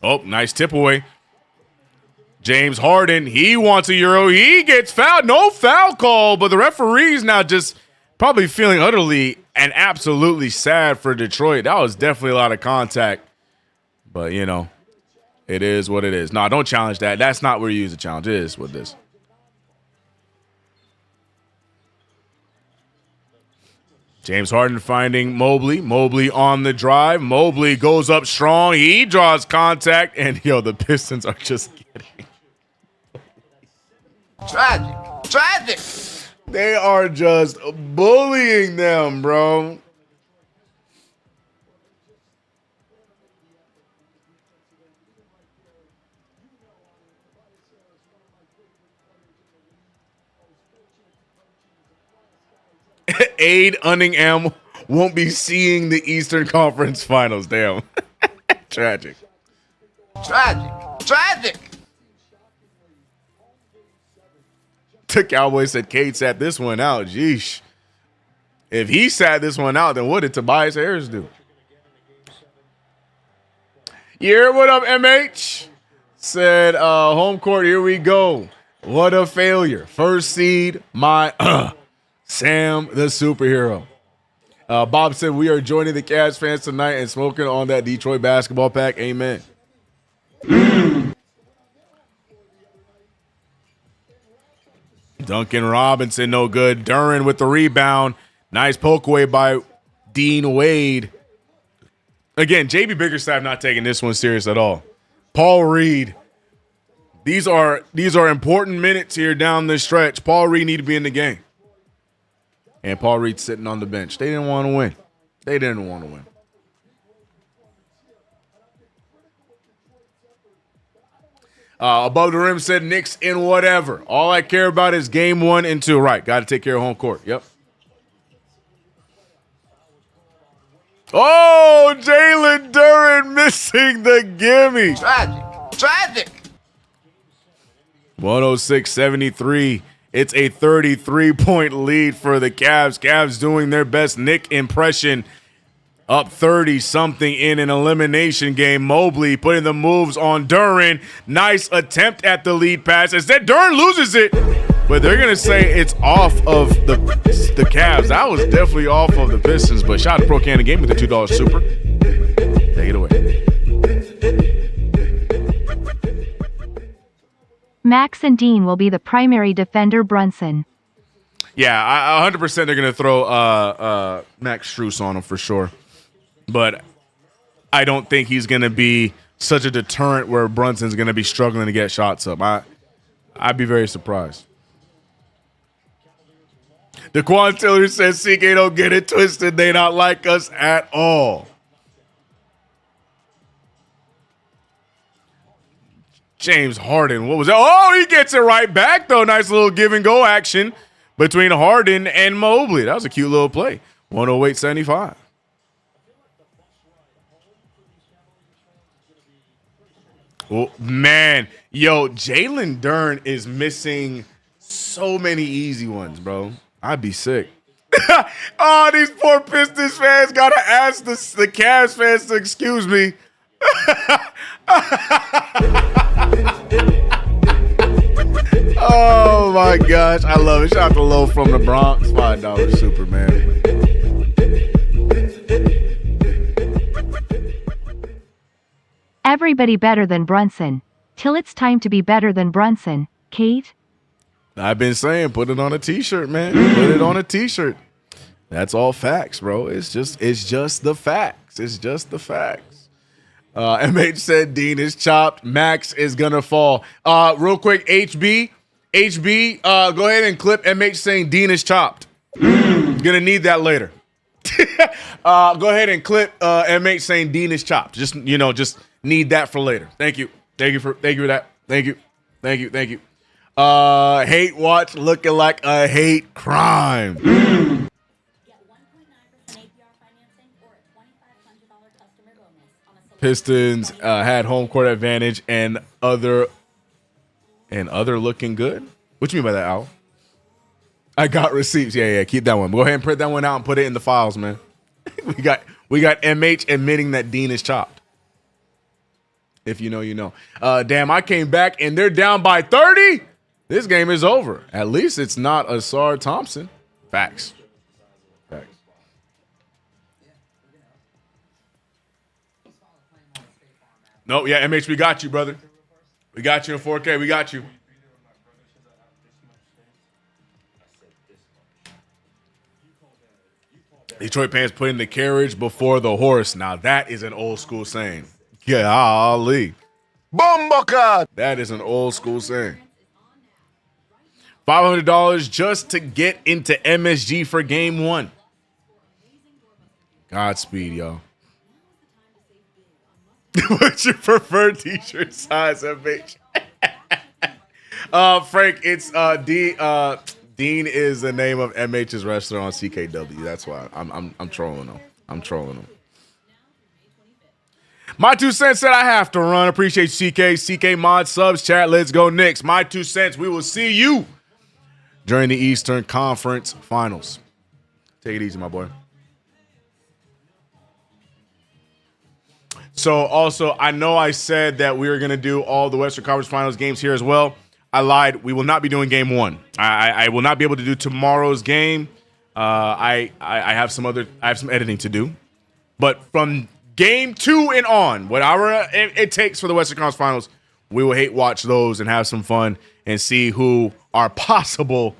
Oh, nice tip away. James Harden, he wants a Euro. He gets fouled. No foul call, but the referee's now just probably feeling utterly and absolutely sad for Detroit. That was definitely a lot of contact. But, you know, it is what it is. No, don't challenge that. That's not where you use a challenge. It is what it is. James Harden finding Mobley. Mobley on the drive. Mobley goes up strong. He draws contact. And, the Pistons are just kidding. Tragic. They are just bullying them, bro. Aid Cunningham won't be seeing the Eastern Conference Finals. Damn. Tragic. The Cowboys said Cade sat this one out. Jeesh. If he sat this one out, then what did Tobias Harris do? Yeah, what up, MH? Said, home court, here we go. What a failure. First seed, my Sam the superhero. Bob said, we are joining the Cavs fans tonight and smoking on that Detroit basketball pack. Amen. Duncan Robinson, no good. Duren with the rebound. Nice poke away by Dean Wade. Again, JB Bickerstaff not taking this one serious at all. Paul Reed. These are important minutes here down the stretch. Paul Reed need to be in the game. And Paul Reed sitting on the bench. They didn't want to win. Above the rim said Knicks in whatever. All I care about is game 1 and 2. Right, got to take care of home court. Yep. Oh, Jalen Duren missing the gimme. Tragic. 106-73. It's a 33-point lead for the Cavs. Cavs doing their best Nick impression. Up 30-something in an elimination game. Mobley putting the moves on Duren. Nice attempt at the lead pass. Instead, Duren loses it. But they're going to say it's off of the Cavs. That was definitely off of the Pistons. But shout out to Pro Cannon Game with the $2 super. Take it away. Max and Dean will be the primary defender. Brunson. Yeah, 100% they're going to throw Max Strus on him for sure. But I don't think he's going to be such a deterrent where Brunson's going to be struggling to get shots up. I'd be very surprised. DeQuan Tiller says, CK, don't get it twisted. They not like us at all. James Harden, what was that? Oh, he gets it right back, though. Nice little give-and-go action between Harden and Mobley. That was a cute little play. 108-75. Oh, man. Yo, Jalen Duren is missing so many easy ones, bro. I'd be sick. Oh, these poor Pistons fans got to ask the Cavs fans to excuse me. Oh, my gosh. I love it. Shout out to Low from the Bronx. $5 super, man. Everybody better than Brunson. Till it's time to be better than Brunson. Kate? I've been saying, put it on a t-shirt, man. Put it on a t-shirt. That's all facts, bro. It's just the facts. It's just the facts. MH said Dean is chopped. Max is gonna fall. Real quick, HB, HB, go ahead and clip MH saying Dean is chopped. Gonna need that later. Go ahead and clip MH saying Dean is chopped. Just need that for later. Thank you for that. Thank you. Hate watch looking like a hate crime. Get 1.9% APR financing or a $2,500 customer bonus on a select Pistons had home court advantage and other looking good. What you mean by that, Al? I got receipts. Yeah. Keep that one. Go ahead and print that one out and put it in the files, man. we got MH admitting that Dean is chopped. If you know, you know. Damn, I came back and they're down by 30. This game is over. At least it's not Asar Thompson. Facts. No, yeah, MH, we got you, brother. We got you in 4K. We got you. Detroit fans putting the carriage before the horse. Now, that is an old school saying. Golly. Bomboka! That is an old school saying. $500 just to get into MSG for game 1. Godspeed, y'all. What's your preferred t-shirt size, MH? Frank, it's Dean is the name of MH's wrestler on CK2K. That's why I'm trolling him. My 2 cents said I have to run. Appreciate CK mod subs chat. Let's go Knicks. My 2 cents. We will see you during the Eastern Conference Finals. Take it easy, my boy. So also, I know I said that we were going to do all the Western Conference Finals games here as well. I lied. We will not be doing game 1. I will not be able to do tomorrow's game. I have some editing to do. But from game 2 and on, whatever it takes for the Western Conference Finals, we will hate watch those and have some fun and see who our possible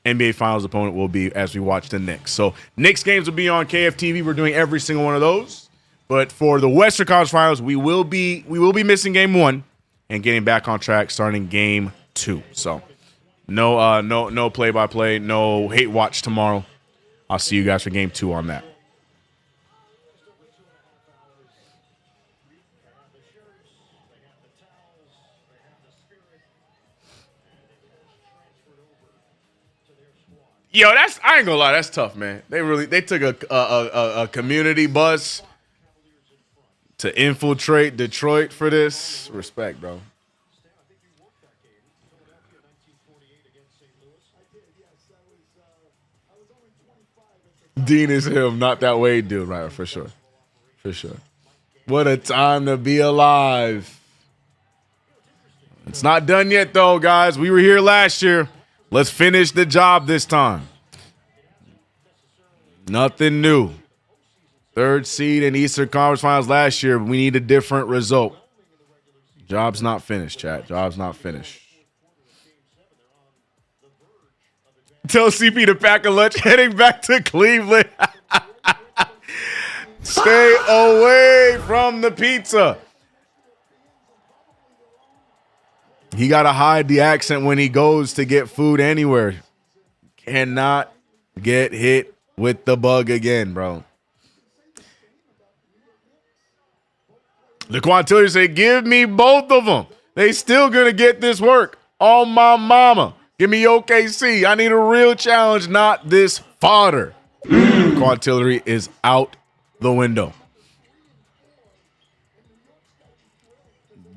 NBA Finals opponent will be as we watch the Knicks. So Knicks games will be on KFTV. We're doing every single one of those. But for the Western Conference Finals, we will be missing game 1 and getting back on track starting game 2. So no play-by-play, no hate watch tomorrow. I'll see you guys for game 2 on that. Yo, I ain't gonna lie, that's tough, man. They took a community bus to infiltrate Detroit for this. Respect, bro. Dean is him, not that Wade dude, right? For sure. What a time to be alive. It's not done yet, though, guys. We were here last year. Let's finish the job this time. Nothing new. 3rd seed in Eastern Conference Finals last year. We need a different result. Job's not finished, chat. Job's not finished. Tell CP to pack a lunch heading back to Cleveland. Stay away from the pizza. He got to hide the accent when he goes to get food anywhere. Cannot get hit with the bug again, bro. Laquan Tiller said, give me both of them. They still going to get this work. On my mama. Give me OKC. I need a real challenge, not this fodder. Laquan Tillery is out the window.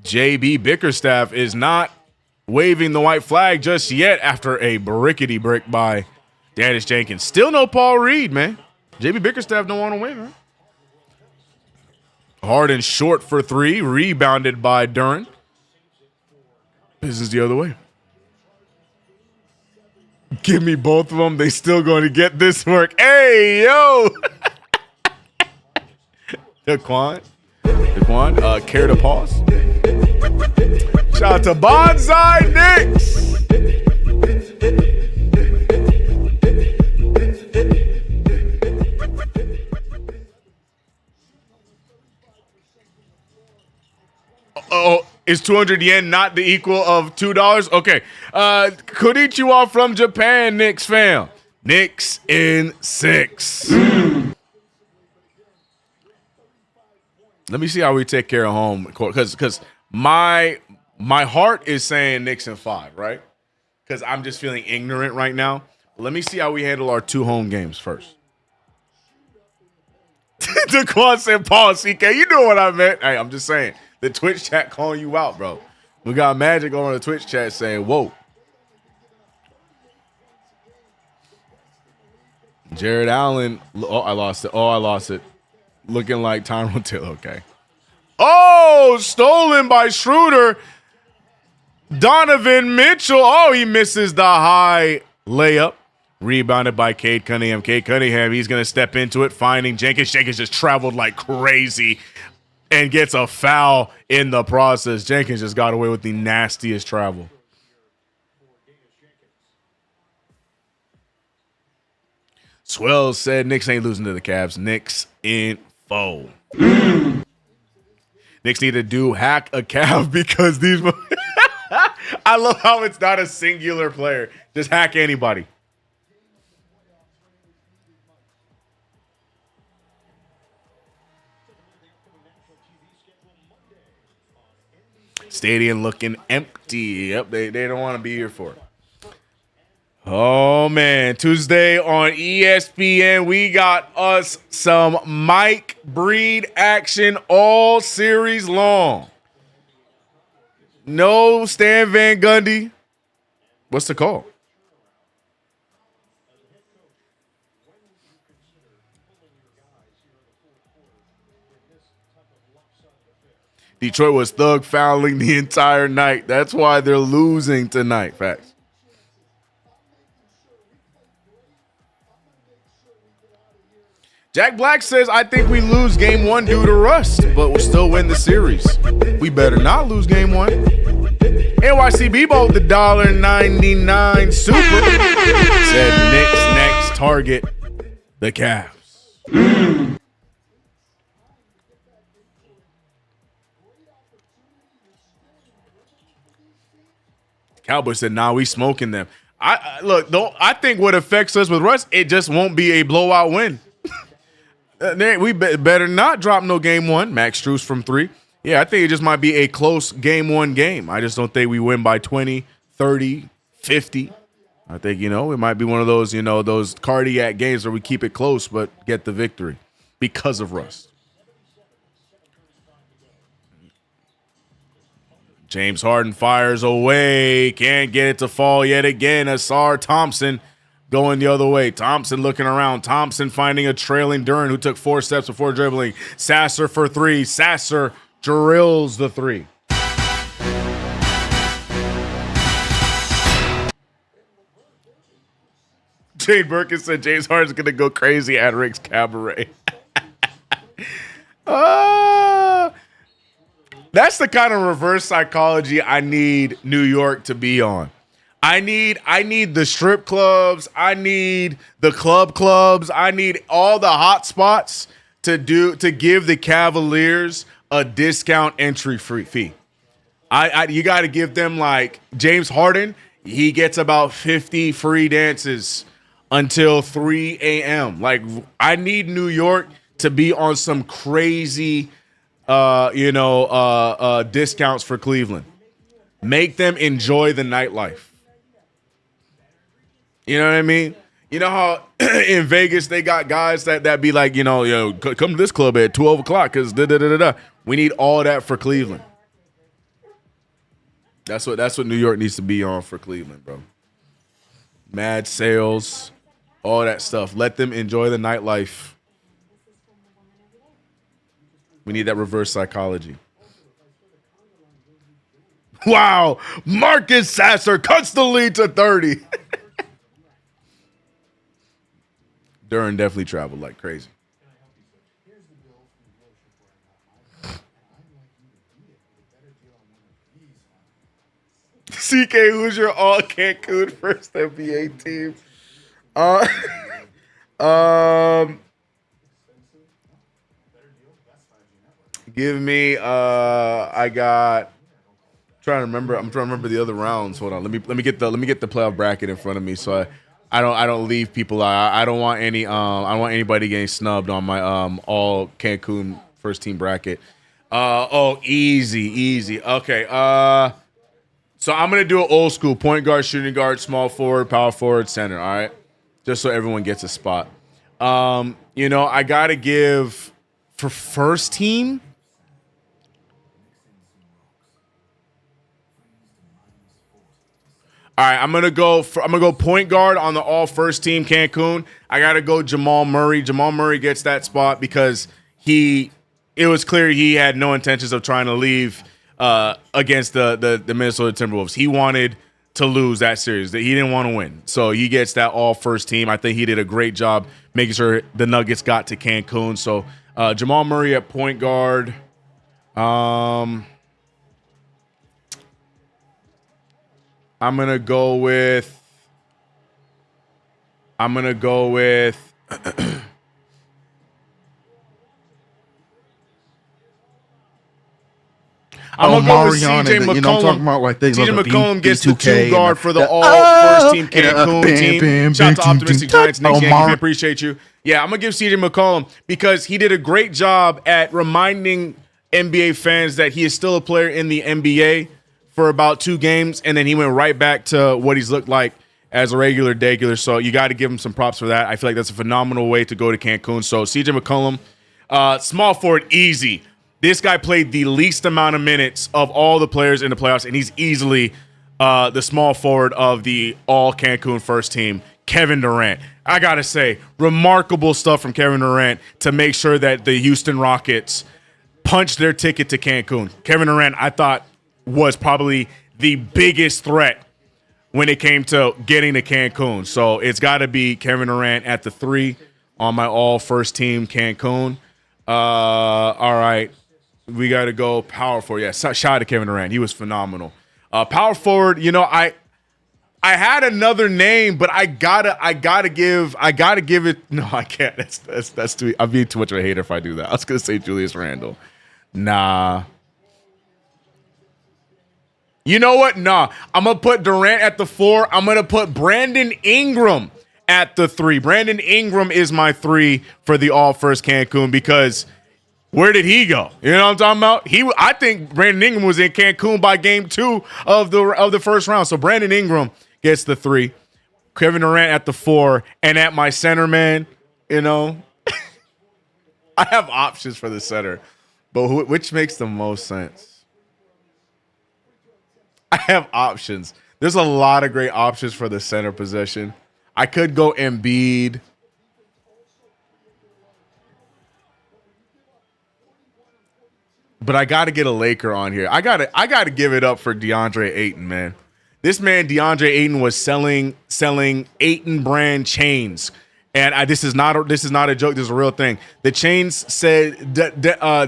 JB Bickerstaff is not waving the white flag just yet after a brickety brick by Dennis Jenkins. Still no Paul Reed, man. JB Bickerstaff don't want to win, man. Harden short for 3, rebounded by Duren. This is the other way. Give me both of them. They still going to get this work. Hey, yo. Daquan, care to pause? Shout out to Bonsai Knicks. Oh, Is 200 yen not the equal of $2? Okay. Konnichiwa from Japan, Knicks fam. Knicks in 6. Let me see how we take care of home, because my heart is saying Knicks in 5, right? Because I'm just feeling ignorant right now. Let me see how we handle our 2 home games first. Daquan said, Paul, CK, you know what I meant. Hey, I'm just saying. The Twitch chat calling you out, bro. We got Magic on the Twitch chat saying, whoa. Jared Allen. Oh, I lost it. Looking like Tyrone Till. Okay. Oh, stolen by Schroeder. Donovan Mitchell. Oh, he misses the high layup. Rebounded by Cade Cunningham. Cade Cunningham, he's going to step into it, finding Jenkins. Jenkins just traveled like crazy and gets a foul in the process. Jenkins just got away with the nastiest travel. Swells said Knicks ain't losing to the Cavs. Knicks in 4. Knicks need to do hack a Cav because these – I love how it's not a singular player. Just hack anybody. Stadium looking empty. Yep, they don't want to be here for it. Oh, man. Tuesday on ESPN, we got us some Mike Breed action all series long. No Stan Van Gundy. What's the call? Detroit was thug fouling the entire night. That's why they're losing tonight. Facts. Jack Black says, I think we lose game 1 due to rust, but we'll still win the series. We better not lose game 1. NYC Bebo, the $1.99 super, said Knicks next target, the Cavs. Cowboys said, nah, we smoking them. I think what affects us with Russ, it just won't be a blowout win. We better not drop no game 1. Max Strus from 3. Yeah, I think it just might be a close game 1 game. I just don't think we win by 20, 30, 50. I think, it might be one of those, those cardiac games where we keep it close but get the victory because of Russ. James Harden fires away. Can't get it to fall yet again. Asar Thompson going the other way. Thompson looking around. Thompson finding a trailing Duren who took 4 steps before dribbling. Sasser for 3. Sasser drills the 3. Jade Birkin said James Harden's going to go crazy at Rick's Cabaret. That's the kind of reverse psychology I need New York to be on. I need the strip clubs. I need the clubs. I need all the hot spots to give the Cavaliers a discount entry fee. You got to give them, like James Harden. He gets about 50 free dances until 3 a.m. Like, I need New York to be on some crazy discounts for Cleveland. Make them enjoy the nightlife. You know what I mean? You know how in Vegas they got guys that be like, come to this club at 12 o'clock because da-da-da-da-da. We need all that for Cleveland. That's what New York needs to be on for Cleveland, bro. Mad sales, all that stuff. Let them enjoy the nightlife. We need that reverse psychology. Wow. Marcus Sasser cuts the lead to 30. Duren definitely traveled like crazy. CK, who's your all Cancun first NBA team? Give me I got Trying to remember. I'm trying to remember the other rounds. Hold on. Let me get the playoff bracket in front of me so I don't leave people out. I don't want any I don't want anybody getting snubbed on my all Cancun first team bracket. Easy. Okay. So I'm gonna do an old school point guard, shooting guard, small forward, power forward, center. All right, just so everyone gets a spot. I gotta give for first team. All right, I'm gonna go point guard on the all first team Cancun. I gotta go Jamal Murray. Jamal Murray gets that spot because it was clear he had no intentions of trying to leave against the Minnesota Timberwolves. He wanted to lose that series. He didn't want to win. So he gets that all first team. I think he did a great job making sure the Nuggets got to Cancun. So Jamal Murray at point guard. I'm gonna go with I'm gonna go with CJ McCollum. You know, I'm talking about like they CJ love the McCollum gets the B2K two guard for the all first team Cancun team. Shout out to Optimistic Giants, Nick Yankees. I appreciate you. Yeah, I'm gonna give CJ McCollum because he did a great job at reminding NBA fans that he is still a player in the NBA for about 2 games, and then he went right back to what he's looked like as a regular. So you got to give him some props for that. I feel like that's a phenomenal way to go to Cancun. So CJ McCollum, small forward, easy. This guy played the least amount of minutes of all the players in the playoffs, and he's easily the small forward of the all Cancun first team, Kevin Durant. I got to say, remarkable stuff from Kevin Durant to make sure that the Houston Rockets punched their ticket to Cancun. Kevin Durant, I thought, was probably the biggest threat when it came to getting to Cancun. So it's got to be Kevin Durant at the 3 on my all first team Cancun. All right. We got to go power forward. Yeah, shout out to Kevin Durant. He was phenomenal. Power forward, I had another name, but I gotta give it. No, I can't. That's too. I'm being too much of a hater if I do that. I was gonna say Julius Randle. Nah. You know what? Nah. I'm gonna put Durant at the 4. I'm gonna put Brandon Ingram at the 3. Brandon Ingram is my 3 for the all first Cancun because where did he go? You know what I'm talking about? I think Brandon Ingram was in Cancun by game 2 of the first round. So Brandon Ingram gets the 3. Kevin Durant at the 4. And at my center, man, I have options for the center. But which makes the most sense? I have options. There's a lot of great options for the center position. I could go Embiid. But I got to get a Laker on here. I got to give it up for DeAndre Ayton, man. This man, DeAndre Ayton, was selling Ayton brand chains. And this is not a joke. This is a real thing. The chains said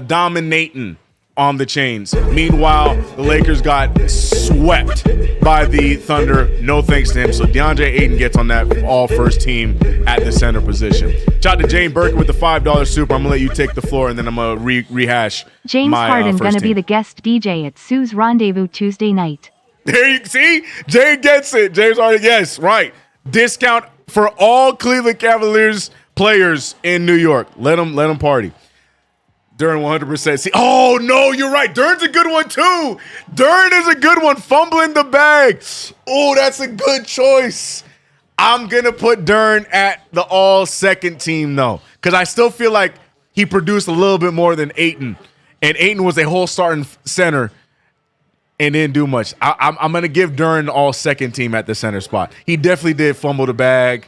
dominating on the chains. Meanwhile, the Lakers got swept by the Thunder. No thanks to him. So DeAndre Ayton gets on that all first team at the center position. Shout out to Jane Burke with the $5 super. I'm gonna let you take the floor, and then I'm gonna rehash. James Harden gonna be the guest DJ at Sue's Rendezvous Tuesday night. There you see, Jane gets it. James Harden, yes, right. Discount for all Cleveland Cavaliers players in New York. Let them party. Dern 100%. See, oh no, you're right. Dern's a good one too. Dern is a good one. Fumbling the bag. Oh, that's a good choice. I'm gonna put Dern at the all second team though, because I still feel like he produced a little bit more than Ayton, and Ayton was a whole starting center and didn't do much. I'm gonna give Dern the all second team at the center spot. He definitely did fumble the bag,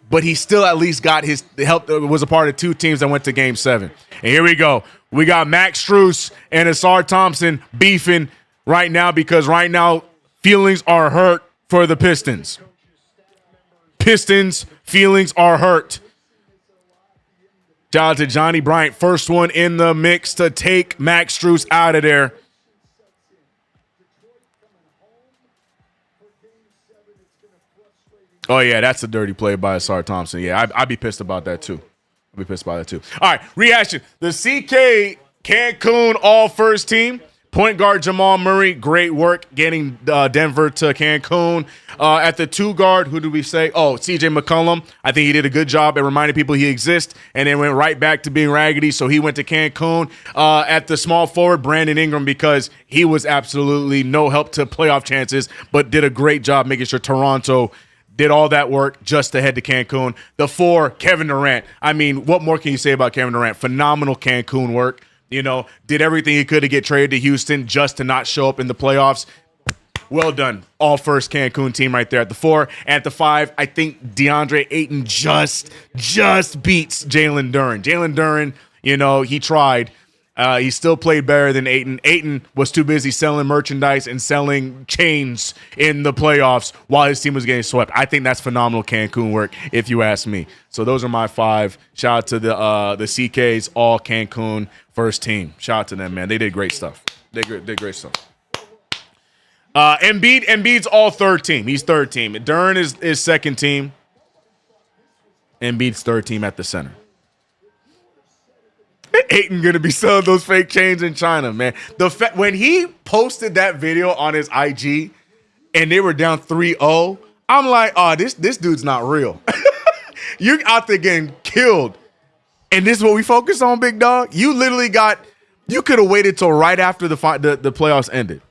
but he still at least got his help. Was a part of 2 teams that went to Game 7. And here we go. We got Max Strus and Asar Thompson beefing right now because right now feelings are hurt for the Pistons. Pistons feelings are hurt. Shout out to Johnny Bryant, first one in the mix to take Max Strus out of there. Oh, yeah, that's a dirty play by Asar Thompson. Yeah, I'd be pissed about that, too. All right, reaction. The CK Cancun all first team. Point guard Jamal Murray, great work getting Denver to Cancun. At the 2 guard, who did we say? Oh, CJ McCollum. I think he did a good job at reminding people he exists, and then went right back to being raggedy, so he went to Cancun. At the small forward, Brandon Ingram, because he was absolutely no help to playoff chances, but did a great job making sure Toronto did all that work just to head to Cancun. The 4, Kevin Durant. I mean, what more can you say about Kevin Durant? Phenomenal Cancun work. You know, did everything he could to get traded to Houston just to not show up in the playoffs. Well done. All first Cancun team right there at the 4. At the 5, I think DeAndre Ayton just beats Jalen Duren. Jalen Duren, you know, he tried. He still played better than Ayton. Ayton was too busy selling merchandise and selling chains in the playoffs while his team was getting swept. I think that's phenomenal Cancun work, if you ask me. So those are my 5. Shout out to the CKs, all Cancun first team. Shout out to them, man. They did great stuff. They did great stuff. Embiid's all third team. He's third team. Duren is second team. Embiid's third team at the center. Ayton gonna be selling those fake chains in China, man. When he posted that video on his IG and they were down 3-0, I'm like, oh, this dude's not real. You're out there getting killed. And this is what we focus on, big dog. You literally you could have waited till right after the playoffs ended.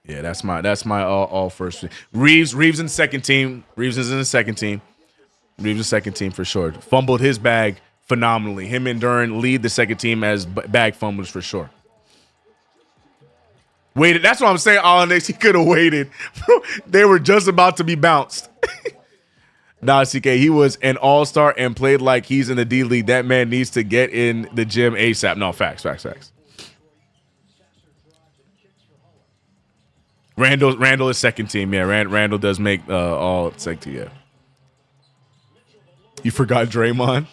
Yeah, that's my all first. Reeves in second team. Reeves is in the second team. Reeves is second team for sure. Fumbled his bag phenomenally. Him and Duren lead the second team as bag fumbles for sure. Waited. That's what I'm saying. Alex, he could have waited. They were just about to be bounced. Nah, CK, he was an all-star and played like he's in the D League. That man needs to get in the gym ASAP. No, facts. Randall is second team. Yeah, Randall does make all second team. Yeah. You forgot Draymond.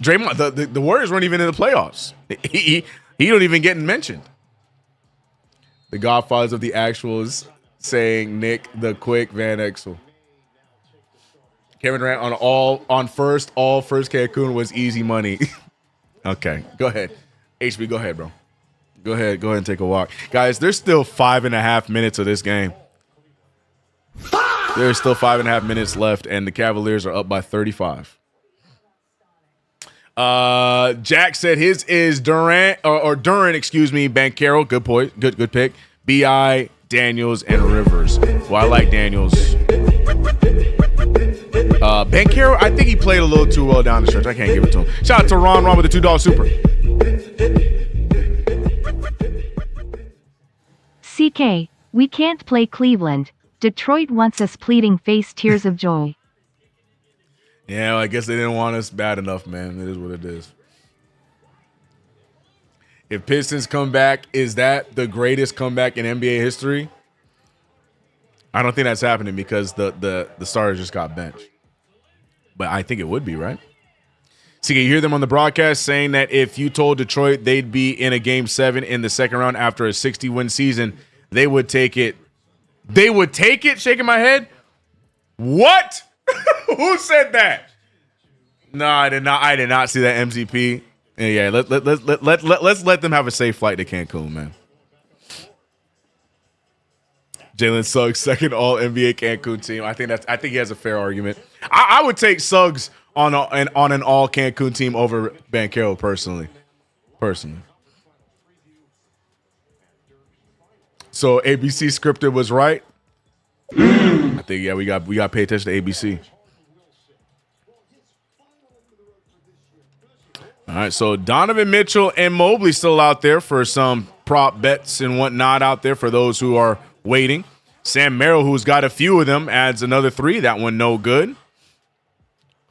The Warriors weren't even in the playoffs. He don't even get mentioned. The Godfathers of the Actuals saying Nick the Quick Van Exel. Kevin Durant all first Cancun was easy money. Okay, go ahead. HB, go ahead, bro. Go ahead and take a walk. Guys, there's still 5.5 minutes of this game. There's still 5.5 minutes left, and the Cavaliers are up by 35. Jack said his is Durant or Duren, excuse me, Banchero. Good point. Good pick. BI, Daniels, and Rivers. Well, I like Daniels. Banchero, I think he played a little too well down the stretch. I can't give it to him. Shout out to Ron with the $2 super. CK, we can't play Cleveland. Detroit wants us pleading face tears of joy. Yeah, well, I guess they didn't want us bad enough, man. It is what it is. If Pistons come back, is that the greatest comeback in NBA history? I don't think that's happening because the starters just got benched. But I think it would be, right? So you hear them on the broadcast saying that if you told Detroit they'd be in a Game 7 in the second round after a 60-win season, they would take it. They would take it? Shaking my head. What? Who said that? No, I did not see that MZP. Yeah, let's let them have a safe flight to Cancun, man. Jalen Suggs, second All NBA Cancun team. I think he has a fair argument. I would take Suggs on an All Cancun team over Banchero personally. So ABC scripted was right. I think we got to pay attention to ABC. All right, so Donovan Mitchell and Mobley still out there for some prop bets and whatnot out there for those who are waiting. Sam Merrill, who's got a few of them, adds another 3. That one no good.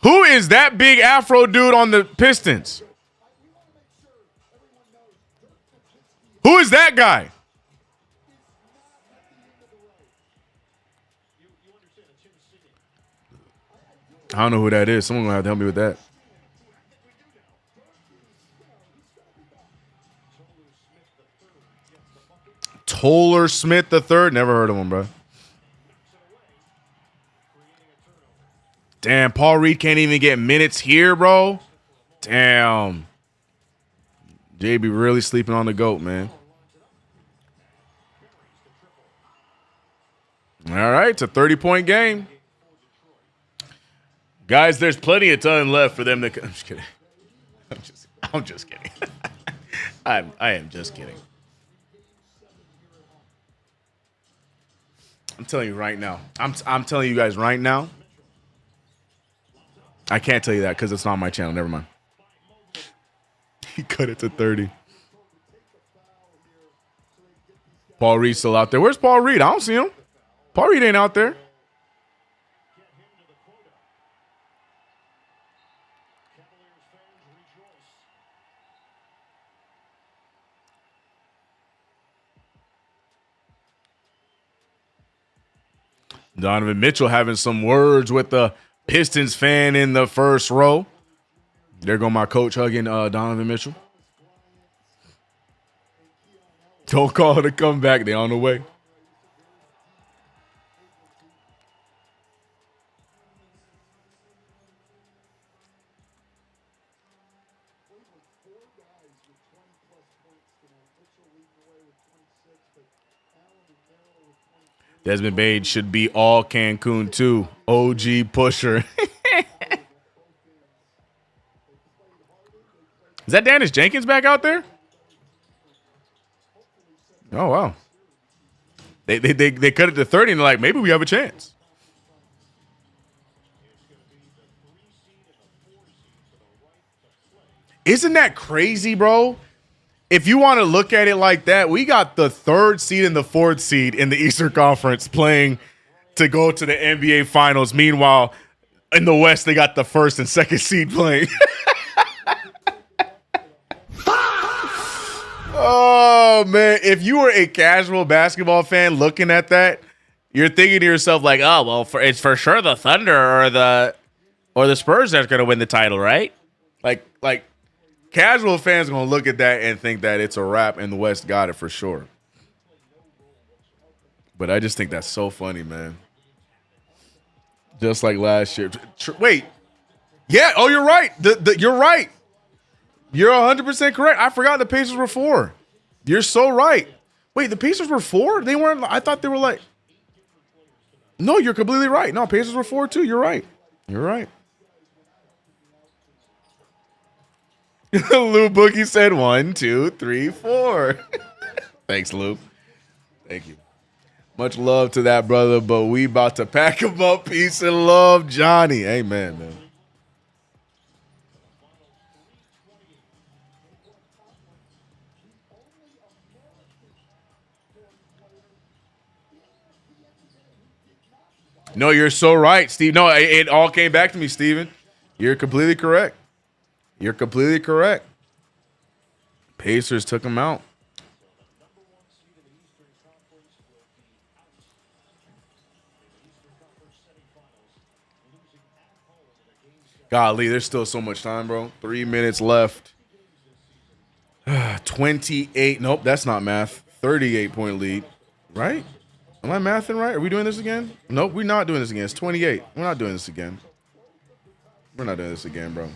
Who is that big Afro dude on the Pistons? Who is that guy? I don't know who that is. Someone gonna have to help me with that. Toller Smith III. Never heard of him, bro. Damn, Paul Reed can't even get minutes here, bro. Damn. JB really sleeping on the GOAT, man. All right, it's a 30-point game. Guys, there's plenty of time left for them to. I'm just kidding. I'm just kidding. I am just kidding. I'm telling you right now. I'm telling you guys right now. I can't tell you that because it's not on my channel. Never mind. He cut it to 30. Paul Reed's still out there. Where's Paul Reed? I don't see him. Paul Reed ain't out there. Donovan Mitchell having some words with the Pistons fan in the first row. There go my coach hugging Donovan Mitchell. Don't call it a comeback. They on the way. Desmond Bane should be all Cancun too. OG pusher. Is that Dennis Jenkins back out there? Oh wow. They cut it to 30 and they're like, maybe we have a chance. Isn't that crazy, bro? If you want to look at it like that, we got the 3rd seed and the 4th seed in the Eastern Conference playing to go to the NBA Finals. Meanwhile, in the West, they got the 1st and 2nd seed playing. Oh, man. If you were a casual basketball fan looking at that, you're thinking to yourself like, oh, well, it's for sure the Thunder or the Spurs that's going to win the title, right? Like casual fans are going to look at that and think that it's a wrap and the West got it for sure. But I just think that's so funny, man. Just like last year. Wait. Yeah. Oh, you're right. You're right. You're 100% correct. I forgot the Pacers were 4. You're so right. Wait, the Pacers were 4? They weren't. I thought they were like. No, you're completely right. No, Pacers were 4 too. You're right. You're right. Lou Boogie said 1, 2, 3, 4. Thanks, Lou. Thank you. Much love to that brother, but we about to pack him up. Peace and love, Johnny. Amen, man. No, you're so right, Steve. No, it all came back to me, Steven. You're completely correct. You're completely correct. Pacers took him out. Golly, there's still so much time, bro. 3 minutes left. 28. Nope, that's not math. 38-point lead. Right? Am I mathing right? Are we doing this again? Nope, we're not doing this again. It's 28. We're not doing this again. We're not doing this again, bro.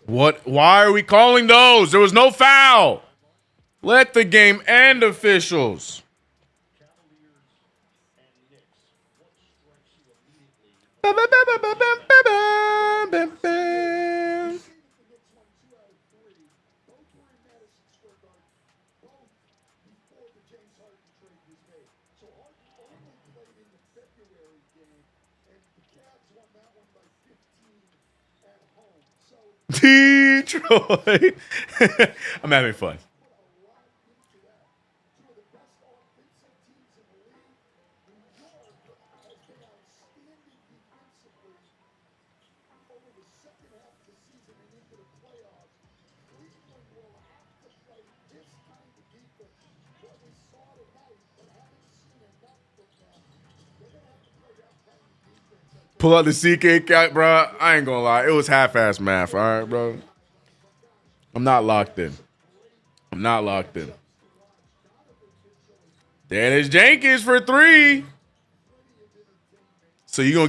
What? Why are we calling those? There was no foul. Let the game end, officials. Detroit. I'm having fun. Pull out the CK2K, bro. I ain't gonna lie. It was half-ass math, all right, bro? I'm not locked in. I'm not locked in. Dennis Jenkins for 3. So you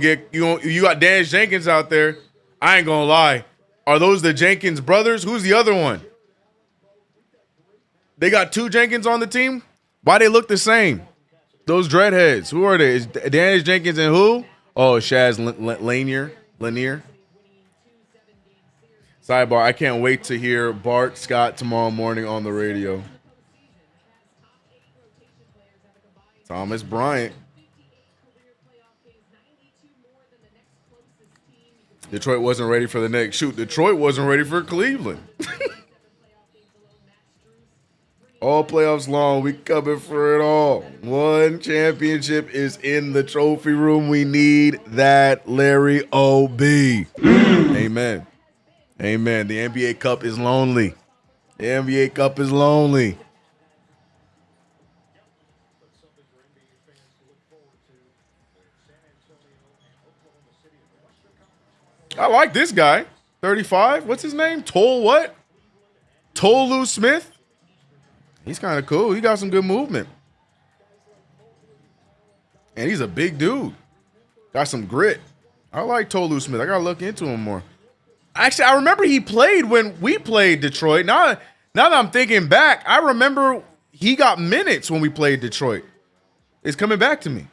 got Dan Jenkins out there. I ain't gonna lie. Are those the Jenkins brothers? Who's the other one? They got 2 Jenkins on the team? Why they look the same? Those dreadheads. Who are they? Is Dan Jenkins and who? Oh, Shaz Lanier. Sidebar, I can't wait to hear Bart Scott tomorrow morning on the radio. Thomas Bryant. Detroit wasn't ready for the Knicks. Shoot, Detroit wasn't ready for Cleveland. All playoffs long, we coming for it all. One championship is in the trophy room. We need that, Larry O.B. Amen. Amen. The NBA Cup is lonely. The NBA Cup is lonely. I like this guy. 35. What's his name? Tolu Smith? He's kind of cool. He got some good movement. And he's a big dude. Got some grit. I like Tolu Smith. I got to look into him more. Actually, I remember he played when we played Detroit. Now that I'm thinking back, I remember he got minutes when we played Detroit. It's coming back to me.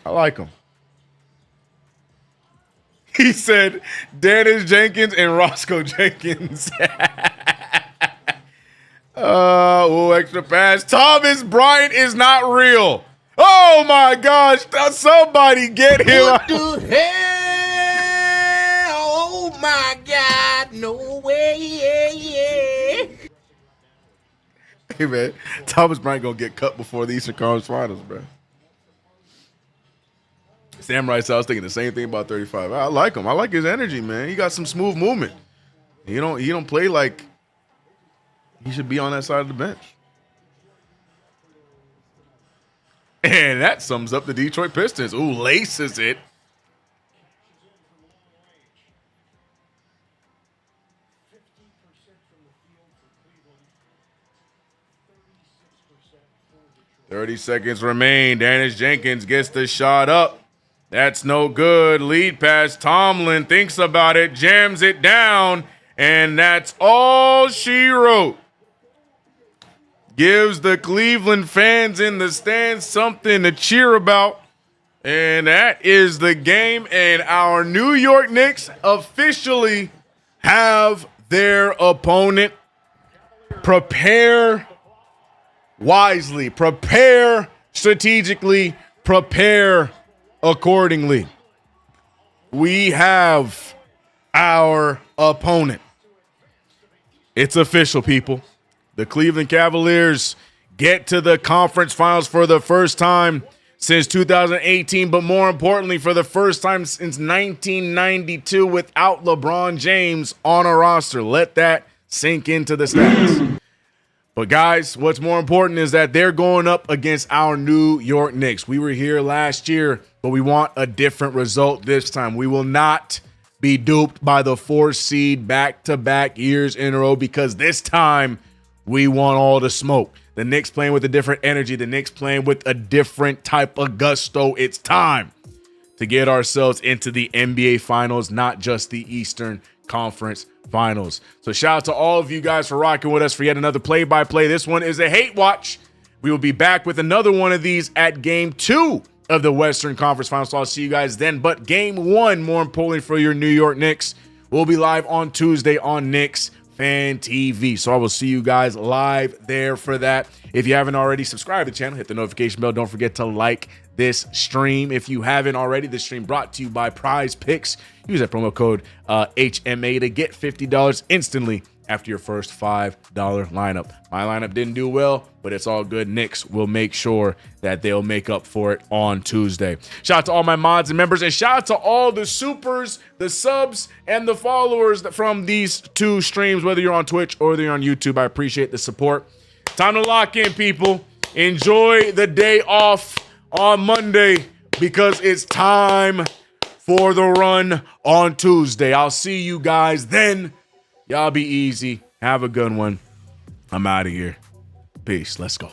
I like him. He said Dennis Jenkins and Roscoe Jenkins. Extra pass. Thomas Bryant is not real. Oh, my gosh. Somebody get him. What the hell? Oh, my God. No way. Hey, man. Thomas Bryant going to get cut before the Eastern Conference Finals, bro. Sam Rice, I was thinking the same thing about 35. I like him. I like his energy, man. He got some smooth movement. He don't play like he should be on that side of the bench. And that sums up the Detroit Pistons. Ooh, laces it. $30 seconds remain. Dennis Jenkins gets the shot up. That's no good. Lead pass. Tomlin thinks about it, jams it down, and that's all she wrote. Gives the Cleveland fans in the stands something to cheer about. And that is the game, and our New York Knicks officially have their opponent. Prepare wisely. Prepare strategically. Prepare accordingly. We have our opponent. It's official, people. The Cleveland Cavaliers get to the conference finals for the first time since 2018, but more importantly, for the first time since 1992 without LeBron James on a roster. Let that sink into the stats. But guys, what's more important is that they're going up against our New York Knicks. We were here last year, but we want a different result this time. We will not be duped by the 4 seed back-to-back years in a row, because this time we want all the smoke. The Knicks playing with a different energy. The Knicks playing with a different type of gusto. It's time to get ourselves into the NBA Finals, not just the Eastern Conference Finals. So shout out to all of you guys for rocking with us for yet another play-by-play. This one is a hate watch. We will be back with another one of these at Game 2 of the Western Conference Finals. So I'll see you guys then. But Game 1, more importantly for your New York Knicks, will be live on Tuesday on Knicks Fan TV. So I will see you guys live there for that. If you haven't already, subscribe to the channel, hit the notification bell. Don't forget to like this stream if you haven't already. This stream brought to you by PrizePicks. Use that promo code HMA to get $50 instantly after your first $5 lineup. My lineup didn't do well, but it's all good. Knicks will make sure that they'll make up for it on Tuesday. Shout out to all my mods and members, and shout out to all the supers, the subs, and the followers from these 2 streams, whether you're on Twitch or whether you're on YouTube. I appreciate the support. Time to lock in, people. Enjoy the day off on Monday, because it's time for the run on Tuesday. I'll see you guys then. Y'all be easy. Have a good one. I'm out of here. Peace. Let's go.